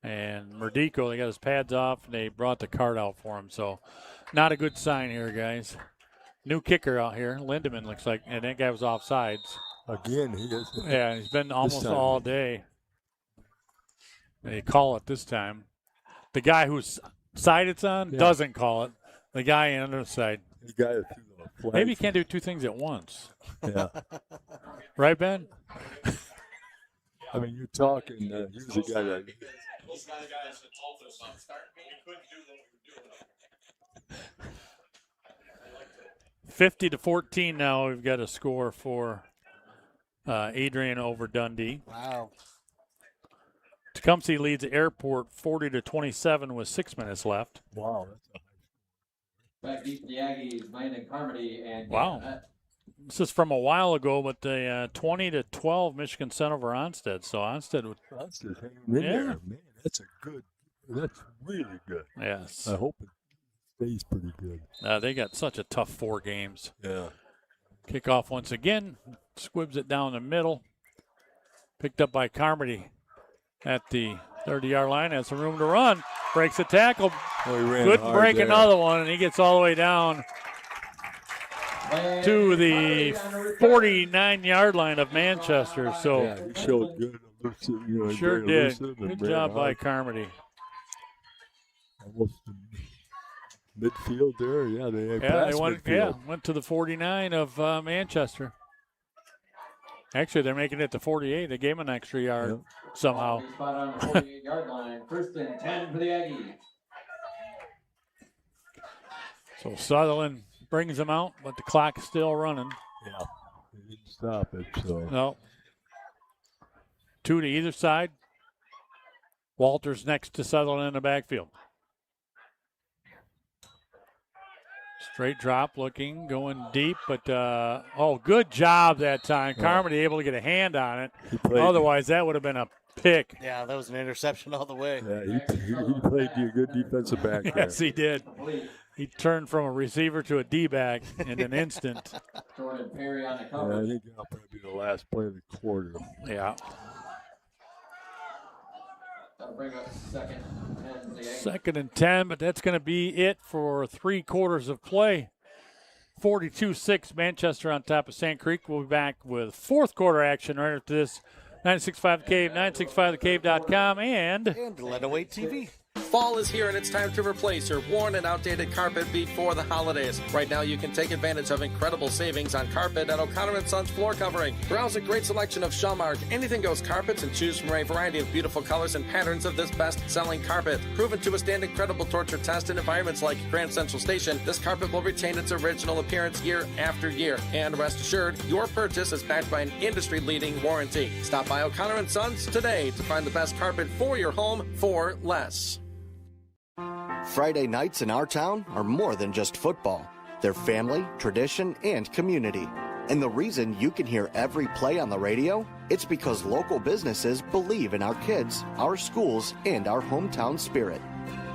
S1: And Merdico, they got his pads off, and they brought the card out for him. So not a good sign here, guys. New kicker out here. Lindemann looks like, and that guy was offsides.
S2: Again, he is.
S1: Yeah, he's been almost all day. They call it this time. The guy whose side it's on doesn't call it. The guy on the other side.
S2: The guy that threw the flag.
S1: Maybe you can't do two things at once.
S2: Yeah.
S1: Right, Ben?
S2: I mean, you're talking, he was the guy that.
S1: 50-14 now. We've got a score for Adrian over Dundee.
S5: Wow.
S1: Tecumseh leads Airport 40-27 with 6 minutes left.
S2: Wow, that's a
S7: Back deep for the Aggies, Landon Carmody and
S1: wow. This is from a while ago, but the 20-12 Michigan sent over Onstead. So Onstead would.
S2: Onstead hanging in there, man. That's really good.
S1: Yes.
S2: I hope it stays pretty good.
S1: They got such a tough 4 games.
S2: Yeah.
S1: Kickoff once again. Squibs it down the middle. Picked up by Carmody at the 30-yard line. Has some room to run. Breaks a tackle. Couldn't break another one, and he gets all the way down to the 49-yard line of Manchester. So
S2: yeah, he showed good.
S1: Sure did. Good job by Carmody.
S2: Almost midfield there. Yeah, they
S1: went to the 49 of Manchester. Actually, they're making it to 48. They gave him an extra yard somehow.
S7: Spot on the 48-yard line. 1st and 10 for the Aggies.
S1: So Sutherland brings them out, but the clock is still running.
S2: Yeah, they didn't stop it. So
S1: no. 2 to either side. Walters next to Sutherland in the backfield. Straight drop, looking, going deep, but good job that time. Carmody able to get a hand on it. Otherwise, that would have been a pick.
S5: Yeah, that was an interception all the way.
S2: Yeah, he played a good defensive back there.
S1: Yes, he did. He turned from a receiver to a D-back in an instant.
S7: Jordan Perry on the
S2: Yeah,
S7: cover.
S2: I think that'll probably be the last play of the quarter.
S1: Yeah.
S7: That'll bring up 2nd and 10 for the Aggies.
S1: 2nd and 10, but that's going to be it for 3 quarters of play. 42-6, Manchester on top of Sand Creek. We'll be back with 4th quarter action right after this. 96.5 The Cave, 965thecave.com, and
S5: Lenawee TV.
S12: Fall is here and it's time to replace your worn and outdated carpet before the holidays. Right now you can take advantage of incredible savings on carpet at O'Connor & Sons Floor Covering. Browse a great selection of Shellmark, Anything Goes carpets and choose from a variety of beautiful colors and patterns of this best-selling carpet. Proven to withstand incredible torture tests in environments like Grand Central Station, this carpet will retain its original appearance year after year. And rest assured, your purchase is backed by an industry-leading warranty. Stop by O'Connor & Sons today to find the best carpet for your home for less.
S16: Friday nights in our town are more than just football. They're family, tradition, and community. And the reason you can hear every play on the radio, it's because local businesses believe in our kids, our schools, and our hometown spirit.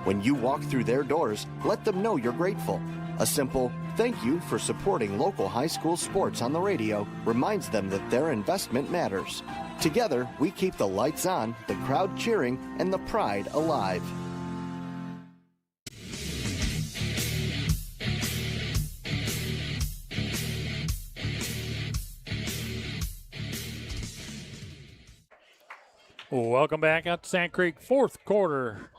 S16: When you walk through their doors, let them know you're grateful. A simple thank you for supporting local high school sports on the radio reminds them that their investment matters. Together, we keep the lights on, the crowd cheering, and the pride alive.
S1: Welcome back out to Sand Creek. 4th quarter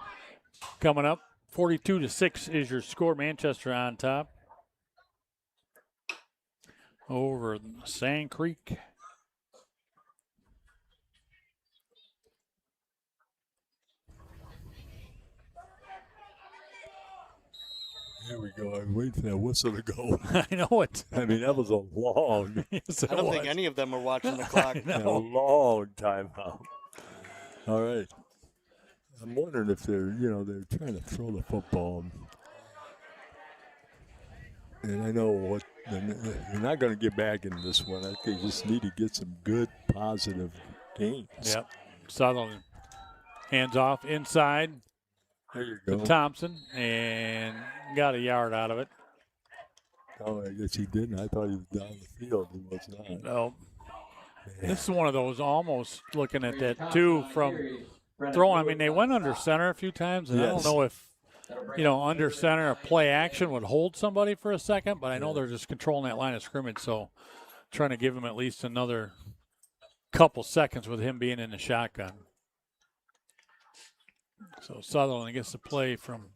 S1: coming up. 42-6 is your score. Manchester on top over Sand Creek.
S2: Here we go. I'm waiting for that whistle to go.
S1: I know it.
S2: I mean, that was a long.
S1: Yes,
S5: I don't think any of them were watching the clock.
S2: A long time out. All right. I'm wondering if they're trying to throw the football. And I know what they're not going to get back in this one. I think they just need to get some good, positive gains.
S1: Yep. Sutherland hands off inside.
S2: There you go.
S1: To Thompson and got a yard out of it.
S2: Oh, I guess he didn't. I thought he was down the field. He was not.
S1: No. This is one of those almost looking at that too from throwing. I mean, they went under center a few times, and I don't know if, under center a play action would hold somebody for a second, but I know they're just controlling that line of scrimmage, so trying to give him at least another couple seconds with him being in the shotgun. So Sutherland gets the play from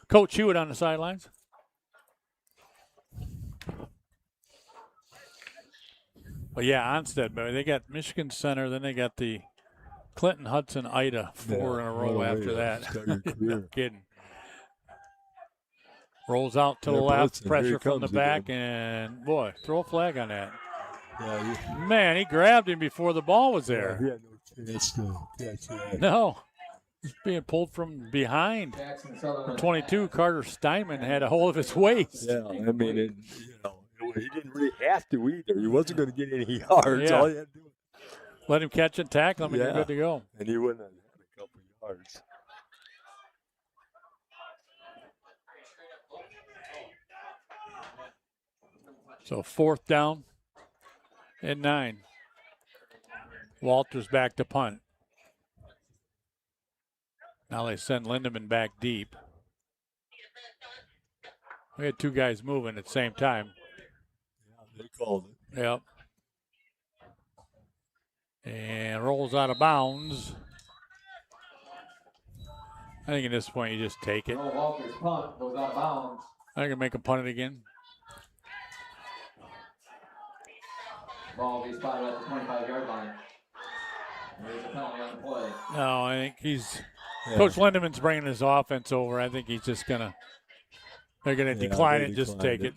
S1: Coach Hewitt on the sidelines. But yeah, Onstead, they got Michigan Center, then they got the Clinton Hudson Ida 4 in a row after that. No kidding. Rolls out to the left, pressure from the back, and boy, throw a flag on that.
S2: Yeah,
S1: man, he grabbed him before the ball was there.
S2: He had no chance to catch that.
S1: No. He's being pulled from behind. 22, Carter Steinman had a hold of his waist.
S2: Yeah, I mean, he didn't really have to either. He wasn't going to get any yards.
S1: Yeah.
S2: All he had to do was
S1: let him catch and tackle him, and you're good to go.
S2: And he wouldn't have had a couple yards.
S1: So 4th down and 9. Walters back to punt. Now they send Lindemann back deep. We had 2 guys moving at the same time.
S2: Yeah, they called it.
S1: Yep. And rolls out of bounds. I think at this point you just take it.
S7: Walters punt goes out of bounds.
S1: I can make him punt it again.
S7: Ball will be spotted at the 25-yard line. There's a penalty on the play.
S1: No, I think he's Coach Lindemann's bringing his offense over. I think he's just gonna they're gonna decline it and just take it.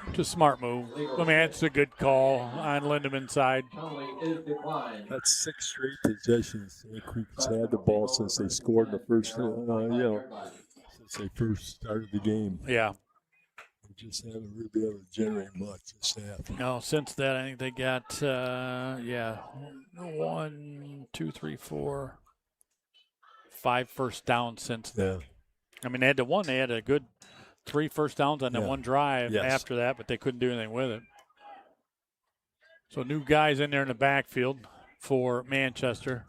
S1: It's a smart move. I mean, it's a good call on Lindemann's side.
S7: Penalty is declined.
S2: That's 6 straight possessions. Sand Creek's had the ball since they scored in the first, since they first started the game.
S1: Yeah.
S2: They just haven't really been able to generate much this half.
S1: No, since that, I think they got, 1, 2, 3, 4, 5 first downs since then. I mean, they had a good 3 first downs on that one drive after that, but they couldn't do anything with it. So new guys in there in the backfield for Manchester.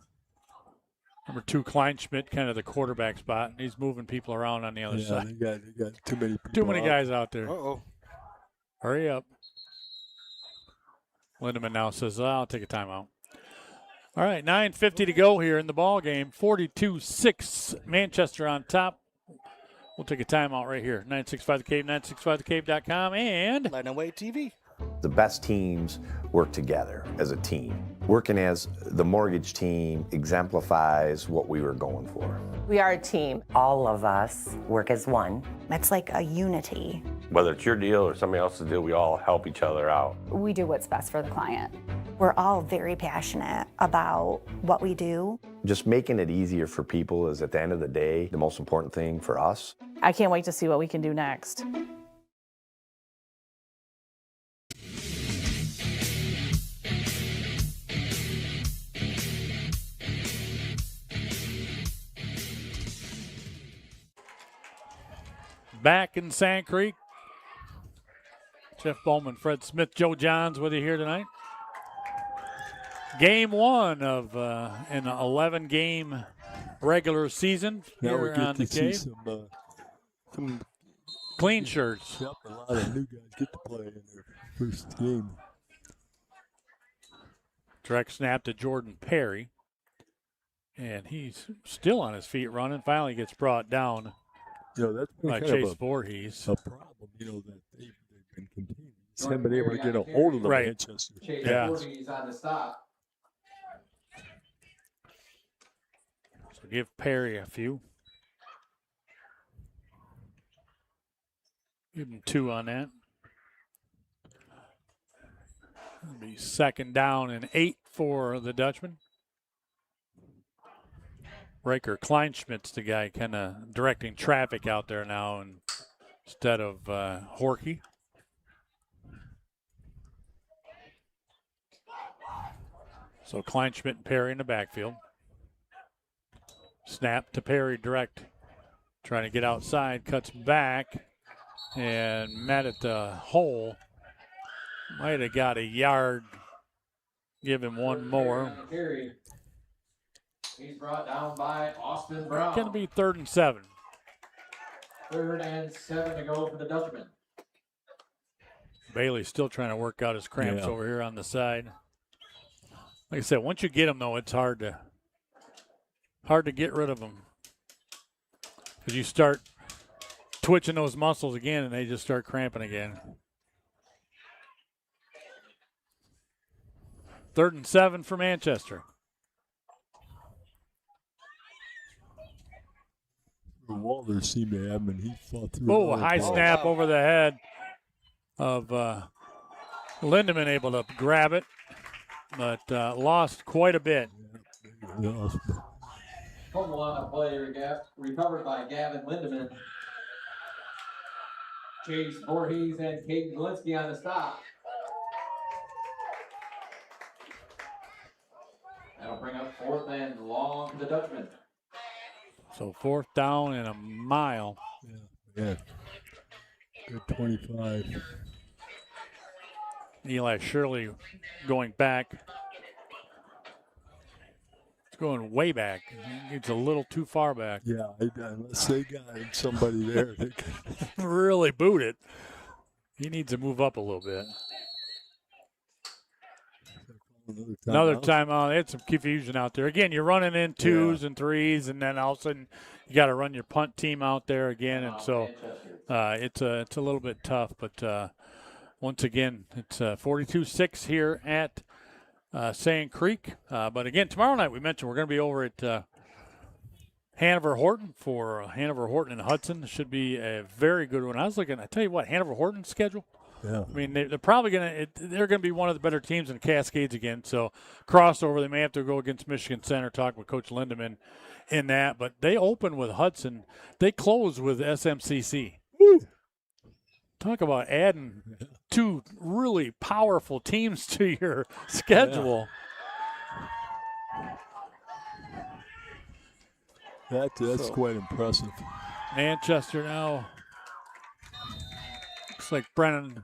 S1: Number 2, Kleinschmidt, kind of the quarterback spot. He's moving people around on the other side.
S2: They got too many people.
S1: Too many guys out there.
S5: Uh-oh.
S1: Hurry up. Lindemann now says, I'll take a timeout. All right, 9:50 to go here in the ball game. 42-6, Manchester on top. We'll take a timeout right here. 965 The Cave, 965thecave.com, and
S5: Lenawee TV.
S17: The best teams work together as a team. Working as the mortgage team exemplifies what we were going for.
S18: We are a team.
S13: All of us work as one.
S20: It's like a unity.
S14: Whether it's your deal or somebody else's deal, we all help each other out.
S20: We do what's best for the client. We're all very passionate about what we do.
S17: Just making it easier for people is, at the end of the day, the most important thing for us.
S18: I can't wait to see what we can do next.
S1: back in Sand Creek. Jeff Bowman, Fred Smith, Joe Johns with you here tonight. Game one of an 11-game regular season here on the Cave.
S2: Some
S1: clean shirts.
S2: Yep, a lot of new guys get to play in their first game.
S1: Direct snap to Jordan Perry. And he's still on his feet running. Finally gets brought down
S2: that's
S1: by Chase Voorhees.
S2: A problem, that they've been continuing. Just haven't been able to get a hold of the Manchester.
S7: Chase Voorhees on the stop.
S1: So give Perry a few. Give him 2 on that. It'll be 2nd down and 8 for the Dutchman. Riker Kleinschmidt's the guy kind of directing traffic out there now instead of Horkey. So Kleinschmidt and Perry in the backfield. Snap to Perry direct. Trying to get outside, cuts back, and met at the hole. Might have got a yard. Give him one more.
S7: He's brought down by Austin Brown.
S1: Going to be 3rd and 7.
S7: 3rd and 7 to go for the Dutchman.
S1: Bailey's still trying to work out his cramps over here on the side. Like I said, once you get them, though, it's hard to get rid of them. Because you start twitching those muscles again, and they just start cramping again. 3rd and 7 for Manchester.
S2: Walters seemed to have him, and he fought through.
S1: Oh, a high snap over the head of Lindemann, able to grab it, but lost quite a bit.
S7: Fumble on the play, recovered by Gavin Lindemann. Chase Voorhees and Caden Galinsky on the stop. That'll bring up 4th and long for the Dutchman.
S1: So 4th down and a mile.
S2: Yeah. Good 25.
S1: Eli Shirley going back. It's going way back. It's a little too far back.
S2: Yeah, unless they got somebody there that can
S1: really boot it. He needs to move up a little bit. Another timeout. They had some confusion out there. Again, you're running in twos and threes, and then all of a sudden you got to run your punt team out there again, and so it's a little bit tough. But once again, it's 42-6 here at Sand Creek. But again, tomorrow night we mentioned we're going to be over at Hanover Horton for Hanover Horton and Hudson. This should be a very good one. I tell you what, Hanover Horton's schedule.
S2: Yeah.
S1: I mean, they're probably they're going to be one of the better teams in the Cascades again. So crossover, they may have to go against Michigan Center, talk with Coach Lindemann in that. But they open with Hudson. They close with SMCC.
S2: Woo.
S1: Talk about adding two really powerful teams to your schedule.
S2: Yeah. That's quite impressive.
S1: Manchester now. Looks like Brennan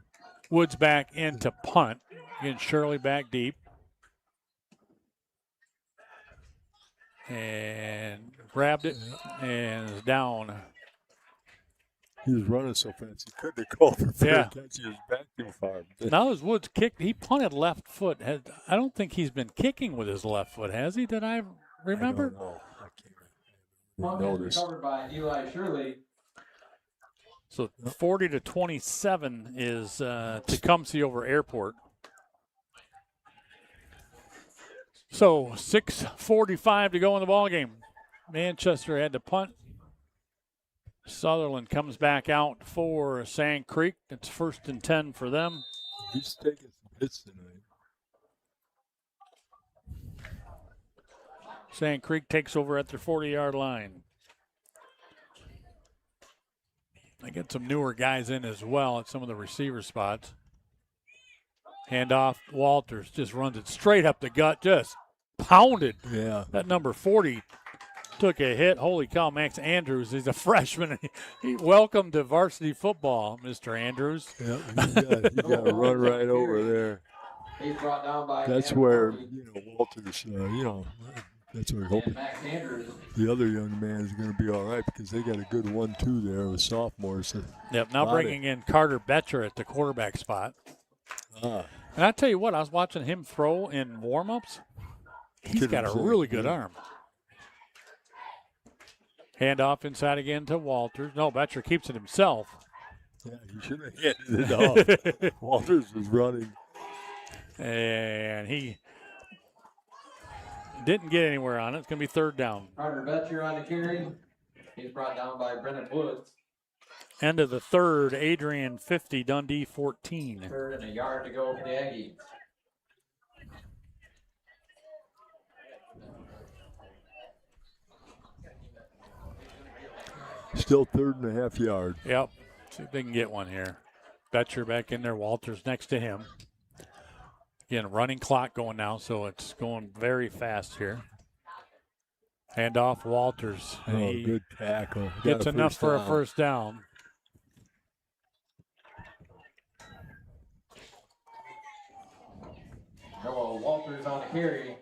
S1: Woods back into punt. Again, Shirley back deep. And grabbed it and is down.
S2: He was running so fast he couldn't have called for fair catch. He was back too far.
S1: Now as Woods kicked, he punted left foot. I don't think he's been kicking with his left foot, has he? Did I remember?
S2: I don't know. I can't notice.
S7: Covered by Eli Shirley.
S1: So 40-27 is Tecumseh over Airport. So 6:45 to go in the ball game. Manchester had to punt. Sutherland comes back out for Sand Creek. It's 1st and 10 for them.
S2: He's taking some hits tonight.
S1: Sand Creek takes over at their 40-yard line. They get some newer guys in as well at some of the receiver spots. Handoff, Walters just runs it straight up the gut, just pounded.
S2: Yeah.
S1: That number 40 took a hit. Holy cow, Max Andrews, he's a freshman. He welcome to varsity football, Mr. Andrews.
S2: Yeah, you got to run right over there.
S7: He's brought down by
S2: That's where, Walters, that's where hoping the other young man is going to be all right because they got a good 1-2 there with sophomores.
S1: Yep, now bringing in Carter Betcher at the quarterback spot. And I tell you what, I was watching him throw in warm-ups. He's got a really good arm. Handoff inside again to Walters. No, Betcher keeps it himself.
S2: Yeah, he should have handed it off. Walters was running.
S1: And he didn't get anywhere on it. It's going to be 3rd down.
S7: Carter Betcher on the carry. He's brought down by Brennan Woods.
S1: End of the 3rd, Adrian 50, Dundee 14.
S7: 3rd and a yard to go for the Aggies.
S2: Still 3.5 yard.
S1: Yep. See if they can get one here. Betcher back in there. Walters next to him. Again, running clock going now, so it's going very fast here. Handoff, Walters.
S2: Good tackle.
S1: Gets enough for a 1st down.
S7: Noah Walters on the carry.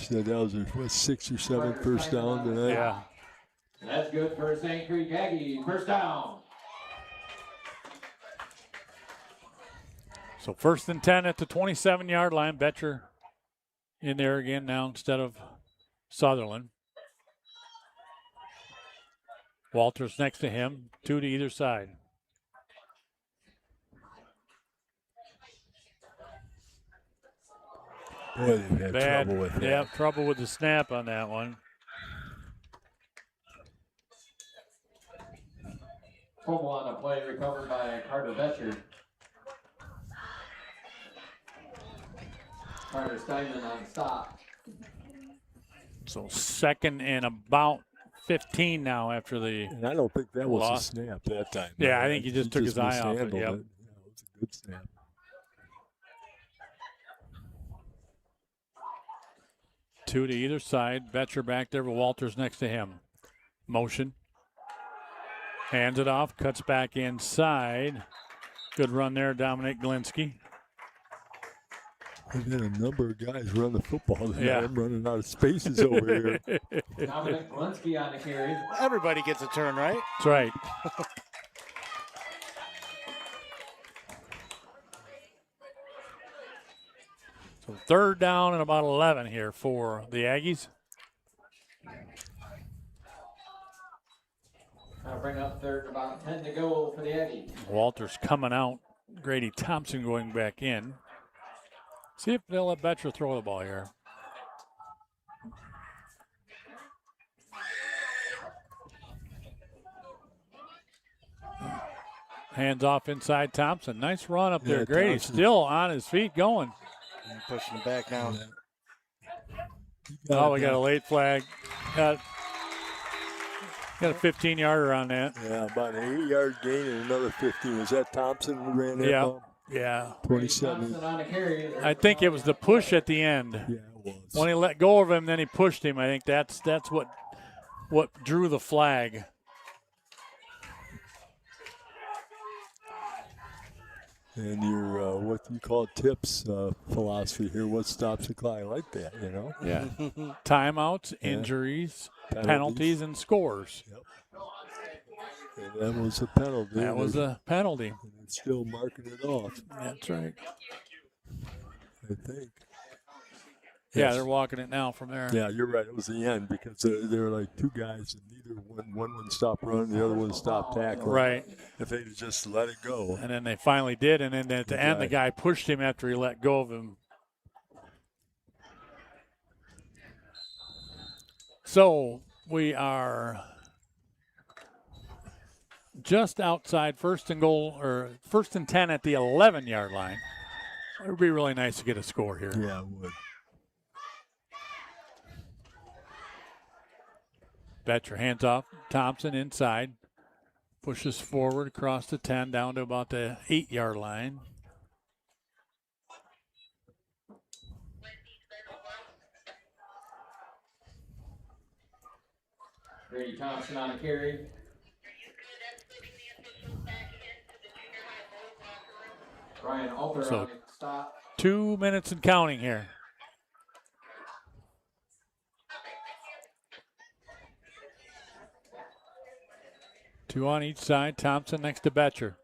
S2: That was their 6th or 7th 1st down tonight.
S1: Yeah.
S7: That's good for Sand Creek Aggies. 1st down.
S1: So 1st and 10 at the 27-yard line. Betcher in there again now instead of Sutherland. Walters next to him. 2 to either side.
S2: Boy, they've had trouble with that.
S1: Yeah, trouble with the snap on that one.
S7: Fumble on the play recovered by Carter Betcher. Carter Steinman on stop.
S1: So 2nd and about 15 now after the
S2: And I don't think that was
S1: loss.
S2: a snap that time.
S1: Yeah, I think he just took his eye off it.
S2: mishandled
S1: Yep.
S2: it. Yeah, it was a good snap.
S1: Two to either side. Betcher back there with Walters next to him. Motion. Hands it off. Cuts back inside. Good run there, Dominic Glinsky.
S2: There's been a number of guys run the football.
S1: Yeah.
S2: I'm running out of spaces over here.
S7: Dominic Glinsky on the carry.
S5: Everybody gets a turn, right?
S1: That's right. So 3rd down and about 11 here for the Aggies.
S7: That'll bring up 3rd, about 10 to go for the Aggies.
S1: Walters coming out. Grady Thompson going back in. See if they'll let Betcher throw the ball here. Hands off inside Thompson. Nice run up there. Grady
S2: Thompson.
S1: still on his feet going.
S5: Pushing him back now.
S1: Oh, we got a late flag. Got a 15-yarder on that.
S2: Yeah, about an 8-yard gain and another 15. Was that Thompson who ran that ball?
S1: Yeah.
S2: 27.
S1: I think it was the push at the end.
S2: Yeah, it was.
S1: When he let go of him, then he pushed him. I think that's what drew the flag.
S2: And your, what you call tips philosophy here, what stops the clock? I like that, you know?
S1: Yeah. Timeouts, injuries, penalties, and scores.
S2: Yep. And that was a penalty.
S1: That was a penalty.
S2: And it's still marking it off.
S1: That's right.
S2: I think.
S1: Yeah,
S2: Yes.
S1: they're walking it now from there.
S2: Yeah, you're right. It was the end because there were like two guys, and neither one would stop running, the other one stopped tackling.
S1: Right.
S2: If they'd just let it go.
S1: And then they finally did, and then at the end, the guy pushed him after he let go of him. So we are just outside 1st and goal, or 1st and 10 at the 11-yard line. It would be really nice to get a score here.
S2: Yeah, it would.
S1: Betcher hands off. Thompson inside. Pushes forward across the 10 down to about the 8-yard line.
S7: Grady Thompson on the carry. Brian Alter
S1: So
S7: on the stop.
S1: 2 minutes and counting here. Two on each side. Thompson next to Betcher.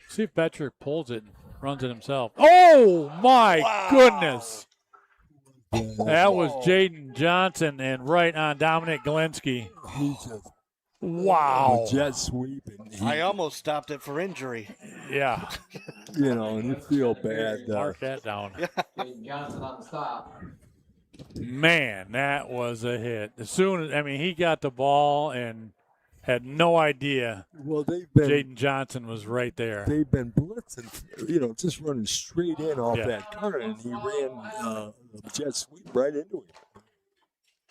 S1: See if Betcher pulls it and runs it himself. Oh, my goodness. That was Jaden Johnson and right on Dominic Galinsky. Wow.
S2: A jet sweep. And
S5: I almost stopped it for injury.
S1: Yeah.
S2: You know, and you feel bad.
S1: Mark that down.
S7: Jaden Johnson on the stop.
S1: Man, that was a hit. As soon as, he got the ball and had no idea.
S2: Well,
S1: Jaden Johnson was right there.
S2: They've been blitzing, just running straight in off that corner, and he ran a jet sweep right into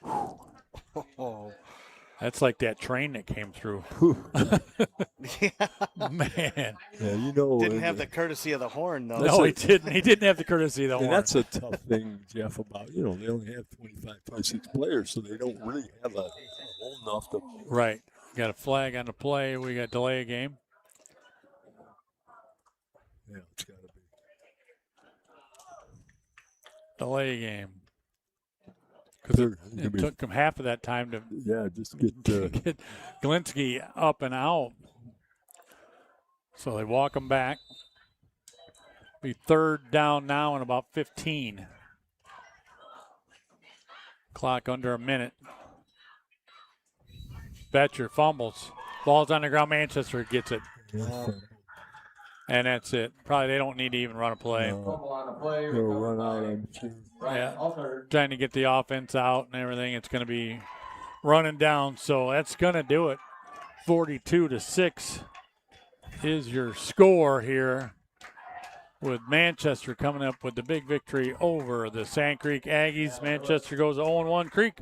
S2: it.
S1: That's like that train that came through. Man.
S2: Yeah,
S5: Didn't have the courtesy of the horn, though.
S1: No, he didn't. He didn't have the courtesy of the horn.
S2: That's a tough thing, Jeff, about, they only have 25, 26 players, so they don't really have a hole enough to.
S1: Right. Got a flag on the play. We got delay a game.
S2: Yeah, it's got to be.
S1: Delay a game. Because it took him half of that time to
S2: just get
S1: Galinsky up and out. So they walk him back. Be 3rd down now and about 15. Clock under a minute. Betcher fumbles. Ball's on the ground. Manchester gets it. And that's it. Probably they don't need to even run a play.
S7: Fumble on the play.
S2: They'll run out, I'm sure.
S7: Brian Alter.
S1: Trying to get the offense out and everything. It's going to be running down. So that's going to do it. 42-6 is your score here, with Manchester coming up with the big victory over the Sand Creek Aggies. Manchester goes 0-1. Creek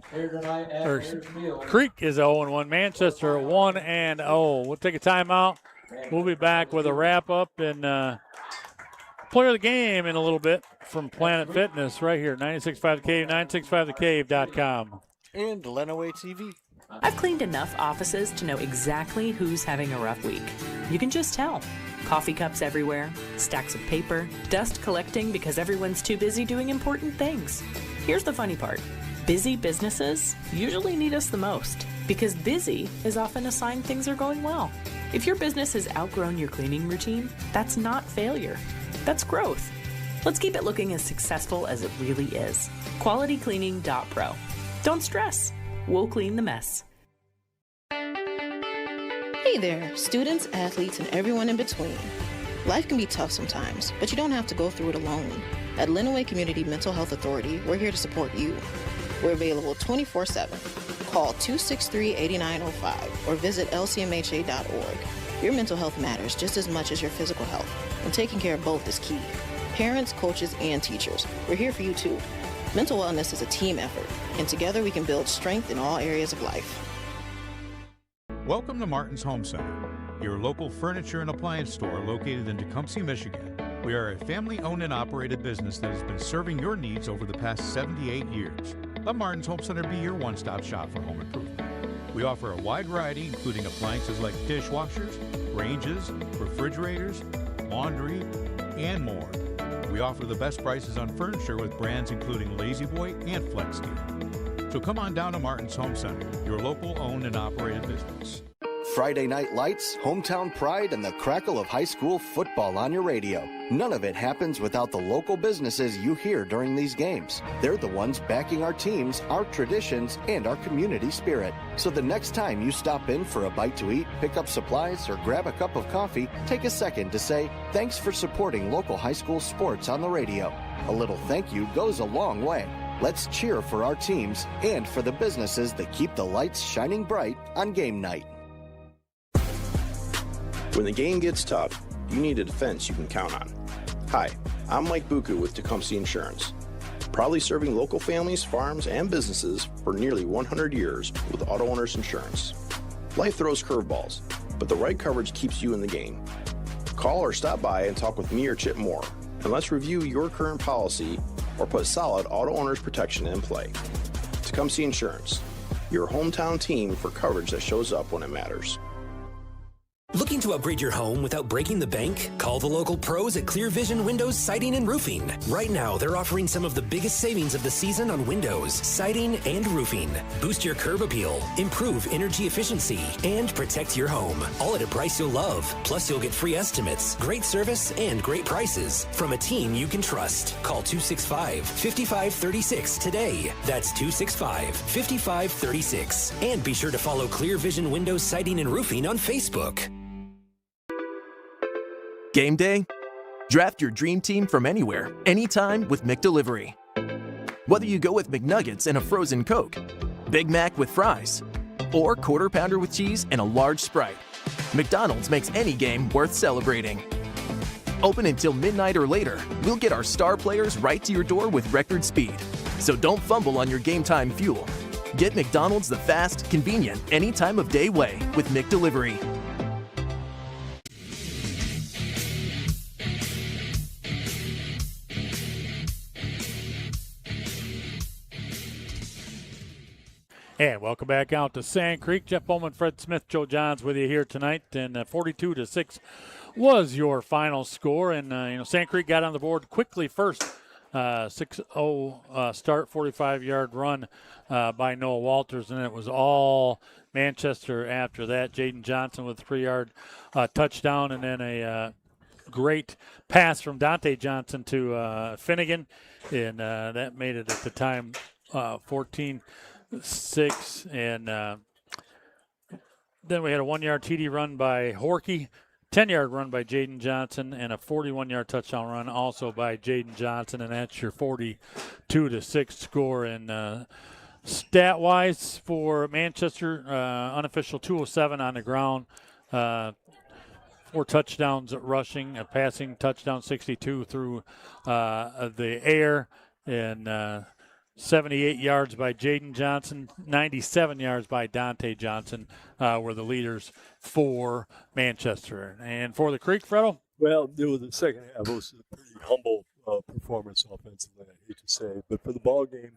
S1: is 0-1. Manchester 1-0. We'll take a timeout. We'll be back with a wrap-up and player of the game in a little bit from Planet Fitness right here, 96.5 The Cave, 965thecave.com.
S5: And Lenawee TV.
S6: I've cleaned enough offices to know exactly who's having a rough week. You can just tell. Coffee cups everywhere, stacks of paper, dust collecting because everyone's too busy doing important things. Here's the funny part. Busy businesses usually need us the most because busy is often a sign things are going well. If your business has outgrown your cleaning routine, that's not failure. That's growth. Let's keep it looking as successful as it really is. QualityCleaning.pro. Don't stress. We'll clean the mess.
S15: Hey there, students, athletes, and everyone in between. Life can be tough sometimes, but you don't have to go through it alone. At Lenawee Community Mental Health Authority, we're here to support you. We're available 24/7. Call 263-8905 or visit lcmha.org. Your mental health matters just as much as your physical health, and taking care of both is key. Parents, coaches, and teachers, we're here for you too. Mental wellness is a team effort, and together we can build strength in all areas of life.
S19: Welcome to Martin's Home Center, your local furniture and appliance store located in Tecumseh, Michigan. We are a family-owned and operated business that has been serving your needs over the past 78 years. Let Martin's Home Center be your one-stop shop for home improvement. We offer a wide variety, including appliances like dishwashers, ranges, refrigerators, laundry, and more. We offer the best prices on furniture with brands including Lazy Boy and FlexGear. So come on down to Martin's Home Center, your local owned and operated business.
S16: Friday night lights, hometown pride, and the crackle of high school football on your radio. None of it happens without the local businesses you hear during these games. They're the ones backing our teams, our traditions, and our community spirit. So the next time you stop in for a bite to eat, pick up supplies, or grab a cup of coffee, take a second to say, thanks for supporting local high school sports on the radio. A little thank you goes a long way. Let's cheer for our teams and for the businesses that keep the lights shining bright on game night.
S29: When the game gets tough, you need a defense you can count on. Hi, I'm Mike Buku with Tecumseh Insurance. Proudly serving local families, farms, and businesses for nearly 100 years with auto owners insurance. Life throws curveballs, but the right coverage keeps you in the game. Call or stop by and talk with me or Chip Moore, and let's review your current policy or put solid auto owners protection in play. Tecumseh Insurance, your hometown team for coverage that shows up when it matters.
S3: Looking to upgrade your home without breaking the bank? Call the local pros at Clear Vision Windows, Siding, and Roofing. Right now, they're offering some of the biggest savings of the season on windows, siding, and roofing. Boost your curb appeal, improve energy efficiency, and protect your home. All at a price you'll love. Plus, you'll get free estimates, great service, and great prices from a team you can trust. Call 265-5536 today. That's 265-5536. And be sure to follow Clear Vision Windows, Siding, and Roofing on Facebook.
S4: Game day? Draft your dream team from anywhere, anytime with McDelivery. Whether you go with McNuggets and a frozen Coke, Big Mac with fries, or Quarter Pounder with cheese and a large Sprite, McDonald's makes any game worth celebrating. Open until midnight or later, we'll get our star players right to your door with record speed. So don't fumble on your game time fuel. Get McDonald's the fast, convenient, any time of day way with McDelivery.
S1: And welcome back out to Sand Creek. Jeff Bowman, Fred Smith, Joe Johns with you here tonight. And 42-6 was your final score. And, Sand Creek got on the board quickly first. 6-0 start, 45-yard run by Noah Walters. And it was all Manchester after that. Jaden Johnson with a 3-yard touchdown. And then a great pass from Dante Johnson to Finnegan. And that made it at the time 14-6, and then we had a 1-yard TD run by Horkey, 10-yard run by Jaden Johnson, and a 41-yard touchdown run also by Jaden Johnson, and that's your 42-6 score. And stat-wise for Manchester, unofficial 207 on the ground, 4 touchdowns rushing, a passing touchdown 62 through the air, and 78 yards by Jaden Johnson, 97 yards by Dante Johnson were the leaders for Manchester. And for the Creek, Fredo?
S2: Well, the second half was a pretty humble performance offensively, I hate to say. But for the ball game,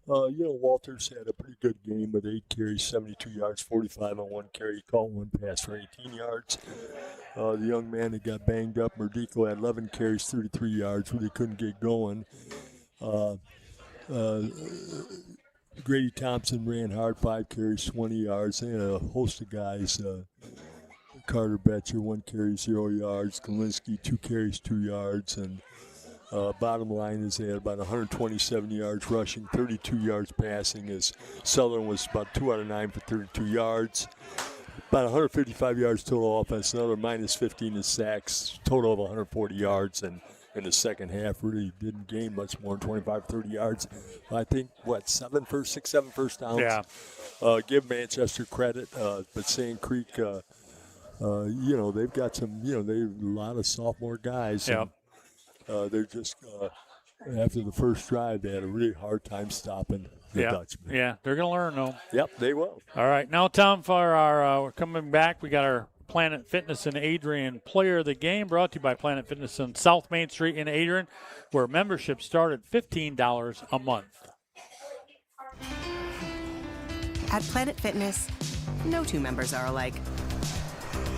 S2: Walters had a pretty good game with 8 carries, 72 yards, 45 on 1 carry. He caught 1 pass for 18 yards. The young man that got banged up, Merdico, had 11 carries, 33 yards, really couldn't get going. Grady Thompson ran hard, 5 carries, 20 yards. They had a host of guys. Carter Betcher, 1 carry, 0 yards. Kalinsky, 2 carries, 2 yards. And Bottom line is they had about 127 yards rushing, 32 yards passing, as Southern was about 2 out of 9 for 32 yards. About 155 yards total offense, another minus 15 in sacks, total of 140 yards, and in the second half really didn't gain much more than 25, 30 yards. I think, 7 first downs?
S1: Yeah.
S2: Give Manchester credit, but Sand Creek, they've got some, they've a lot of sophomore guys.
S1: Yeah.
S2: They're just, after the first drive, they had a really hard time stopping the Dutchmen.
S1: Yeah, they're going to learn, though.
S2: Yep, they will.
S1: All right, now, Tom, for our we're coming back. We got our Planet Fitness and Adrian Player of the Game, brought to you by Planet Fitness on South Main Street in Adrian, where memberships start at $15 a month.
S8: At Planet Fitness, no two members are alike.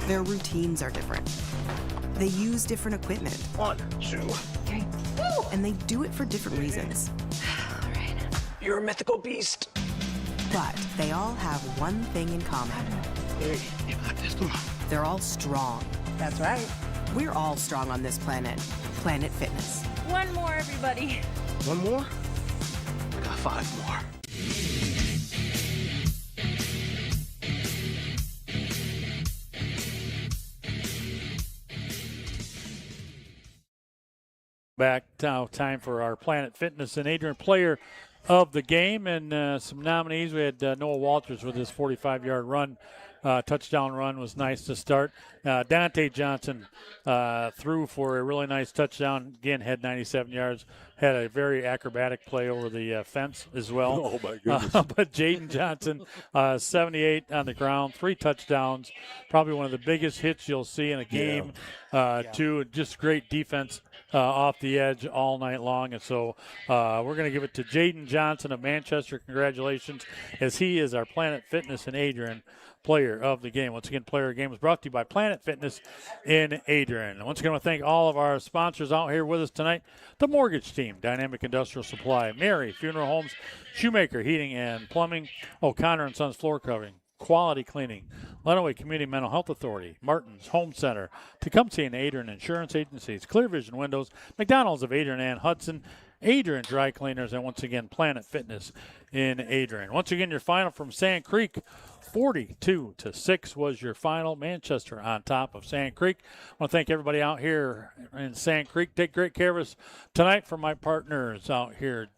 S8: Their routines are different. They use different equipment.
S29: 1, 2.
S8: Okay. And they do it for different reasons.
S29: All right. You're a mythical beast.
S8: But they all have one thing in common.
S29: Hey, you got this. Come on.
S8: They're all strong.
S18: That's right.
S8: We're all strong on this planet. Planet Fitness.
S21: One more, everybody.
S29: One more? I got 5 more.
S1: Back now, time for our Planet Fitness and Adrian Player of the Game, and some nominees. We had Noah Walters with his 45-yard run. Touchdown run was nice to start. Dante Johnson threw for a really nice touchdown. Again, had 97 yards. Had a very acrobatic play over the fence as well.
S2: Oh, my goodness.
S1: But Jaden Johnson, 78 on the ground, 3 touchdowns. Probably one of the biggest hits you'll see in a game, too. Just great defense off the edge all night long. And so we're going to give it to Jaden Johnson of Manchester. Congratulations, as he is our Planet Fitness and Adrian Player of the Game. Once again, Player of the Game is brought to you by Planet Fitness in Adrian. And once again, I want to thank all of our sponsors out here with us tonight. The Mortgage Team, Dynamic Industrial Supply, Mary Funeral Homes, Shoemaker Heating and Plumbing, O'Connor & Sons Floor Covering, Quality Cleaning, Lenawee Community Mental Health Authority, Martin's Home Center, Tecumseh and Adrian Insurance Agencies, Clear Vision Windows, McDonald's of Adrian and Hudson, Adrian Dry Cleaners, and once again, Planet Fitness in Adrian. Once again, your final from Sand Creek, 42-6 was your final. Manchester on top of Sand Creek. I want to thank everybody out here in Sand Creek. Take great care of us tonight. For my partners out here,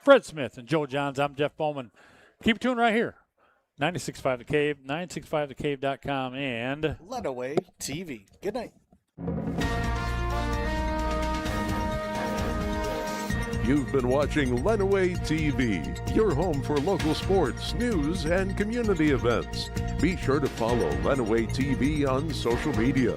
S1: Fred Smith and Joe Johns, I'm Jeff Bowman. Keep tuned right here. 96.5 The Cave, 965thecave.com, and
S5: Lenawee TV. Good night.
S22: You've been watching Lenawee TV, your home for local sports, news, and community events. Be sure to follow Lenawee TV on social media.